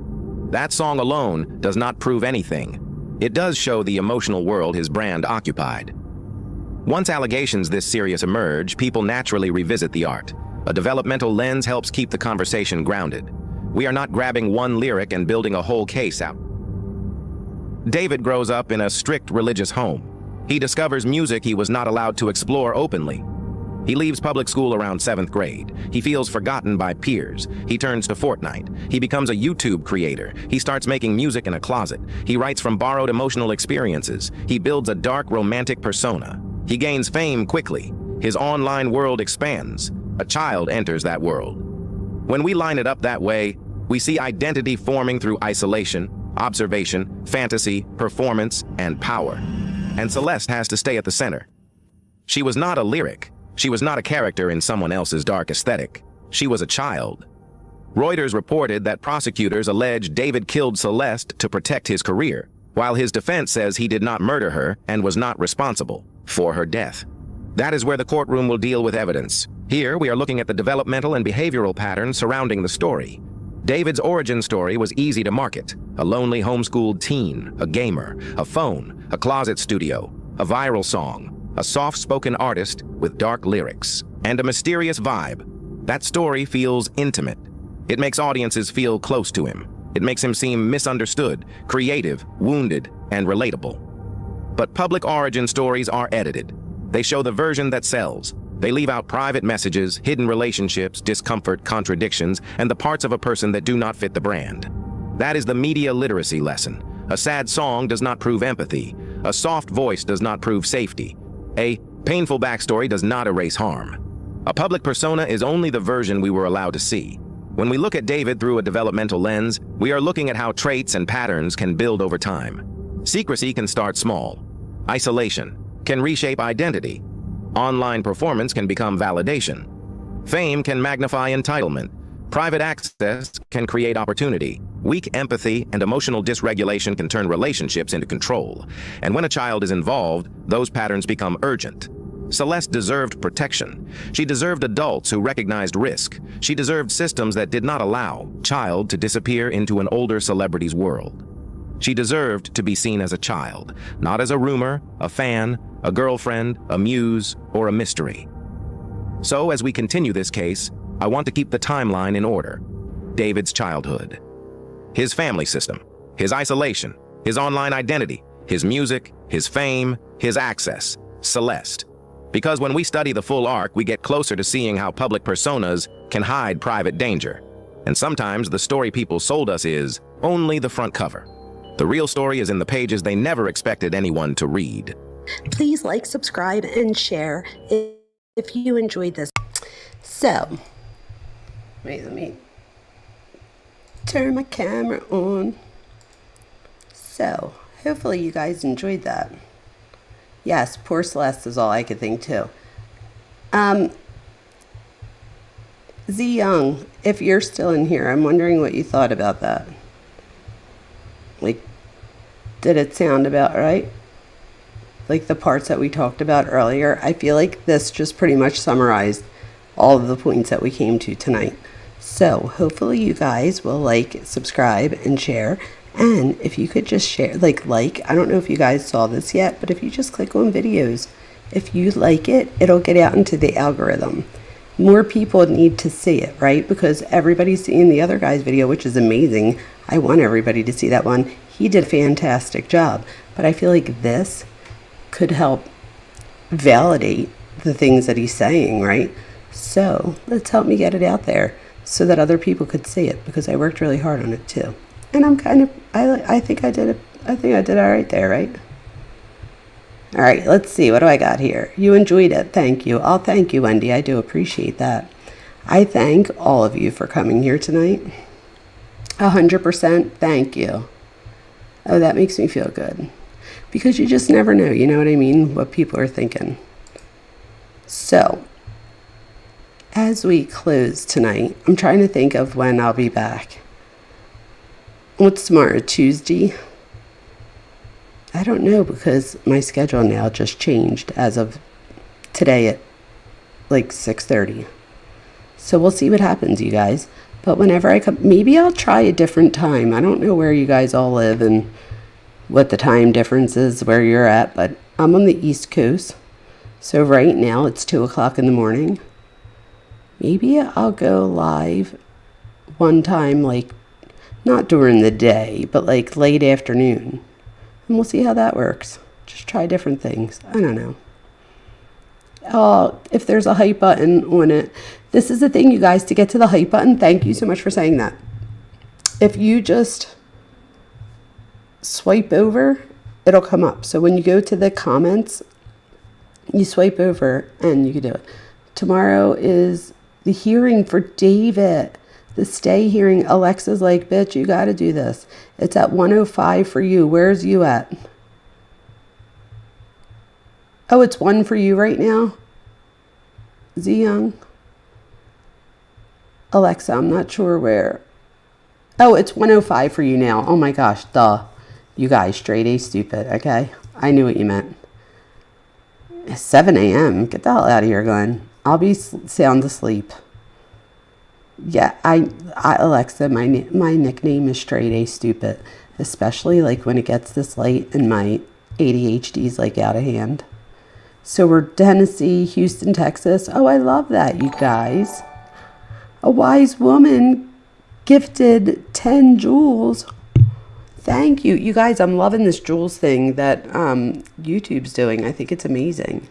V: That song alone does not prove anything. It does show the emotional world his brand occupied. Once allegations this serious emerge, people naturally revisit the art. A developmental lens helps keep the conversation grounded. We are not grabbing one lyric and building a whole case out. David grows up in a strict religious home. He discovers music he was not allowed to explore openly. He leaves public school around 7th grade. He feels forgotten by peers. He turns to Fortnite. He becomes a YouTube creator. He starts making music in a closet. He writes from borrowed emotional experiences. He builds a dark, romantic persona. He gains fame quickly. His online world expands. A child enters that world. When we line it up that way, we see identity forming through isolation, observation, fantasy, performance, and power. And Celeste has to stay at the center. She was not a lyric. She was not a character in someone else's dark aesthetic. She was a child. Reuters reported that prosecutors allege David killed Celeste to protect his career, while his defense says he did not murder her and was not responsible for her death. That is where the courtroom will deal with evidence. Here, we are looking at the developmental and behavioral patterns surrounding the story. David's origin story was easy to market. A lonely homeschooled teen, a gamer, a phone, a closet studio, a viral song, a soft-spoken artist with dark lyrics, and a mysterious vibe. That story feels intimate. It makes audiences feel close to him. It makes him seem misunderstood, creative, wounded, and relatable. But public origin stories are edited. They show the version that sells. They leave out private messages, hidden relationships, discomfort, contradictions, and the parts of a person that do not fit the brand. That is the media literacy lesson. A sad song does not prove empathy. A soft voice does not prove safety. A painful backstory does not erase harm. A public persona is only the version we were allowed to see. When we look at David through a developmental lens, we are looking at how traits and patterns can build over time. Secrecy can start small. Isolation can reshape identity. Online performance can become validation. Fame can magnify entitlement. Private access can create opportunity. Weak empathy and emotional dysregulation can turn relationships into control. And when a child is involved, those patterns become urgent. Celeste deserved protection. She deserved adults who recognized risk. She deserved systems that did not allow child to disappear into an older celebrity's world. She deserved to be seen as a child, not as a rumor, a fan, a girlfriend, a muse, or a mystery. So as we continue this case, I want to keep the timeline in order. David's childhood, his family system, his isolation, his online identity, his music, his fame, his access, Celeste. Because when we study the full arc, we get closer to seeing how public personas can hide private danger. And sometimes the story people sold us is only the front cover. The real story is in the pages they never expected anyone to read.
B: Please like, subscribe, and share if you enjoyed this. So, wait, let me turn my camera on. So, hopefully you guys enjoyed that. Yes, poor Celeste is all I could think too. Z Young, if you're still in here, I'm wondering what you thought about that. Like, did it sound about right? Like the parts that we talked about earlier? I feel like this just pretty much summarized all of the points that we came to tonight. So hopefully you guys will like, subscribe, and share. And if you could just share, I don't know if you guys saw this yet, but if you just click on videos, if you like it, it'll get out into the algorithm. More people need to see it, right? Because everybody's seeing the other guy's video, which is amazing. I want everybody to see that one. He did a fantastic job. But I feel like this could help validate the things that he's saying, right? So let's help me get it out there so that other people could see it, because I worked really hard on it too. And I think I did it. I think I did all right there, right? All right, let's see. What do I got here? You enjoyed it. Thank you. I'll thank you, Wendy. I do appreciate that. I thank all of you for coming here tonight. 100% thank you. Oh, that makes me feel good. Because you just never know, you know what I mean? What people are thinking. So, as we close tonight, I'm trying to think of when I'll be back. What's tomorrow? Tuesday? I don't know, because my schedule now just changed as of today at like 6:30. So we'll see what happens, you guys. But whenever I come, maybe I'll try a different time. I don't know where you guys all live and what the time difference is where you're at, but I'm on the East Coast. So right now it's 2 o'clock in the morning. Maybe I'll go live one time, like not during the day, but like late afternoon. And we'll see how that works. Just try different things. I don't know. Oh, if there's a hype button on it. This is the thing, you guys, to get to the hype button. Thank you so much for saying that. If you just swipe over, it'll come up. So when you go to the comments, you swipe over and you can do it. Tomorrow is the hearing for David. The stay hearing. Alexa's like, bitch, you got to do this. It's at 1:05 for you. Where's you at? Oh, it's 1 for you right now? Z Young? Alexa, I'm not sure where. Oh, it's 105 for you now. Oh my gosh, duh. You guys, straight A stupid, okay? I knew what you meant. 7 a.m. Get the hell out of here, Glenn. I'll be sound asleep. Yeah, I Alexa, my nickname is straight A stupid, especially like when it gets this late and my ADHD is like out of hand. So we're Tennessee, Houston, Texas. Oh, I love that, you guys. A wise woman gifted 10 jewels. Thank you. You guys, I'm loving this jewels thing that YouTube's doing. I think it's amazing.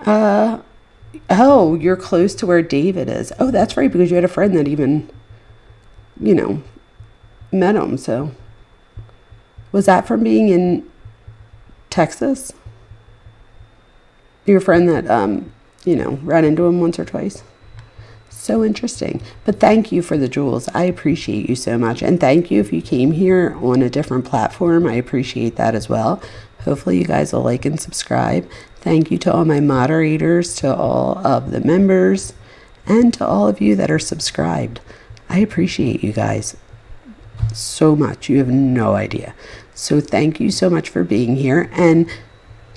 B: Oh, you're close to where David is. Oh, that's right, because you had a friend that even, you know, met him. So was that from being in Texas? Your friend that, you know, ran into him once or twice? So interesting. But thank you for the jewels. I appreciate you so much. And thank you if you came here on a different platform. I appreciate that as well. Hopefully you guys will like and subscribe. Thank you to all my moderators, to all of the members, and to all of you that are subscribed. I appreciate you guys so much. You have no idea. So thank you so much for being here. And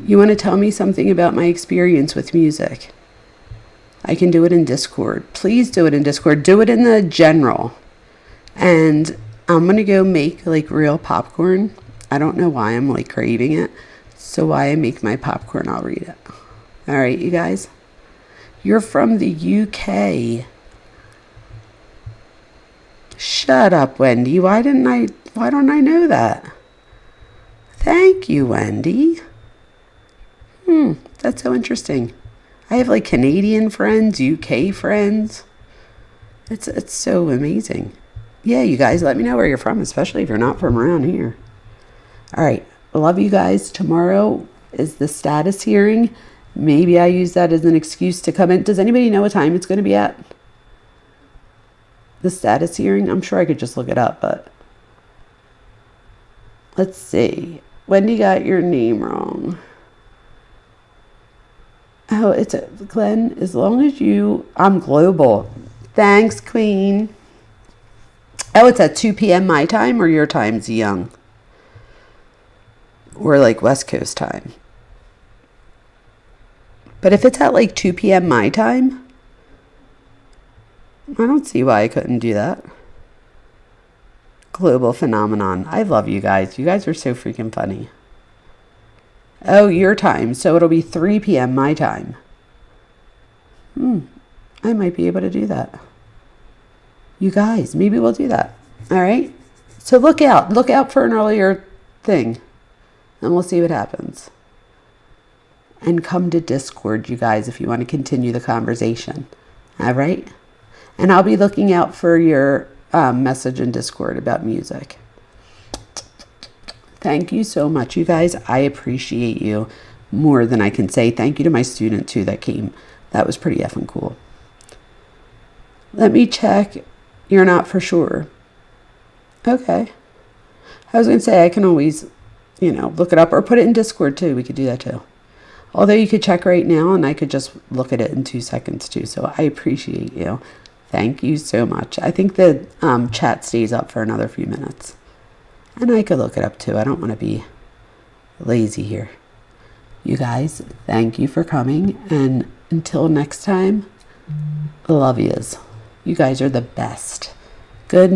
B: you want to tell me something about my experience with music? I can do it in Discord. Please do it in Discord. Do it in the general. And I'm going to go make like real popcorn. I don't know why I'm like craving it. So while I make my popcorn, I'll read it. All right, you guys. You're from the UK. Shut up, Wendy. Why don't I know that? Thank you, Wendy. That's so interesting. I have like Canadian friends, UK friends. It's so amazing. Yeah, you guys, let me know where you're from, especially if you're not from around here. All right. Love you guys. Tomorrow is the status hearing. Maybe I use that as an excuse to come in. Does anybody know what time it's going to be at? The status hearing? I'm sure I could just look it up, but let's see. Wendy got your name wrong. Oh, it's Glenn. As long as I'm global. Thanks, Queen. Oh, it's at 2 p.m. my time or your time's young? Or like West Coast time. But if it's at like 2 p.m. my time, I don't see why I couldn't do that. Global phenomenon. I love you guys. You guys are so freaking funny. Oh, your time. So it'll be 3 p.m. my time. I might be able to do that. You guys, maybe we'll do that. All right. So look out. Look out for an earlier thing. And we'll see what happens. And come to Discord, you guys, if you want to continue the conversation. All right? And I'll be looking out for your message in Discord about music. Thank you so much, you guys. I appreciate you more than I can say. Thank you to my student, too, that came. That was pretty effing cool. Let me check. You're not for sure. Okay. I was going to say I can always, look it up or put it in Discord, too. We could do that, too. Although you could check right now and I could just look at it in 2 seconds, too. So I appreciate you. Thank you so much. I think the chat stays up for another few minutes. And I could look it up too. I don't want to be lazy here. You guys, thank you for coming. And until next time, love yous. You guys are the best. Good